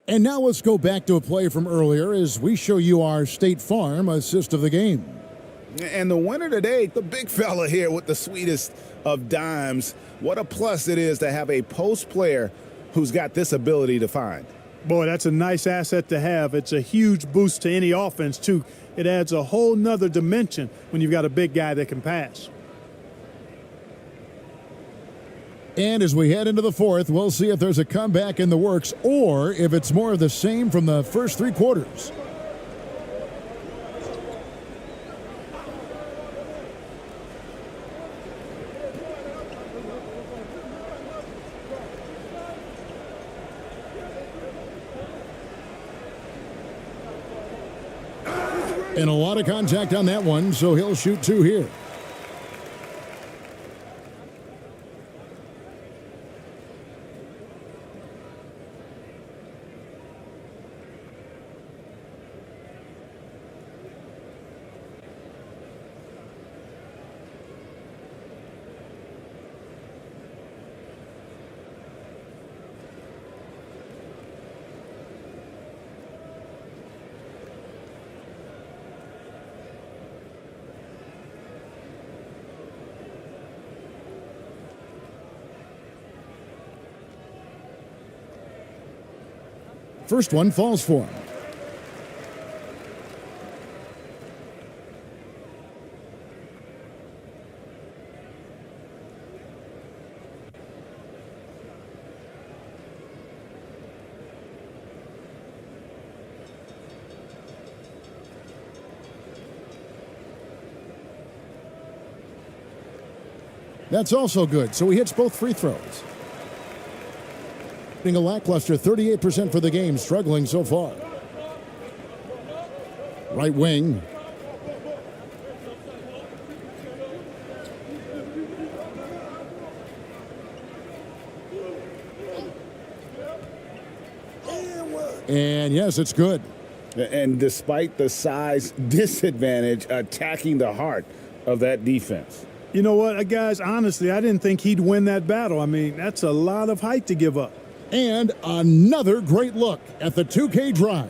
And now let's go back to a play from earlier as we show you our State Farm assist of the game. And the winner today, the big fella here with the sweetest of dimes. What a plus it is to have a post player who's got this ability to find. Boy, that's a nice asset to have. It's a huge boost to any offense, too. It adds a whole nother dimension when you've got a big guy that can pass. And as we head into the fourth, we'll see if there's a comeback in the works or if it's more of the same from the first three quarters. And a lot of contact on that one, so he'll shoot two here. First one falls for him. That's also good, so he hits both free throws. A lackluster 38% for the game, struggling so far. Right wing. And yes, it's good. And despite the size disadvantage, attacking the heart of that defense. You know what, guys, honestly, I didn't think he'd win that battle. I mean, that's a lot of height to give up. And another great look at the 2K drive.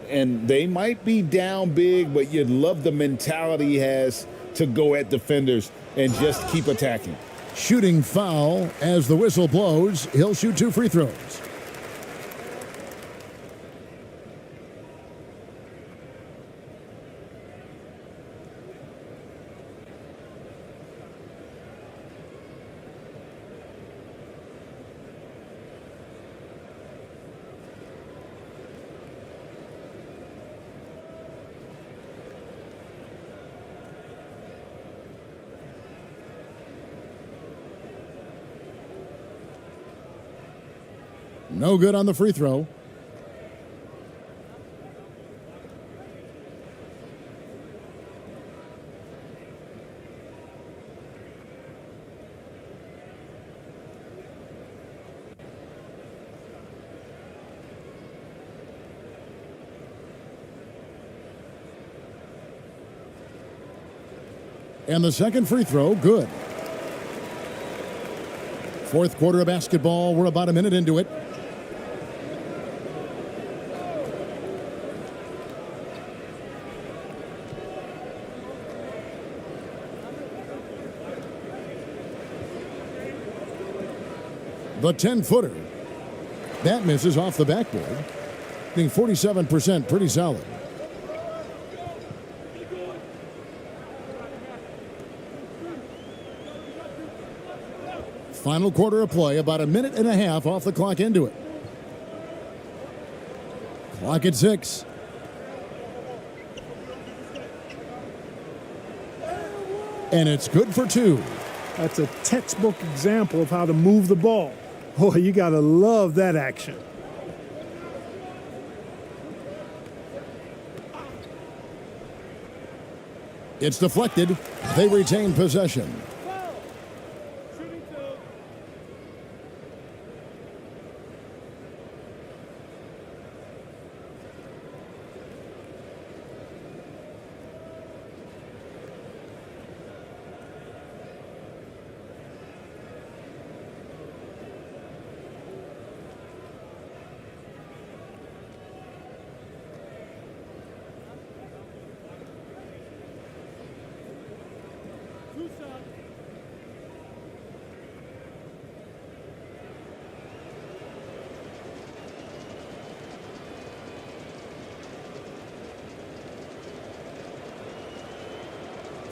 And they might be down big, but you'd love the mentality he has to go at defenders and just keep attacking. Shooting foul as the whistle blows. He'll shoot two free throws. No good on the free throw. And the second free throw, good. Fourth quarter of basketball. We're about a minute into it. The 10-footer. That misses off the backboard. Being 47%, pretty solid. Final quarter of play, about a minute and a half off the clock into it. Clock at 6. And it's good for two. That's a textbook example of how to move the ball. Boy, you got to love that action. It's deflected. They retain possession.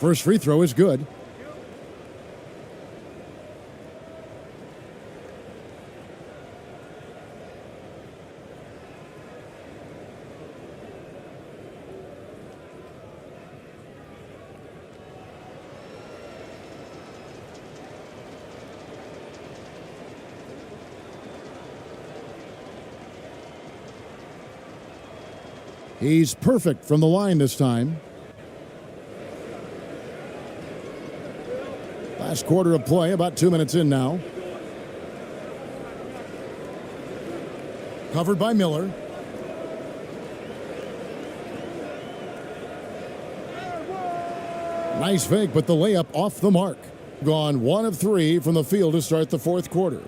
First free throw is good. He's perfect from the line this time. Last quarter of play, about 2 minutes in now. Covered by Miller. Nice fake, but the layup off the mark. Gone 1 of 3 from the field to start the fourth quarter.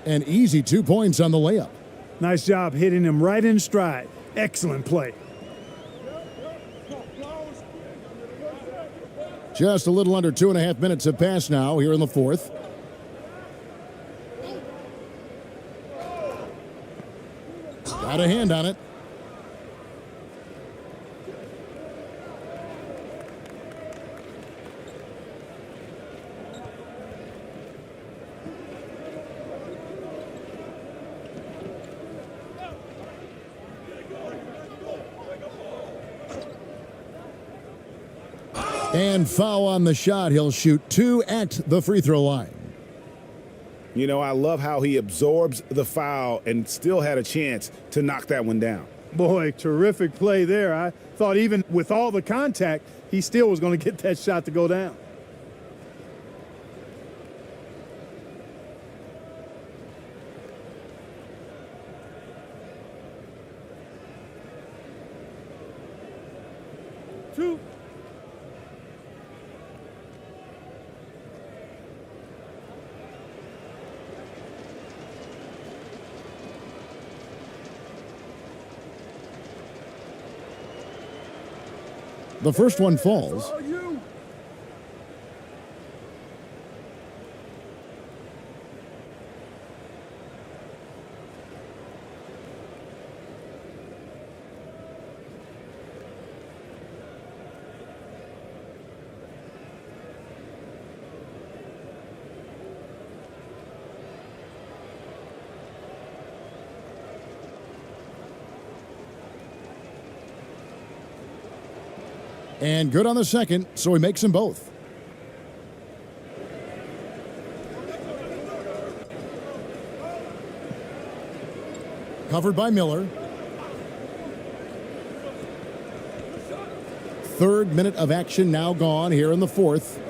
An easy 2 points on the layup. Nice job hitting him right in stride. Excellent play. Just a little under 2.5 minutes have passed now here in the fourth. Got a hand on it. And foul on the shot. He'll shoot 2 at the free throw line. You know, I love how he absorbs the foul and still had a chance to knock that one down. Boy, terrific play there. I thought even with all the contact, he still was going to get that shot to go down. Two. The first one falls. And good on the second, so he makes them both. Covered by Miller. Third minute of action now gone here in the fourth.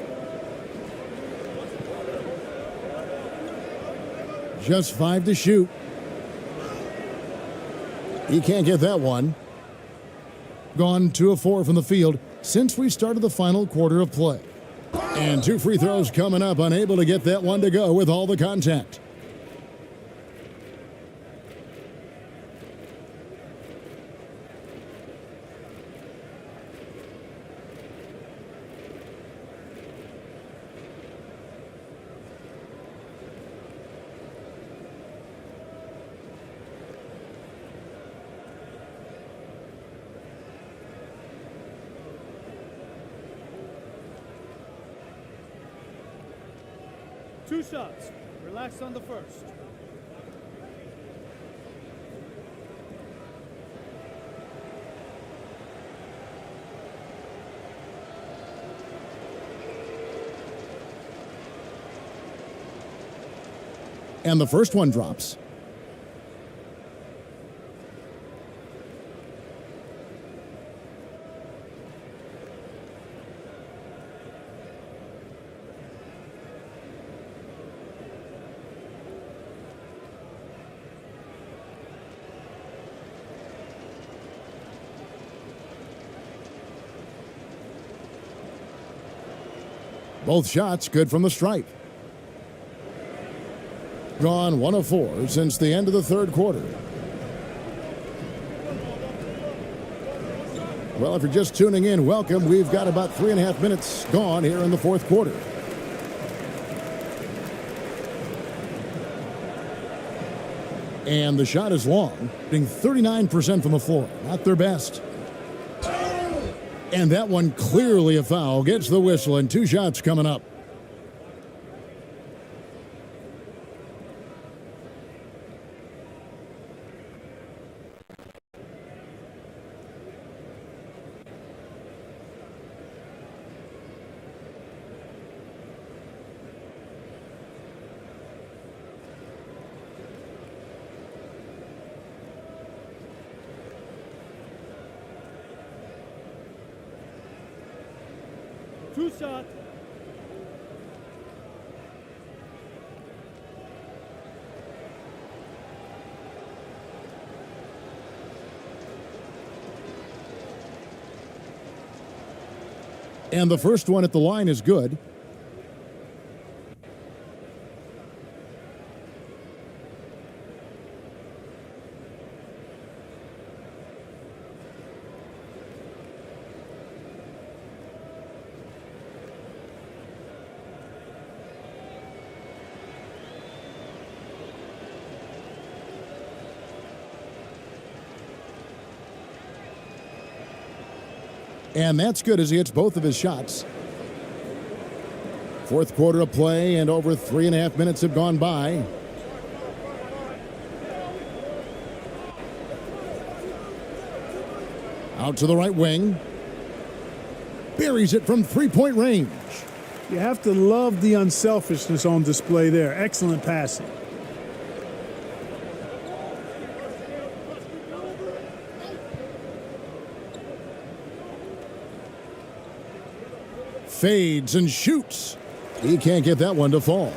Just 5 to shoot. He can't get that one. Gone 2 of 4 from the field since we started the final quarter of play. And 2 free throws coming up, unable to get that one to go with all the contact. Two shots. Relax on the first. And the first one drops. Both shots good from the stripe. Gone 1 of 4 since the end of the third quarter. Well, if you're just tuning in, welcome. We've got about 3.5 minutes gone here in the fourth quarter. And the shot is long, being 39% from the floor. Not their best. And that one clearly a foul. Gets the whistle, and 2 shots coming up. Two shot. And the first one at the line is good. And that's good as he hits both of his shots. Fourth quarter of play, and over 3.5 minutes have gone by. Out to the right wing. Buries it from three-point range. You have to love the unselfishness on display there. Excellent passing. Fades and shoots. He can't get that one to fall.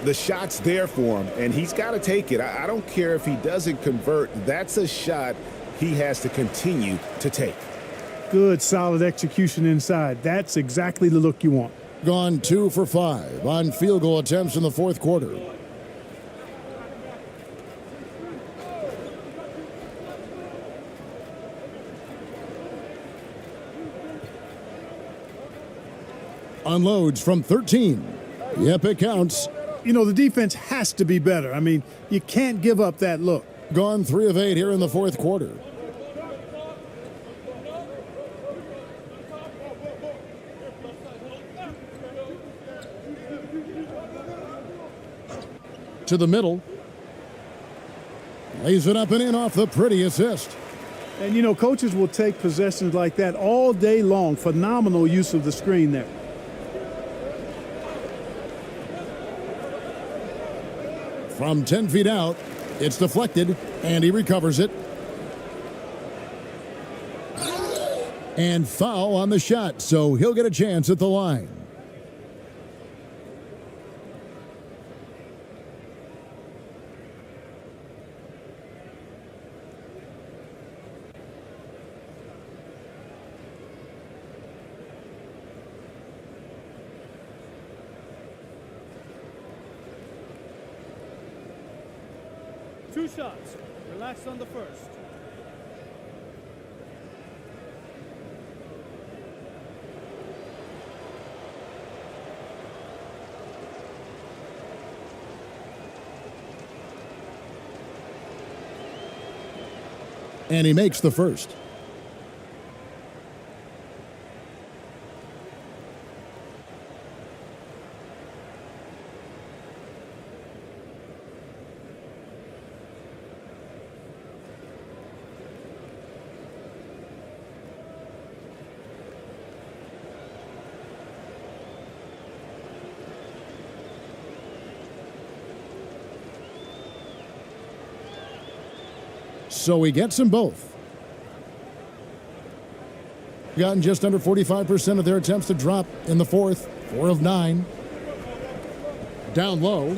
The shot's there for him, and he's got to take it. I don't care if he doesn't convert. That's a shot he has to continue to take. Good, solid execution inside. That's exactly the look you want. Gone 2 for 5 on field goal attempts in the fourth quarter. Unloads from 13. Yep, it counts. You know, the defense has to be better. I mean, you can't give up that look. Gone 3 of 8 here in the fourth quarter. To the middle. Lays it up and in off the pretty assist. And, you know, coaches will take possessions like that all day long. Phenomenal use of the screen there. From 10 feet out, it's deflected, and he recovers it. And foul on the shot, so he'll get a chance at the line. Two shots. Relax on the first. And he makes the first. So he gets them both. Gotten just under 45% of their attempts to drop in the fourth. 4 of 9. Down low.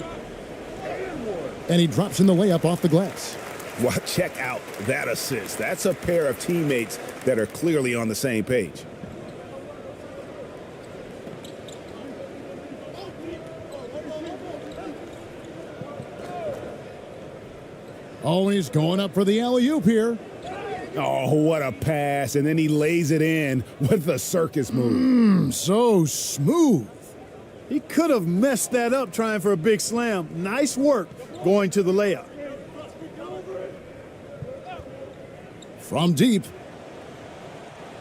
And he drops in the layup off the glass. Well, check out that assist. That's a pair of teammates that are clearly on the same page. Oh, he's going up for the alley-oop here. Oh, what a pass. And then he lays it in with the circus move. So smooth. He could have messed that up trying for a big slam. Nice work going to the layup. From deep.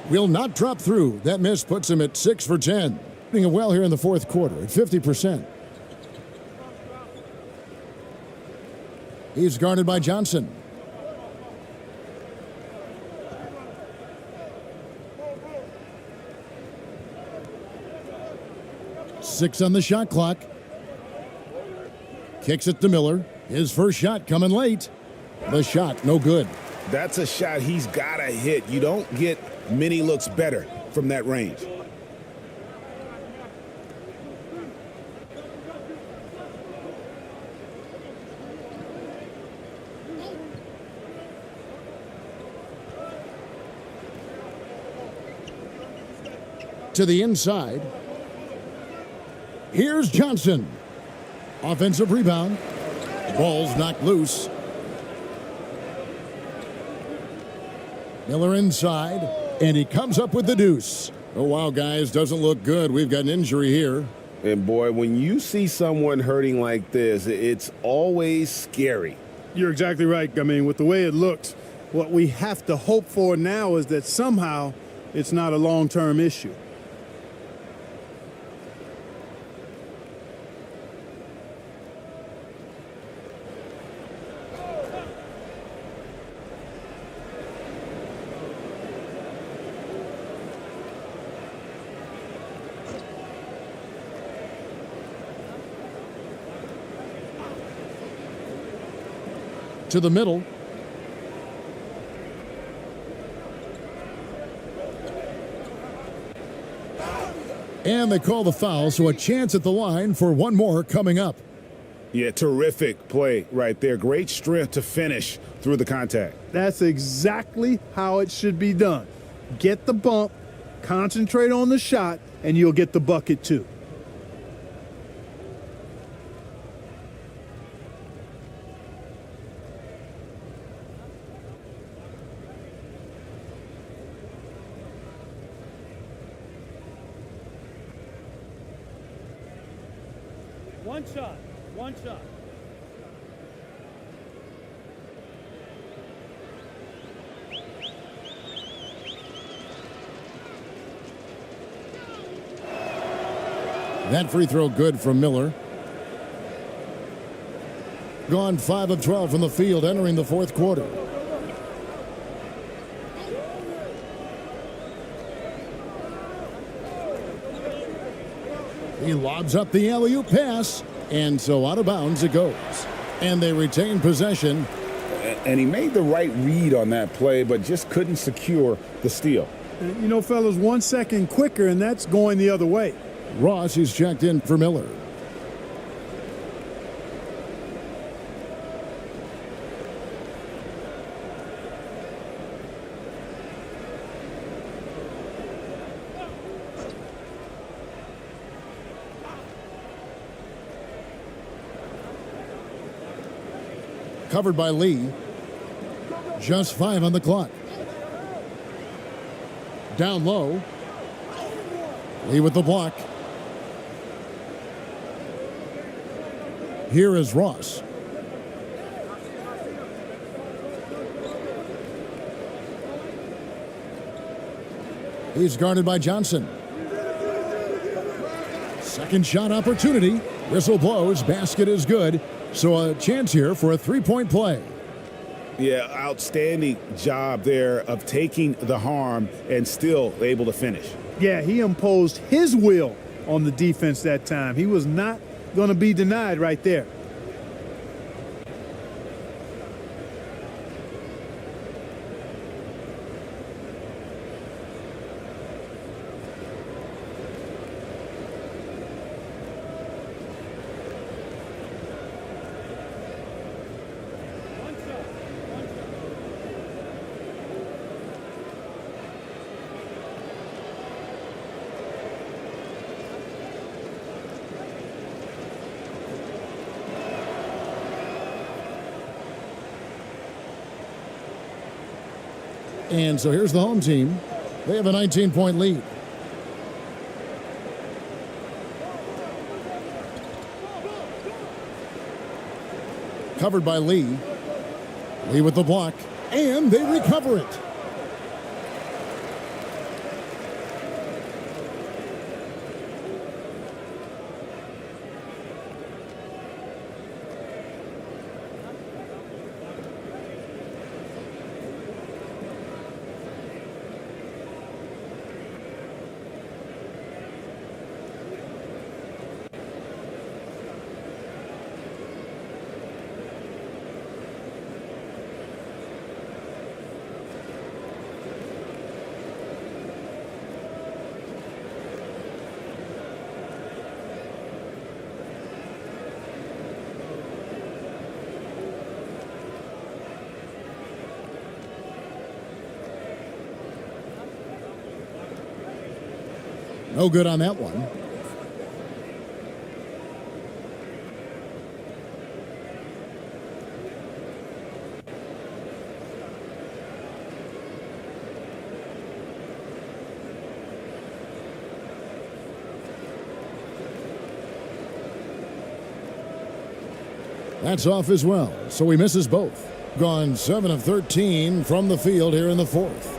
Will not drop through. That miss puts him at 6 for 10. Doing it well here in the fourth quarter at 50%. He's guarded by Johnson. Six on the shot clock. Kicks it to Miller. His first shot coming late. The shot, no good. That's a shot he's got to hit. You don't get many looks better from that range. to the inside. Here's Johnson. Offensive rebound. Ball's knocked loose. Miller inside, and he comes up with the deuce. Oh, wow, guys, doesn't look good. We've got an injury here. And, boy, when you see someone hurting like this, it's always scary. You're exactly right. I mean, with the way it looks, what we have to hope for now is that somehow it's not a long-term issue. To the middle. And they call the foul, so a chance at the line for one more coming up. Yeah, terrific play right there. Great strength to finish through the contact. That's exactly how it should be done. Get the bump, concentrate on the shot, and you'll get the bucket too. One shot. One shot. That free throw good from Miller. Gone 5 of 12 from the field entering the fourth quarter. He lobs up the alley-oop pass, and so out of bounds it goes. And they retain possession. And he made the right read on that play, but just couldn't secure the steal. You know, fellas, 1 second quicker, and that's going the other way. Ross is checked in for Miller. Covered by Lee. Just 5 on the clock. Down low. Lee with the block. Here is Ross. He's guarded by Johnson. Second shot opportunity. Whistle blows. Basket is good. So a chance here for a three-point play. Yeah, outstanding job there of taking the harm and still able to finish. Yeah, he imposed his will on the defense that time. He was not going to be denied right there. And so here's the home team. They have a 19-point lead. Covered by Lee. Lee with the block. And they recover it. No good on that one. That's off as well, so he misses both. Gone 7 of 13 from the field here in the fourth.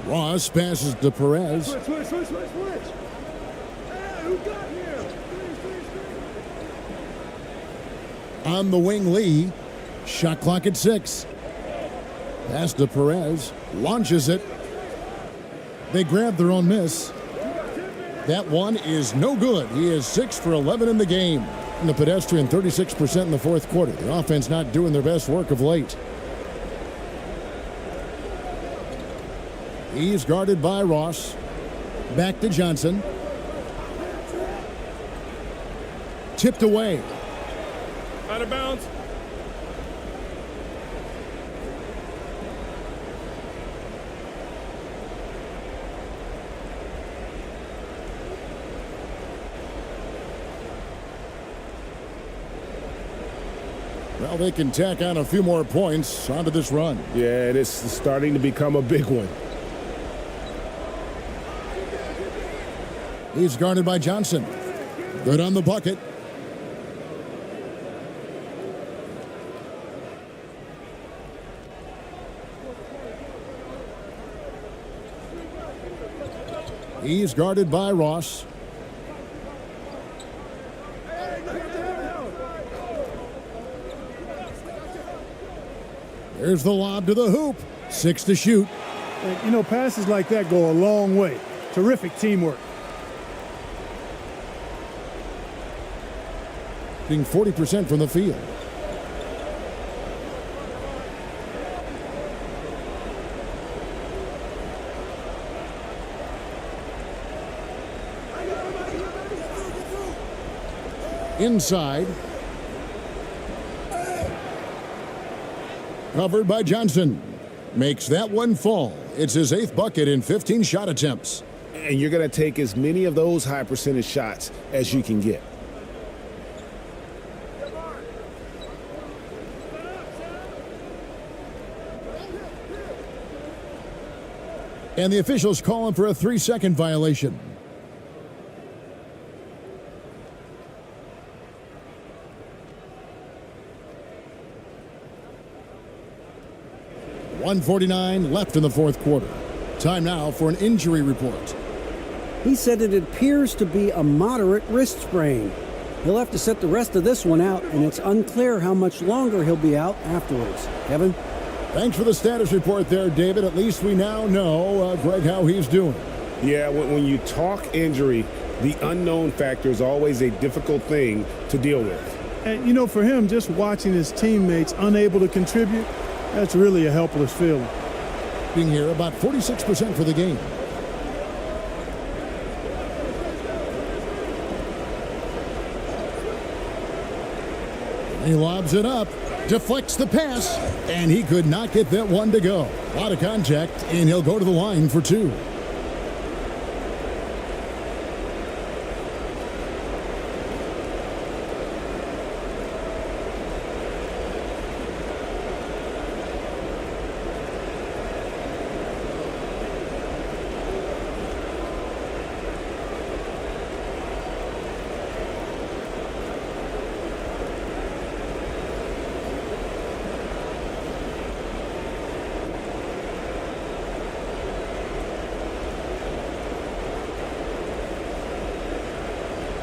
Ross passes to Perez. Switch. Hey, who got here? On the wing, Lee. Shot clock at 6. Pass to Perez. Launches it. They grab their own miss. That one is no good. He is 6 for 11 in the game. And the pedestrian 36% in the fourth quarter. The offense not doing their best work of late. He's guarded by Ross. Back to Johnson. Tipped away. Out of bounds. Well, they can tack on a few more points onto this run. Yeah, it's starting to become a big one. He's guarded by Johnson. Good on the bucket. He's guarded by Ross. There's the lob to the hoop. 6 to shoot. You know, passes like that go a long way. Terrific teamwork. Being 40% from the field. Inside. Covered by Johnson. Makes that one fall. It's his 8th bucket in 15 shot attempts. And you're going to take as many of those high percentage shots as you can get. And the officials call him for a 3-second violation. .149 left in the fourth quarter. Time now for an injury report. He said it appears to be a moderate wrist sprain. He'll have to sit the rest of this one out, and it's unclear how much longer he'll be out afterwards. Kevin? Thanks for the status report there, David. At least we now know, Greg, how he's doing. Yeah, when you talk injury, the unknown factor is always a difficult thing to deal with. And, you know, for him, just watching his teammates unable to contribute, that's really a helpless feeling. Being here about 46% for the game. He lobs it up, deflects the pass, and he could not get that one to go. A lot of contact, and he'll go to the line for 2.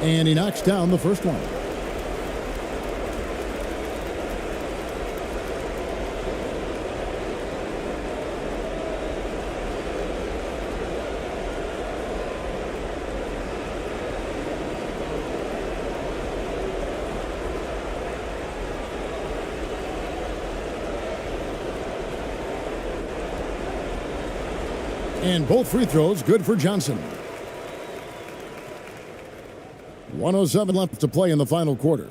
And he knocks down the first one. And both free throws good for Johnson. 1:07 left to play in the final quarter.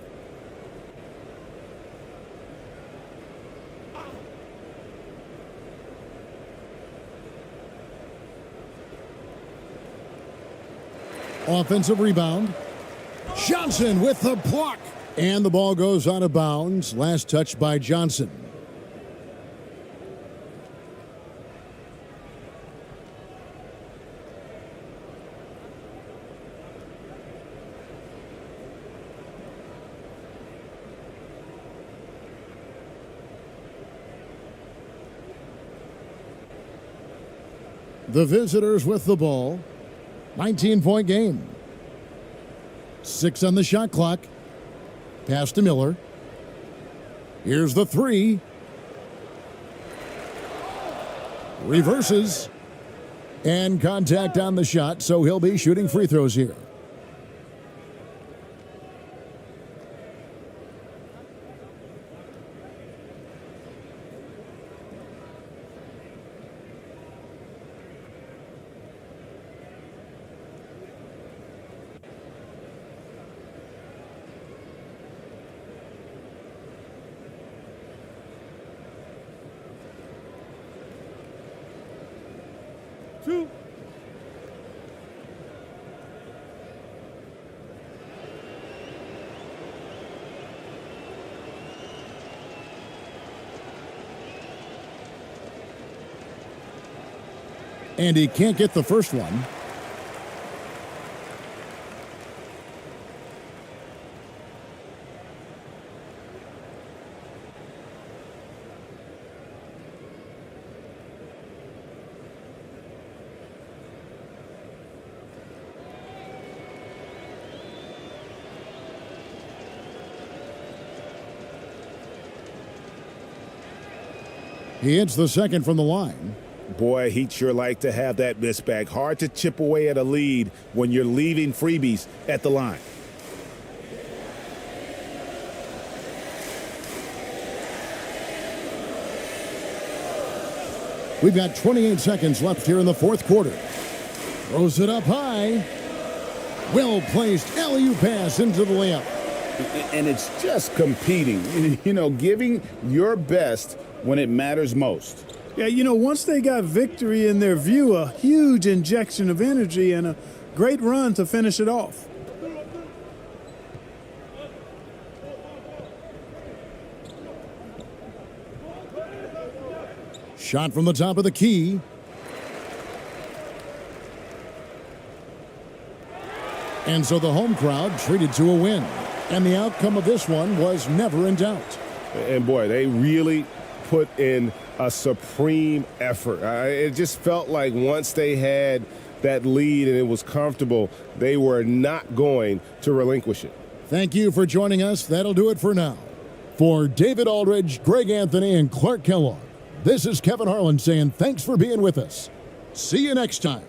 Offensive rebound. Johnson with the block. And the ball goes out of bounds. Last touch by Johnson. The visitors with the ball. 19-point game. 6 on the shot clock. Pass to Miller. Here's the three. Reverses. And contact on the shot, so he'll be shooting free throws here. Two. And he can't get the first one. He hits the second from the line. Boy, he'd sure like to have that miss back. Hard to chip away at a lead when you're leaving freebies at the line. We've got 28 seconds left here in the fourth quarter. Throws it up high. Well-placed alley-oop pass into the layup. And it's just competing, giving your best when it matters most. Yeah, once they got victory in their view, a huge injection of energy and a great run to finish it off. Shot from the top of the key. And so the home crowd treated to a win. And the outcome of this one was never in doubt. And boy, they really put in a supreme effort. It just felt like once they had that lead and it was comfortable, they were not going to relinquish it. Thank you for joining us. That'll do it for now. For David Aldridge, Greg Anthony, and Clark Kellogg, this is Kevin Harlan saying thanks for being with us. See you next time.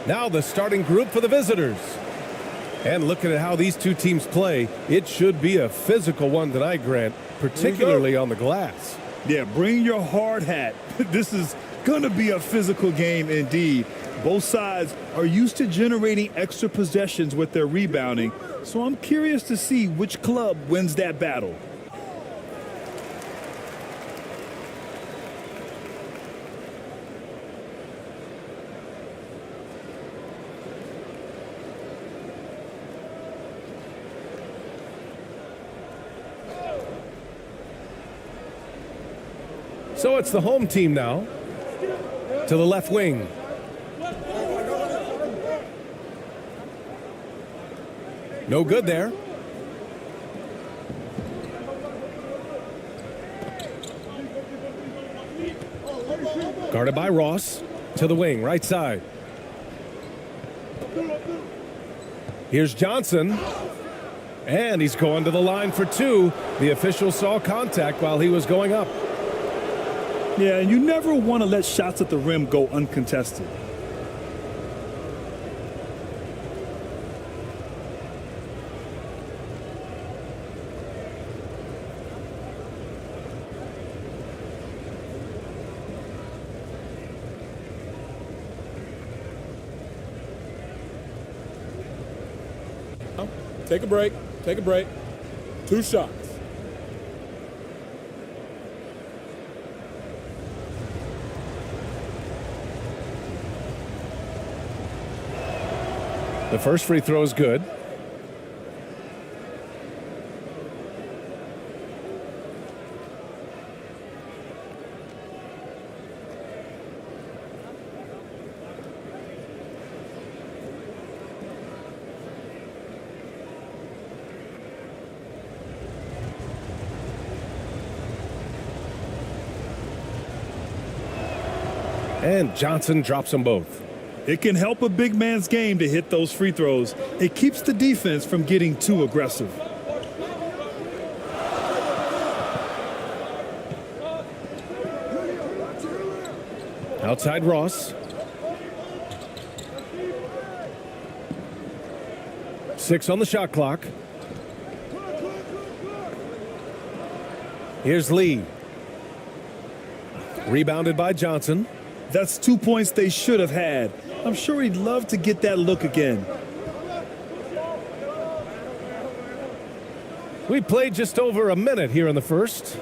Now the starting group for the visitors. And looking at how these two teams play, it should be a physical one tonight, Grant, particularly on the glass. Yeah, bring your hard hat. This is going to be a physical game indeed. Both sides are used to generating extra possessions with their rebounding, so I'm curious to see which club wins that battle. So it's the home team now. To the left wing. No good there. Guarded by Ross. To the wing, right side. Here's Johnson. And he's going to the line for two. The official saw contact while he was going up. Yeah, and you never want to let shots at the rim go uncontested. Take a break. Take a break. 2 shots. The first free throw is good. And Johnson drops them both. It can help a big man's game to hit those free throws. It keeps the defense from getting too aggressive. Outside Ross. 6 on the shot clock. Here's Lee. Rebounded by Johnson. That's 2 points they should have had. I'm sure he'd love to get that look again. We played just over a minute here in the first.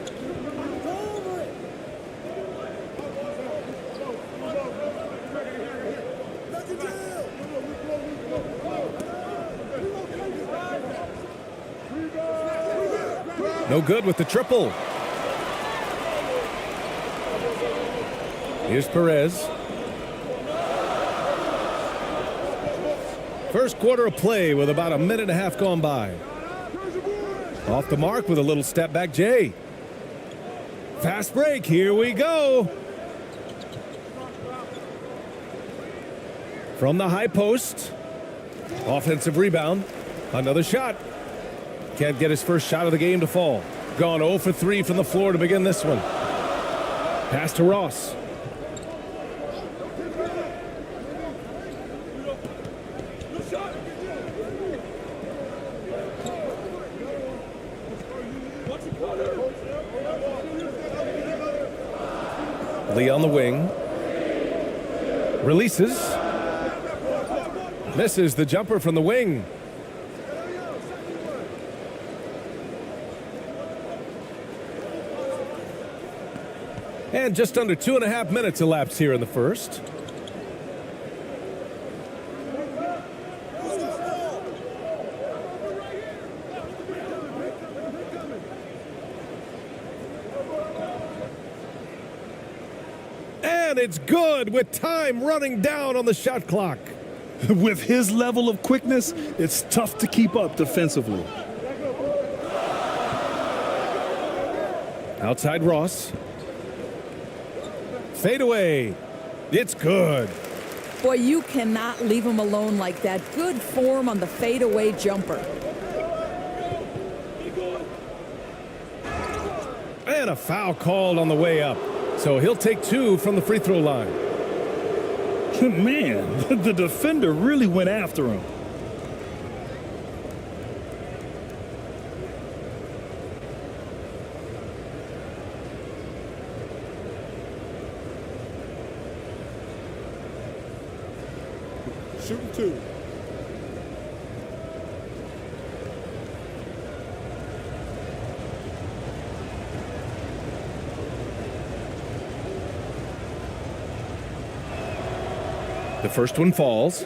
No good with the triple. Here's Perez. First quarter of play with about a minute and a half gone by. Off the mark with a little step back, Jay. Fast break, here we go. From the high post. Offensive rebound. Another shot. Can't get his first shot of the game to fall. Gone 0 for 3 from the floor to begin this one. Pass to Ross. Lee on the wing. Releases. Misses the jumper from the wing. And just under 2.5 minutes elapsed here in the first. And it's good with time running down on the shot clock. With his level of quickness, it's tough to keep up defensively. Outside Ross. Fade away. It's good. Boy, you cannot leave him alone like that. Good form on the fadeaway jumper. And a foul called on the way up. So he'll take 2 from the free throw line. Man, the defender really went after him. Shooting 2. The first one falls.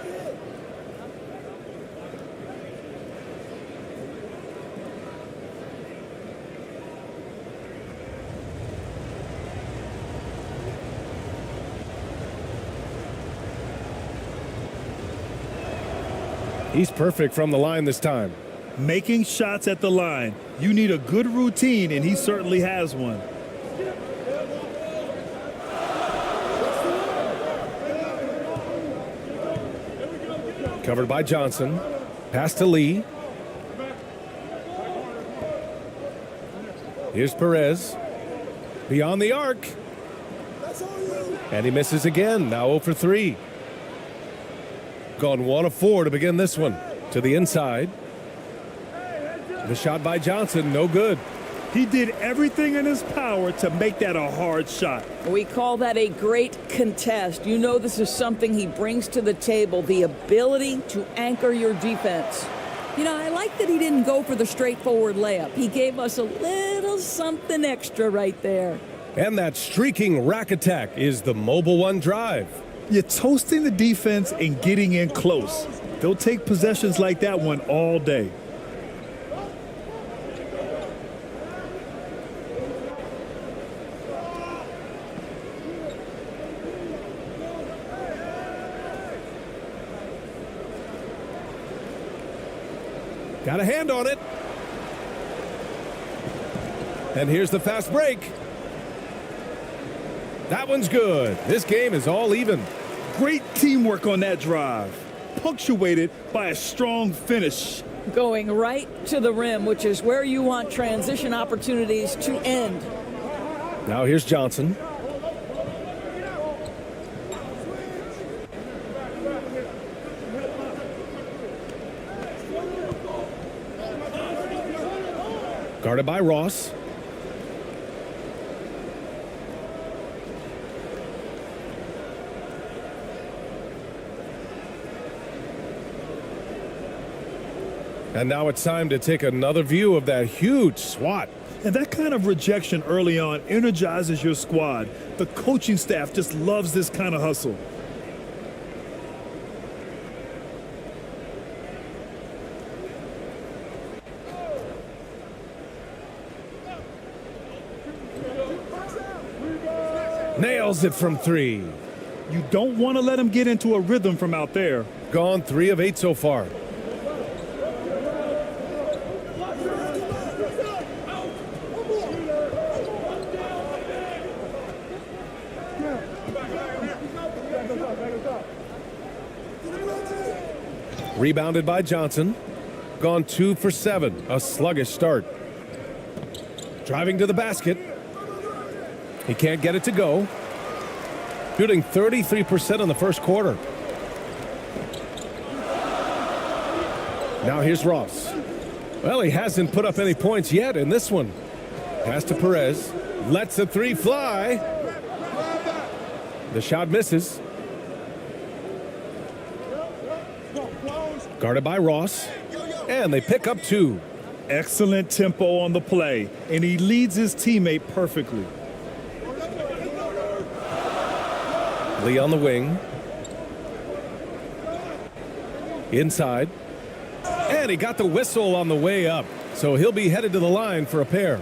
He's perfect from the line this time. Making shots at the line. You need a good routine, and he certainly has one. Covered by Johnson. Pass to Lee. Here's Perez. Beyond the arc. And he misses again. Now 0 for 3. Gone 1 of 4 to begin this one. To the inside. The shot by Johnson, no good. He did everything in his power to make that a hard shot. We call that a great contest. You know this is something he brings to the table, the ability to anchor your defense. You know, I like that he didn't go for the straightforward layup. He gave us a little something extra right there. And that streaking rack attack is the Mobile One drive. You're toasting the defense and getting in close. They'll take possessions like that one all day. Got a hand on it. And here's the fast break. That one's good. This game is all even. Great teamwork on that drive, punctuated by a strong finish. Going right to the rim, which is where you want transition opportunities to end. Now here's Johnson. Guarded by Ross. And now it's time to take another view of that huge swat. And that kind of rejection early on energizes your squad. The coaching staff just loves this kind of hustle. Nails it from 3. You don't want to let him get into a rhythm from out there. Gone 3 of 8 so far. Rebounded by Johnson. Gone 2 for 7. A sluggish start. Driving to the basket. He can't get it to go. Shooting 33% in the first quarter. Now here's Ross. Well, he hasn't put up any points yet in this one. Pass to Perez. Lets a 3 fly. The shot misses. Guarded by Ross. And they pick up 2. Excellent tempo on the play. And he leads his teammate perfectly. Lee on the wing. Inside. And he got the whistle on the way up. So he'll be headed to the line for a pair.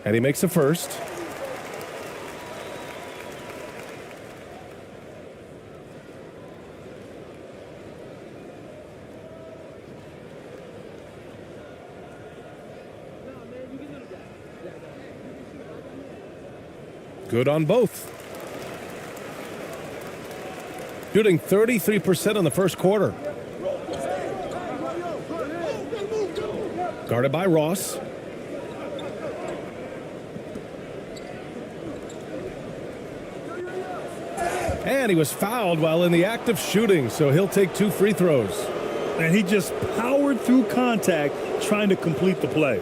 And he makes the first. Good on both. Shooting 33% in the first quarter. Guarded by Ross. And he was fouled while in the act of shooting, so he'll take 2 free throws. And he just powered through contact trying to complete the play.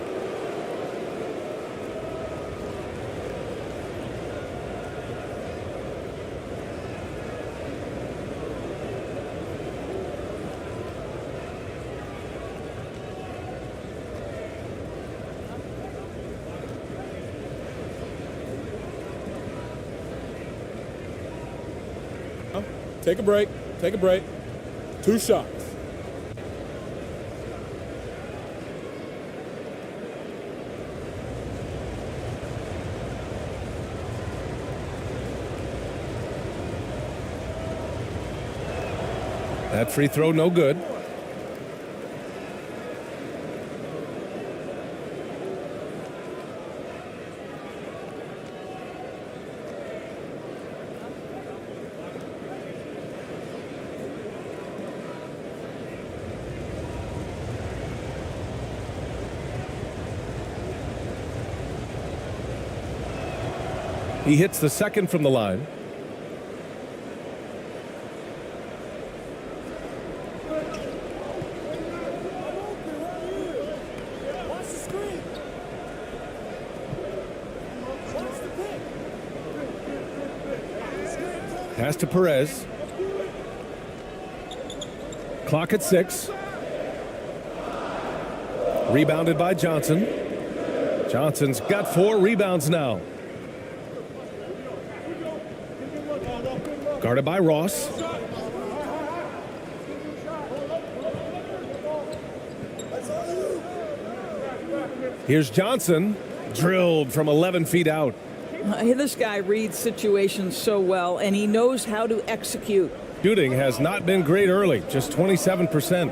Take a break. Take a break. 2 shots. That free throw no good. He hits the second from the line. Pass to Perez. Clock at 6. Rebounded by Johnson. Johnson's got 4 rebounds now. Guarded by Ross. Here's Johnson, drilled from 11 feet out. This guy reads situations so well, and he knows how to execute. Shooting has not been great early, just 27%.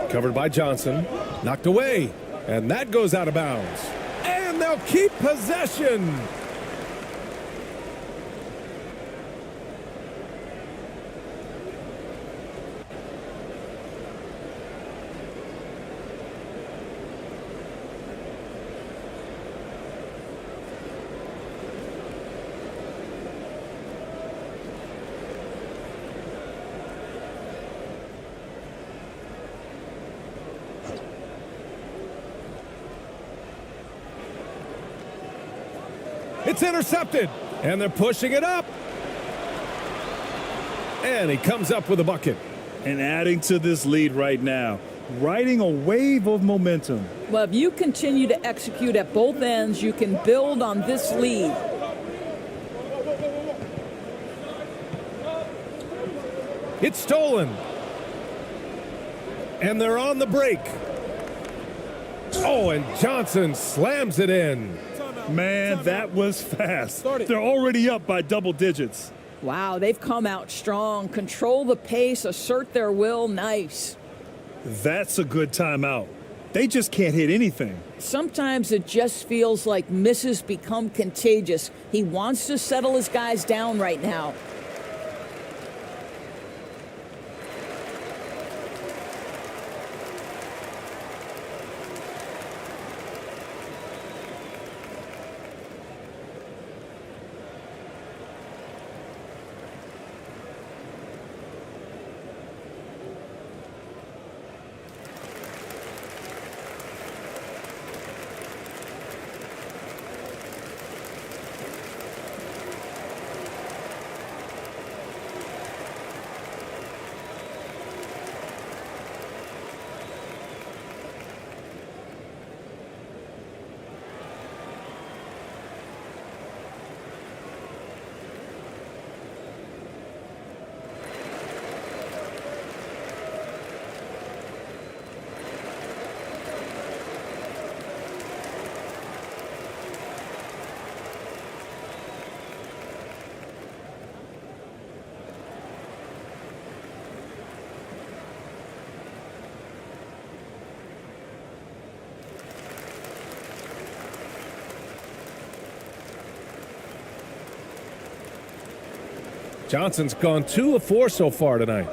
Covered by Johnson, knocked away, and that goes out of bounds. And they'll keep possession. It's intercepted, and they're pushing it up. And he comes up with a bucket. And adding to this lead right now, riding a wave of momentum. Well, if you continue to execute at both ends, you can build on this lead. It's stolen. And they're on the break. Oh, and Johnson slams it in. Man, that was fast. They're already up by double digits. Wow, they've come out strong. Control the pace, assert their will. Nice. That's a good timeout. They just can't hit anything. Sometimes it just feels like misses become contagious. He wants to settle his guys down right now. Johnson's gone 2 of 4 so far tonight.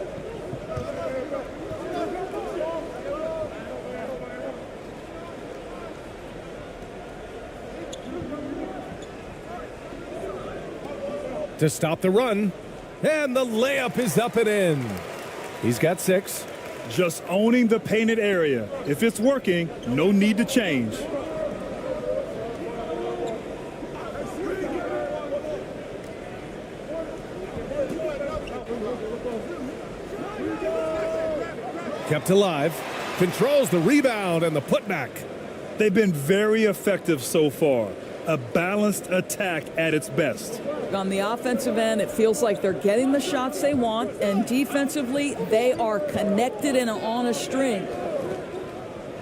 To stop the run, and the layup is up and in. He's got 6. Just owning the painted area. If it's working, no need to change. Kept alive, controls the rebound and the putback. They've been very effective so far. A balanced attack at its best. On the offensive end, it feels like they're getting the shots they want, and defensively, they are connected and on a string.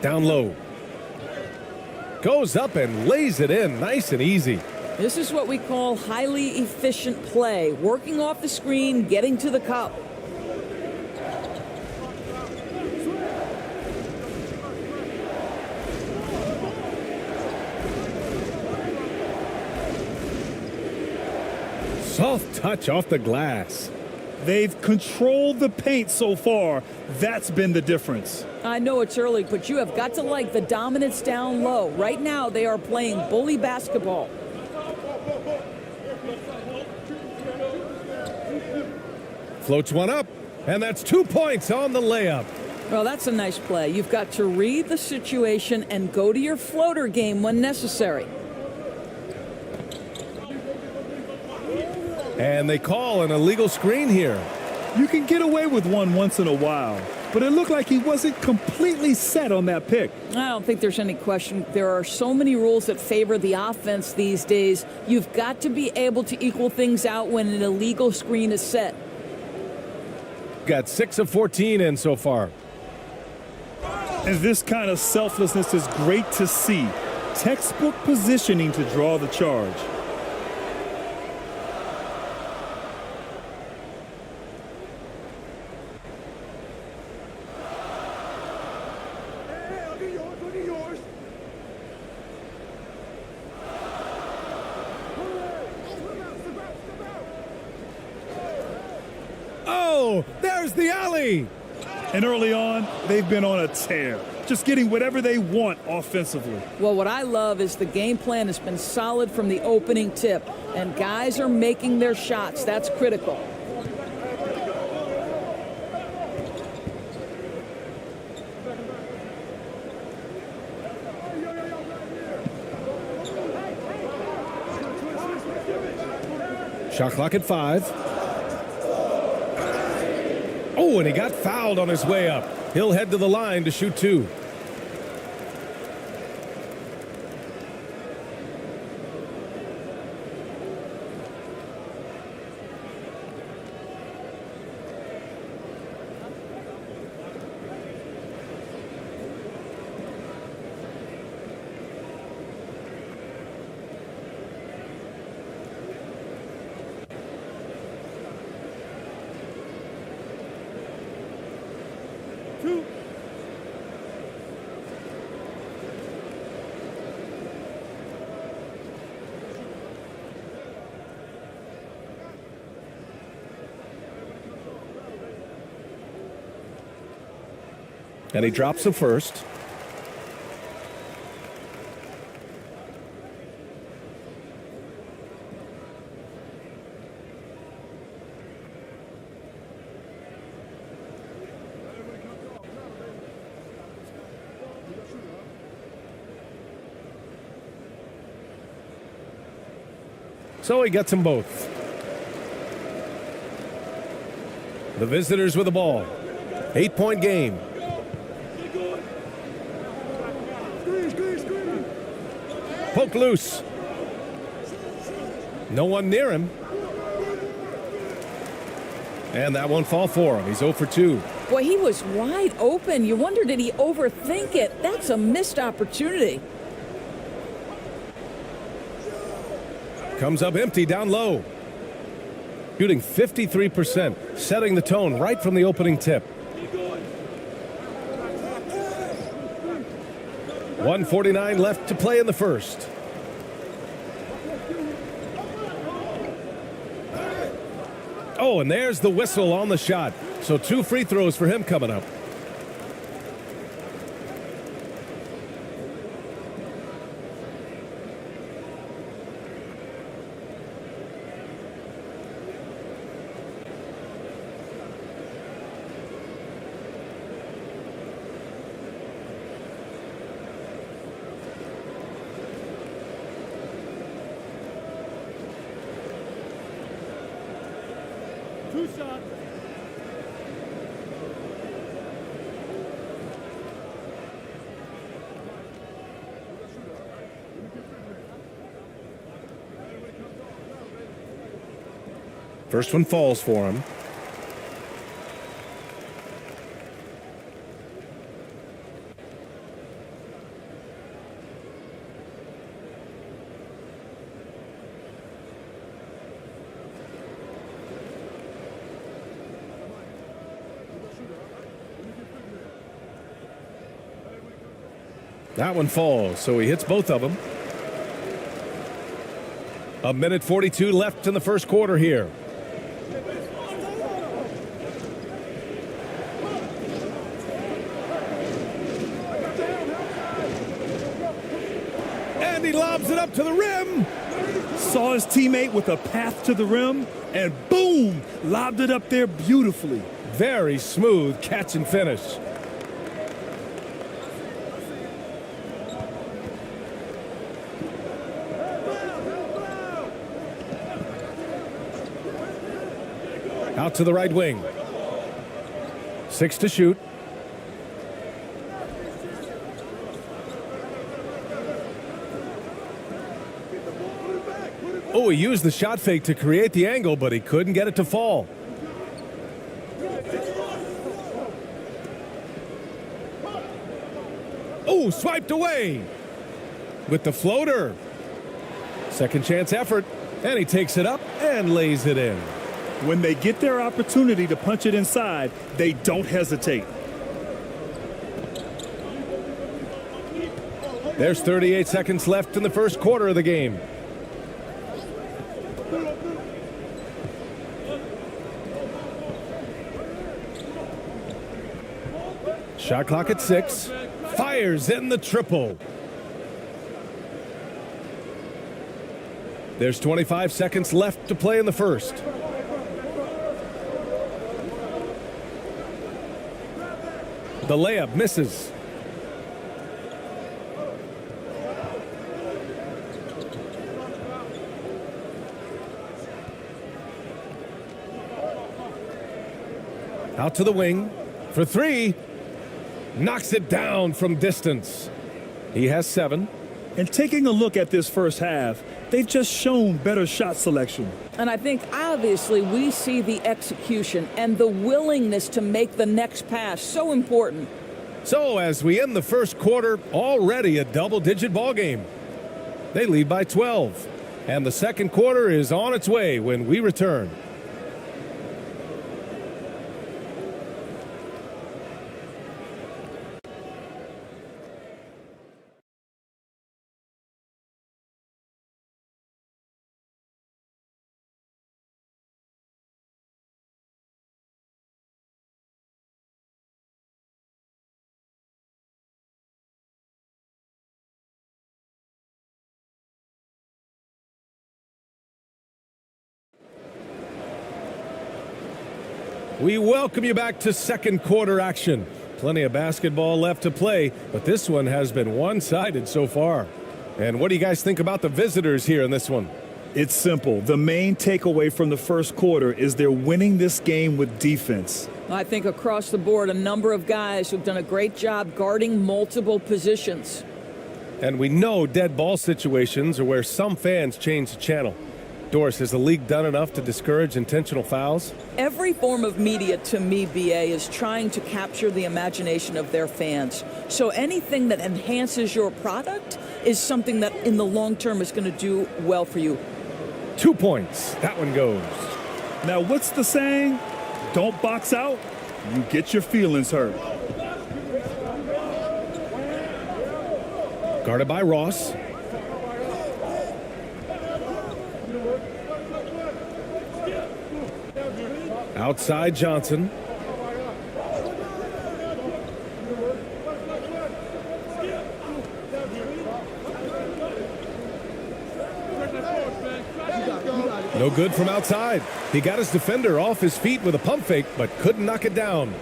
Down low. Goes up and lays it in, nice and easy. This is what we call highly efficient play, working off the screen, getting to the cup. Soft touch off the glass. They've controlled the paint so far. That's been the difference. I know it's early, but you have got to like the dominance down low. Right now, they are playing bully basketball. Floats one up, and that's 2 points on the layup. Well, that's a nice play. You've got to read the situation and go to your floater game when necessary. And they call an illegal screen here. You can get away with one once in a while, but it looked like he wasn't completely set on that pick. I don't think there's any question. There are so many rules that favor the offense these days. You've got to be able to equal things out when an illegal screen is set. Got 6 of 14 in so far. And this kind of selflessness is great to see. Textbook positioning to draw the charge. Oh, there's the alley. And early on, they've been on a tear, just getting whatever they want offensively. Well, what I love is the game plan has been solid from the opening tip, and guys are making their shots. That's critical. Shot clock at 5. Oh, and he got fouled on his way up. He'll head to the line to shoot 2. And he drops the first. So he gets them both. The visitors with the ball. 8-point game. Poke loose. No one near him. And that won't fall for him. He's 0 for 2. Boy, he was wide open. You wonder, did he overthink it? That's a missed opportunity. Comes up empty down low. Shooting 53%, setting the tone right from the opening tip. 1:49 left to play in the first. Oh, and there's the whistle on the shot. So 2 free throws for him coming up. First one falls for him. That one falls, so he hits both of them. 1:42 left in the first quarter here. And he lobs it up to the rim. Saw his teammate with a path to the rim, and boom, lobbed it up there beautifully. Very smooth catch and finish. Out to the right wing. 6 to shoot. Oh, he used the shot fake to create the angle, but he couldn't get it to fall. Oh, swiped away with the floater. Second chance effort, and he takes it up and lays it in. When they get their opportunity to punch it inside, they don't hesitate. There's 38 seconds left in the first quarter of the game. Shot clock at 6. Fires in the triple. There's 25 seconds left to play in the first. The layup misses. Out to the wing for 3. Knocks it down from distance. He has 7. And taking a look at this first half, they've just shown better shot selection. And I think obviously we see the execution and the willingness to make the next pass so important. So as we end the first quarter, already a double-digit ball game. They lead by 12. And the second quarter is on its way when we return. We welcome you back to second quarter action. Plenty of basketball left to play, but this one has been one-sided so far. And what do you guys think about the visitors here in this one? It's simple. The main takeaway from the first quarter is they're winning this game with defense. I think across the board, a number of guys who've done a great job guarding multiple positions. And we know dead ball situations are where some fans change the channel. Doris, has the league done enough to discourage intentional fouls? Every form of media, to me, BA, is trying to capture the imagination of their fans. So anything that enhances your product is something that in the long term is going to do well for you. 2 points. That one goes. Now, what's the saying? Don't box out, you get your feelings hurt. Guarded by Ross. Outside Johnson. No good from outside. He got his defender off his feet with a pump fake, but couldn't knock it down.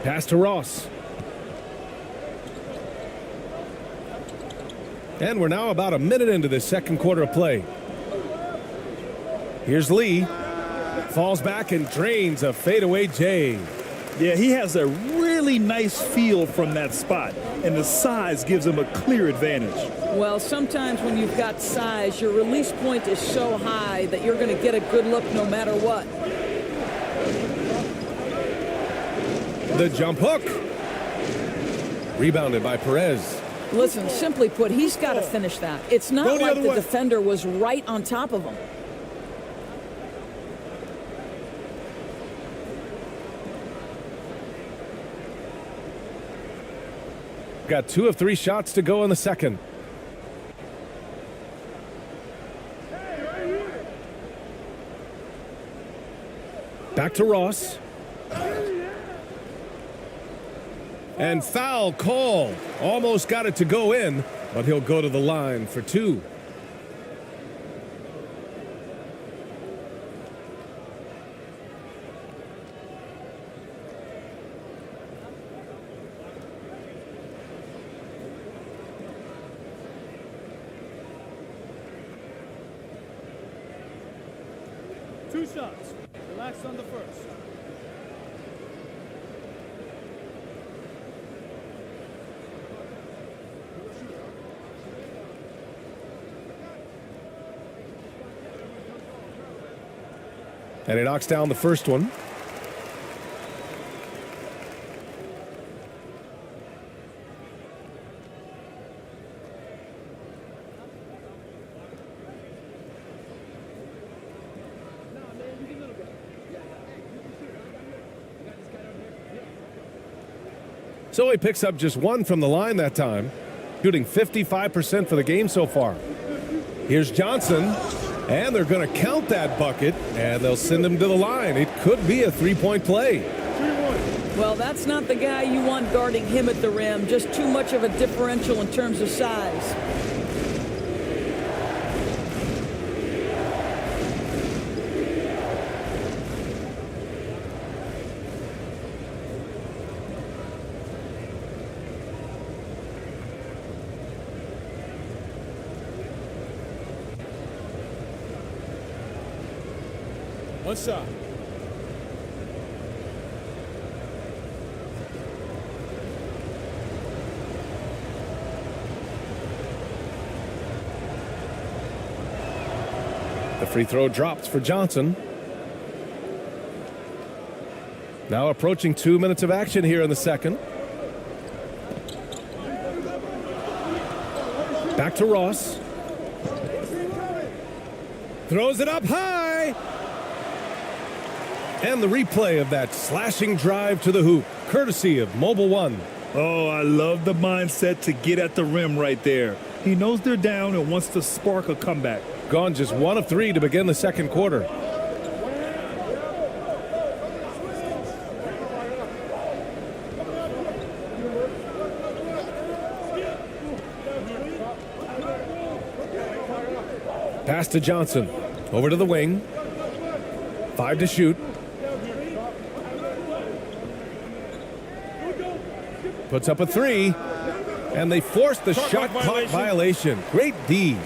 Pass to Ross. And we're now about a minute into this second quarter of play. Here's Lee. Falls back and drains a fadeaway J. Yeah, he has a really nice feel from that spot, and the size gives him a clear advantage. Well, sometimes when you've got size, your release point is so high that you're going to get a good look no matter what. The jump hook. Rebounded by Perez. Listen, simply put, he's got to finish that. It's not like the defender was right on top of him. Got 2 of 3 shots to go in the second. Back to Ross. And foul call. Almost got it to go in, but he'll go to the line for 2. Two shots. Relax on the first. And he knocks down the first one. So he picks up just 1 from the line that time, shooting 55% for the game so far. Here's Johnson, and they're going to count that bucket, and they'll send him to the line. It could be a 3-point play. Well, that's not the guy you want guarding him at the rim. Just too much of a differential in terms of size. One shot. The free throw drops for Johnson. Now approaching 2 minutes of action here in the second. Back to Ross. Throws it up high. And the replay of that slashing drive to the hoop, courtesy of Mobile One. Oh, I love the mindset to get at the rim right there. He knows they're down and wants to spark a comeback. Gone just 1 of 3 to begin the second quarter. Pass to Johnson. Over to the wing. 5 to shoot. Puts up a 3. And they force the shot clock violation. Great D.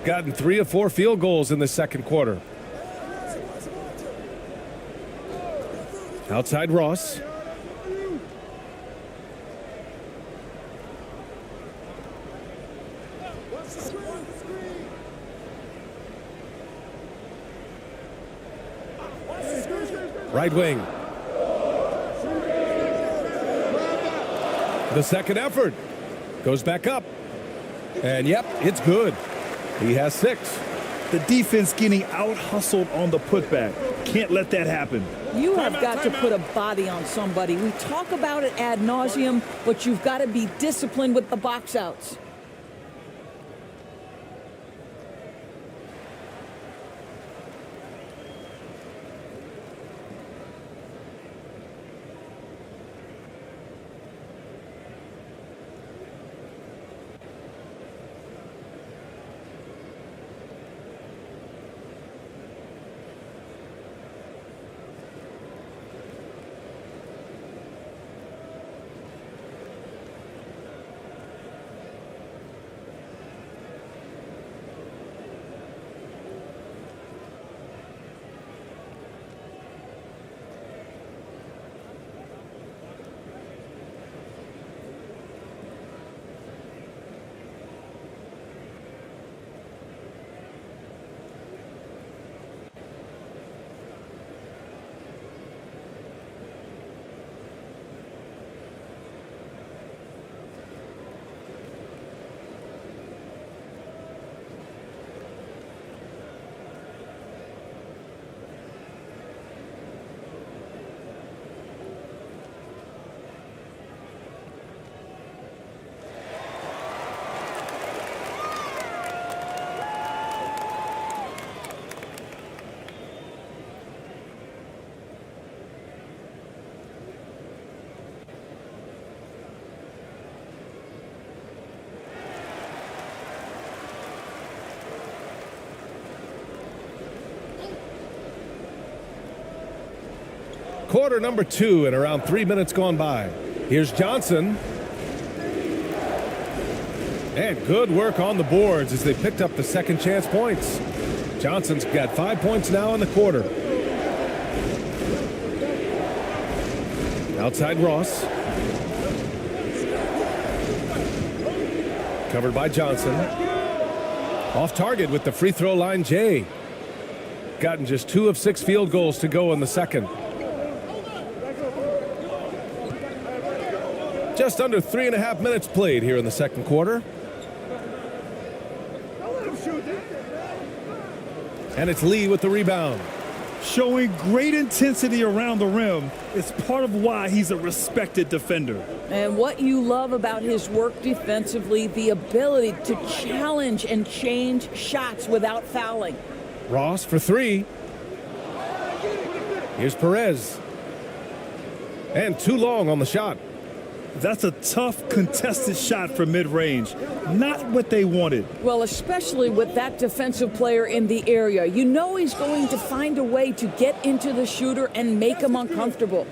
Gotten 3 of 4 field goals in the second quarter. Outside Ross. Right wing. The second effort. Goes back up. And yep, it's good. He has 6. The defense getting out-hustled on the putback. Can't let that happen. You have got to put a body on somebody. We talk about it ad nauseum, but you've got to be disciplined with the box outs. Quarter number 2 and around 3 minutes gone by. Here's Johnson. And good work on the boards as they picked up the second chance points. Johnson's got 5 points now in the quarter. Outside Ross. Covered by Johnson. Off target with the free throw line, Jay. Gotten just 2 of 6 field goals to go in the second. Just under 3.5 minutes played here in the second quarter. And it's Lee with the rebound. Showing great intensity around the rim is part of why he's a respected defender. And what you love about his work defensively, the ability to challenge and change shots without fouling. Ross for 3. Here's Perez. And too long on the shot. That's a tough, contested shot from mid-range. Not what they wanted. Well, especially with that defensive player in the area. You know he's going to find a way to get into the shooter and make him uncomfortable.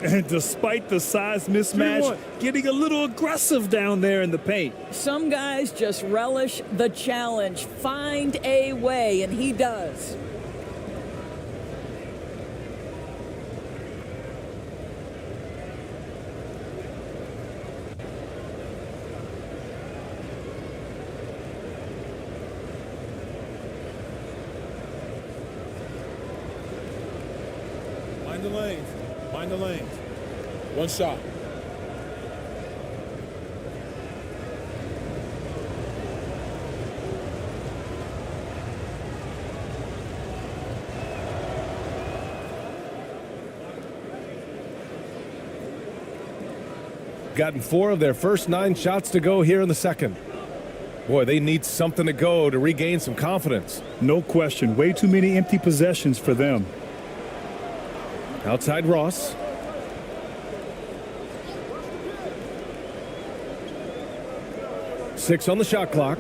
And despite the size mismatch, getting a little aggressive down there in the paint. Some guys just relish the challenge. Find a way, and he does. Mind the lanes. Mind the lanes. One shot. Gotten 4 of their first 9 shots to go here in the second. Boy, they need something to go to regain some confidence. No question. Way too many empty possessions for them. Outside Ross. Six on the shot clock.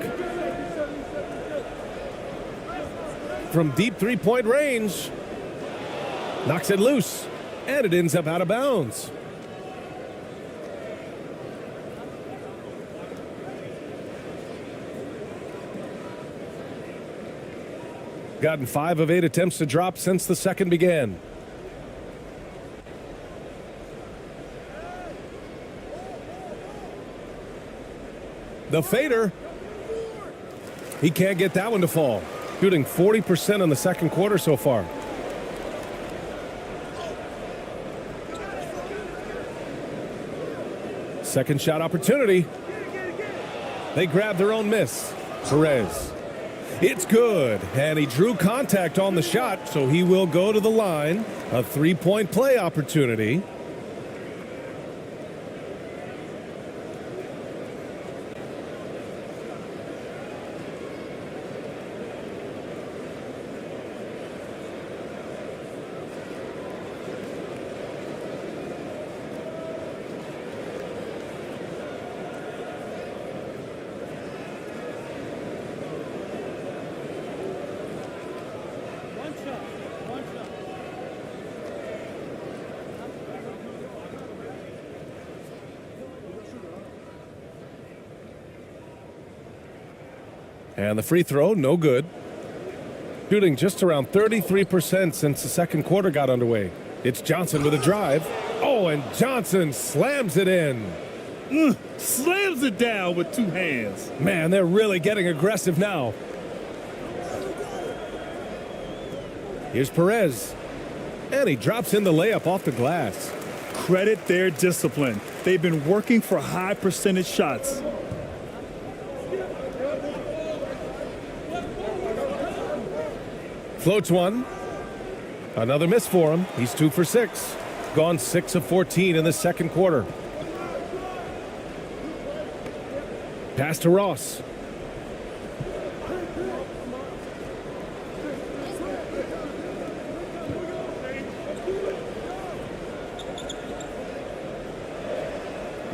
From deep three-point range. Knocks it loose. And it ends up out of bounds. Gotten 5 of 8 attempts to drop since the second began. The fader. He can't get that one to fall. Shooting 40% in the second quarter so far. Second shot opportunity. They grab their own miss. Perez. It's good, and he drew contact on the shot, so he will go to the line. A three-point play opportunity. And the free throw, no good. Shooting just around 33% since the second quarter got underway. It's Johnson with a drive. Oh, and Johnson slams it in. Slams it down with two hands. Man, they're really getting aggressive now. Here's Perez. And he drops in the layup off the glass. Credit their discipline. They've been working for high percentage shots. Floats one. Another miss for him. He's 2 for 6. Gone 6 of 14 in the second quarter. Pass to Ross.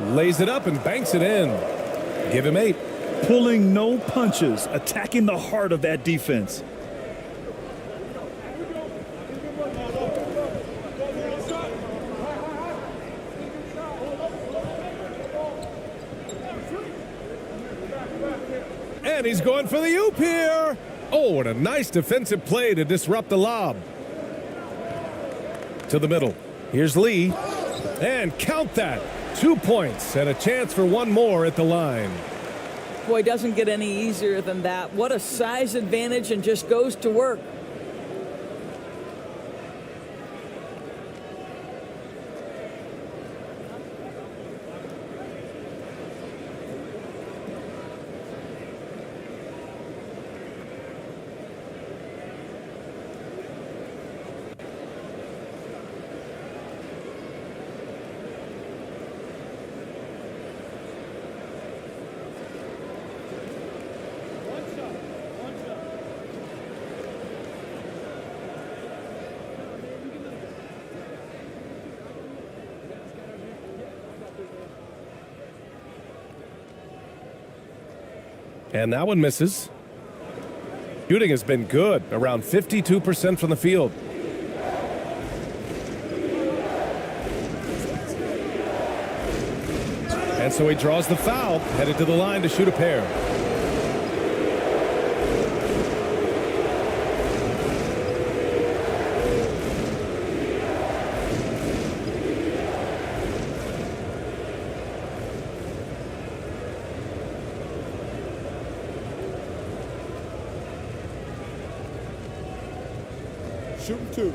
Lays it up and banks it in. Give him 8. Pulling no punches, attacking the heart of that defense. And he's going for the oop here. Oh, and a nice defensive play to disrupt the lob. To the middle. Here's Lee. And count that. 2 points and a chance for one more at the line. Boy, doesn't get any easier than that. What a size advantage, and just goes to work. And that one misses. Shooting has been good, around 52% from the field. And so he draws the foul, headed to the line to shoot a pair. Shooting 2.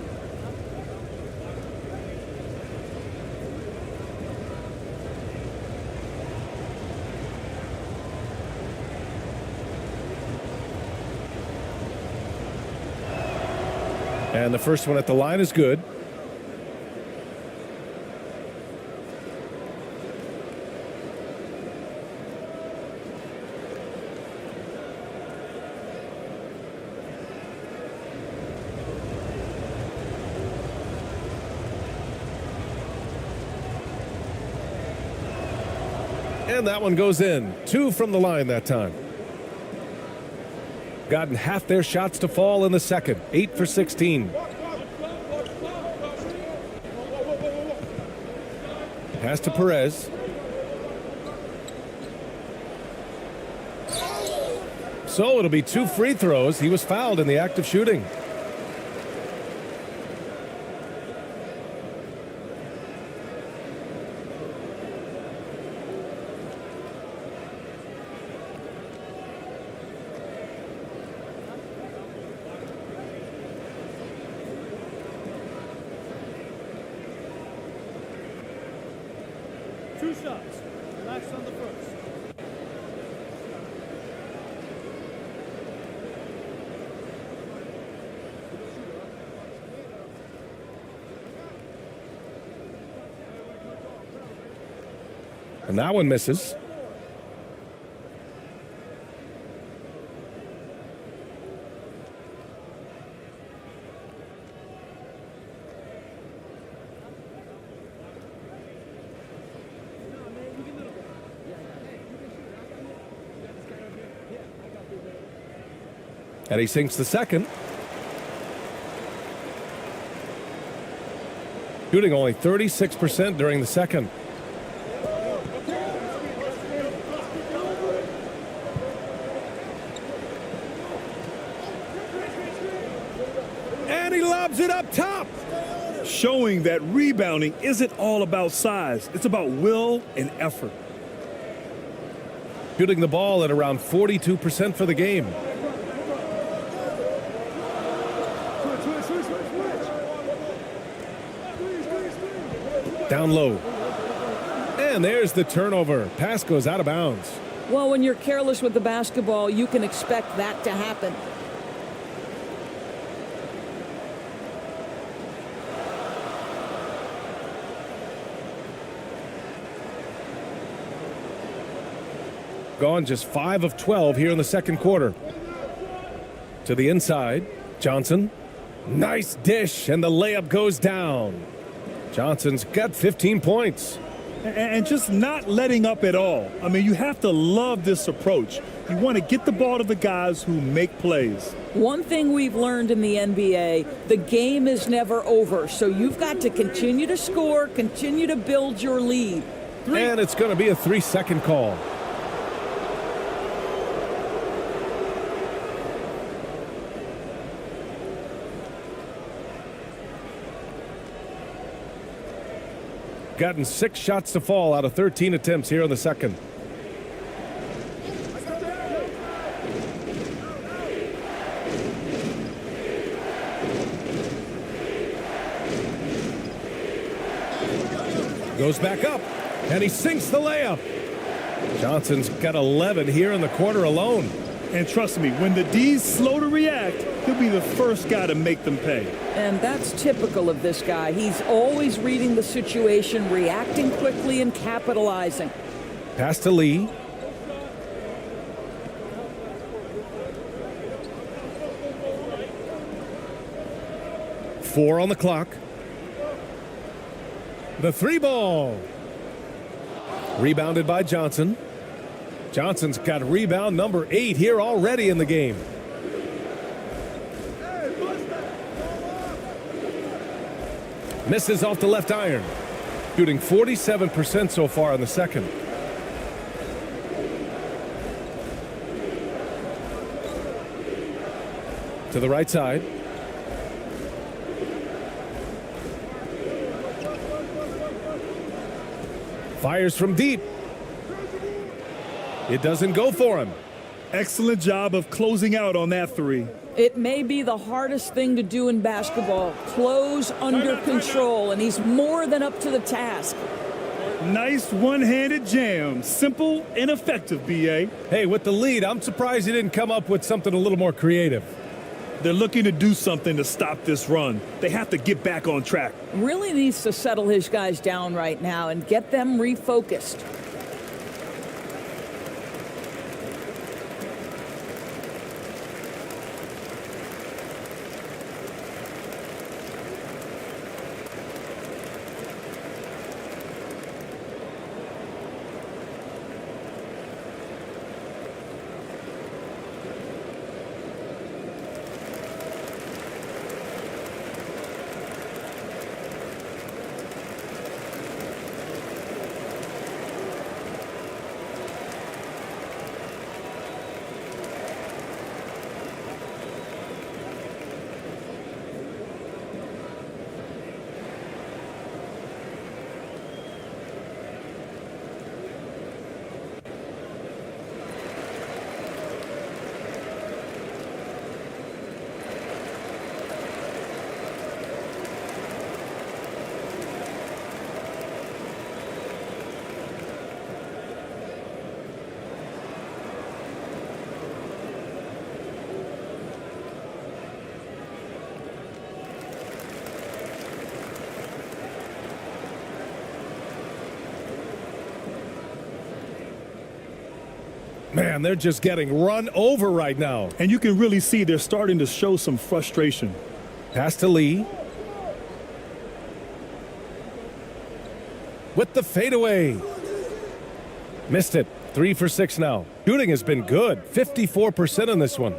And the first one at the line is good. And that one goes in. 2 from the line that time. Gotten half their shots to fall in the second. 8 for 16. Pass to Perez. So it'll be 2 free throws. He was fouled in the act of shooting. Two shots. Relax on the first. And that one misses. And he sinks the second. Shooting only 36% during the second. And he lobs it up top. Showing that rebounding isn't all about size. It's about will and effort. Shooting the ball at around 42% for the game. Down low. And there's the turnover. Pass goes out of bounds. Well, when you're careless with the basketball, you can expect that to happen. Gone just 5 of 12 here in the second quarter. To the inside, Johnson. Nice dish, and the layup goes down. Johnson's got 15 points. And just not letting up at all. I mean, you have to love this approach. You want to get the ball to the guys who make plays. One thing we've learned in the NBA, the game is never over. So you've got to continue to score, continue to build your lead. And it's going to be a 3-second call. Gotten 6 shots to fall out of 13 attempts here in the second. Goes back up, and he sinks the layup. Johnson's got 11 here in the quarter alone. And trust me, when the D's slow to react, he'll be the first guy to make them pay. And that's typical of this guy. He's always reading the situation, reacting quickly, and capitalizing. Pass to Lee. Four on the clock. The 3 ball. Rebounded by Johnson. Johnson's got rebound number 8 here already in the game. Misses off the left iron. Shooting 47% so far in the second. To the right side. Fires from deep. It doesn't go for him. Excellent job of closing out on that 3. It may be the hardest thing to do in basketball. Close under control, and he's more than up to the task. Nice one-handed jam. Simple and effective, BA. Hey, with the lead, I'm surprised he didn't come up with something a little more creative. They're looking to do something to stop this run. They have to get back on track. Really needs to settle his guys down right now and get them refocused. Man, they're just getting run over right now. And you can really see they're starting to show some frustration. Pass to Lee. With the fadeaway. Missed it. 3 for 6 now. Shooting has been good. 54% on this one.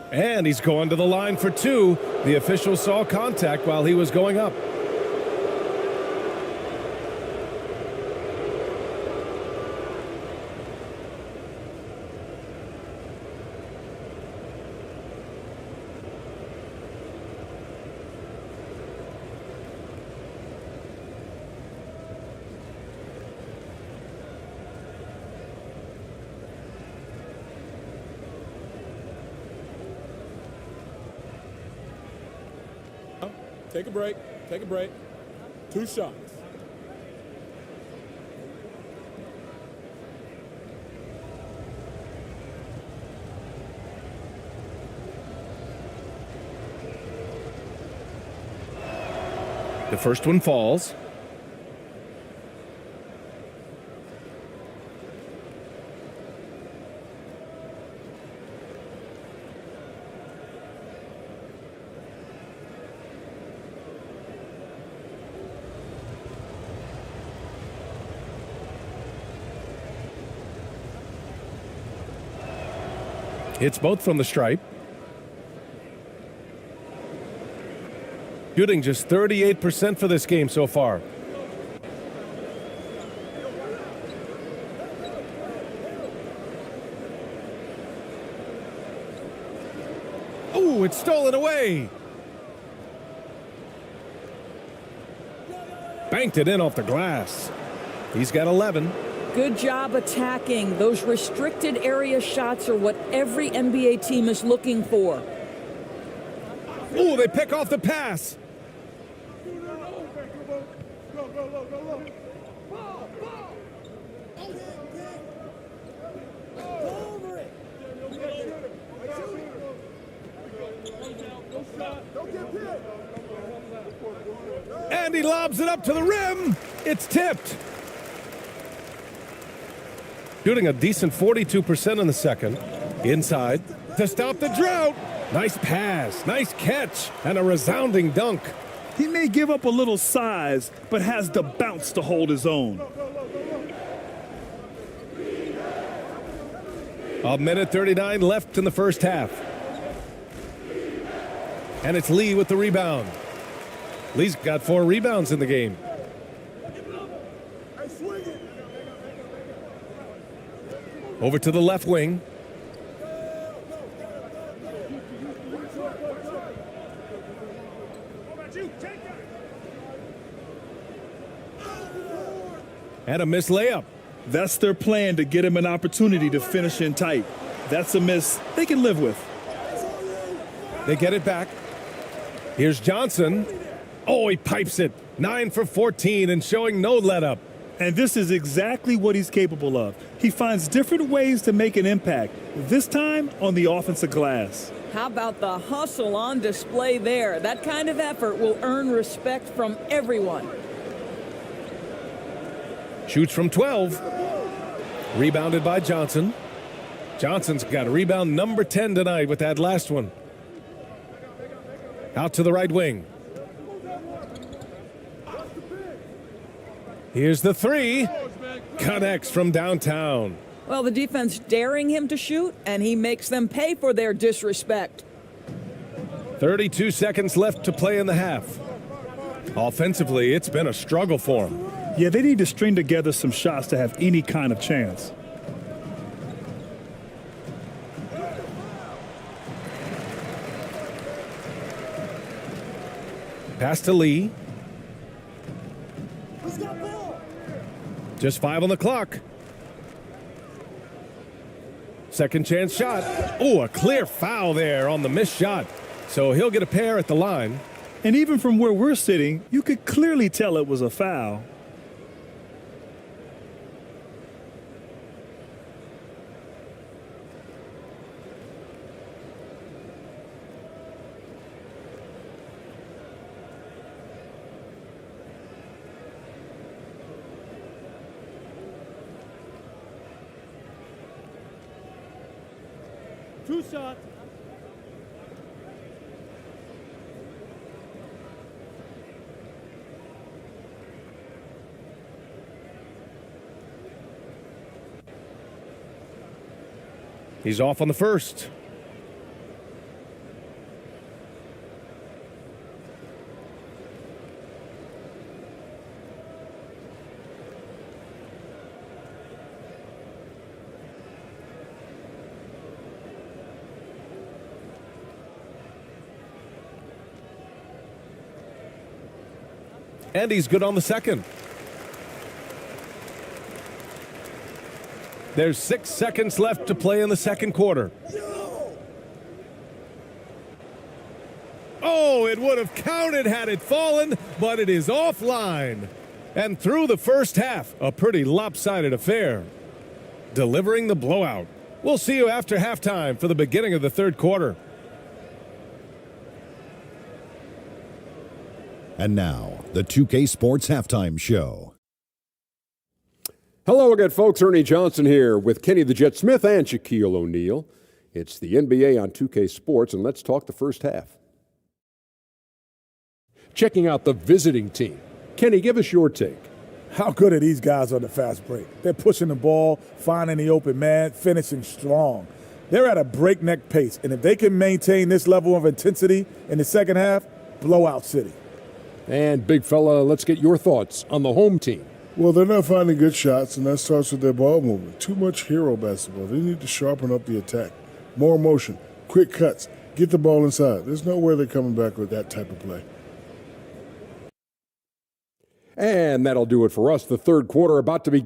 And he's going to the line for 2. The official saw contact while he was going up. Take a break. Take a break. 2 shots. The first one falls. Hits both from the stripe. Shooting just 38% for this game so far. Oh, it's stolen away. Banked it in off the glass. He's got 11. Good job attacking. Those restricted area shots are what every NBA team is looking for. Oh, they pick off the pass. And he lobs it up to the rim. It's tipped. Shooting a decent 42% in the second. Inside to stop the drought. Nice pass, nice catch, and a resounding dunk. He may give up a little size, but has the bounce to hold his own. A minute 39 left in the first half. And it's Lee with the rebound. Lee's got 4 rebounds in the game. Over to the left wing. And a missed layup. That's their plan, to get him an opportunity to finish in tight. That's a miss they can live with. They get it back. Here's Johnson. Oh, he pipes it. 9 for 14 and showing no let up. And this is exactly what he's capable of. He finds different ways to make an impact, this time on the offensive glass. How about the hustle on display there? That kind of effort will earn respect from everyone. Shoots from 12. Rebounded by Johnson. Johnson's got rebound number 10 tonight with that last one. Out to the right wing. Here's the 3. Connects from downtown. Well, the defense daring him to shoot, and he makes them pay for their disrespect. 32 seconds left to play in the half. Offensively, it's been a struggle for him. Yeah, they need to string together some shots to have any kind of chance. Pass to Lee. Just 5 on the clock. Second chance shot. Oh, a clear foul there on the missed shot. So he'll get a pair at the line. And even from where we're sitting, you could clearly tell it was a foul. Two shots. He's off on the first. And he's good on the second. There's 6 seconds left to play in the second quarter. Oh, it would have counted had it fallen, but it is offline. And through the first half, a pretty lopsided affair. Delivering the blowout. We'll see you after halftime for the beginning of the third quarter. And now, the 2K Sports Halftime Show. Hello again, folks. Ernie Johnson here with Kenny the Jet Smith and Shaquille O'Neal. It's the NBA on 2K Sports, and let's talk the first half. Checking out the visiting team. Kenny, give us your take. How good are these guys on the fast break? They're pushing the ball, finding the open man, finishing strong. They're at a breakneck pace, and if they can maintain this level of intensity in the second half, blowout city. And big fella, let's get your thoughts on the home team. Well, they're not finding good shots, and that starts with their ball movement. Too much hero basketball. They need to sharpen up the attack. More motion, quick cuts, get the ball inside. There's no way they're coming back with that type of play. And that'll do it for us. The third quarter about to begin.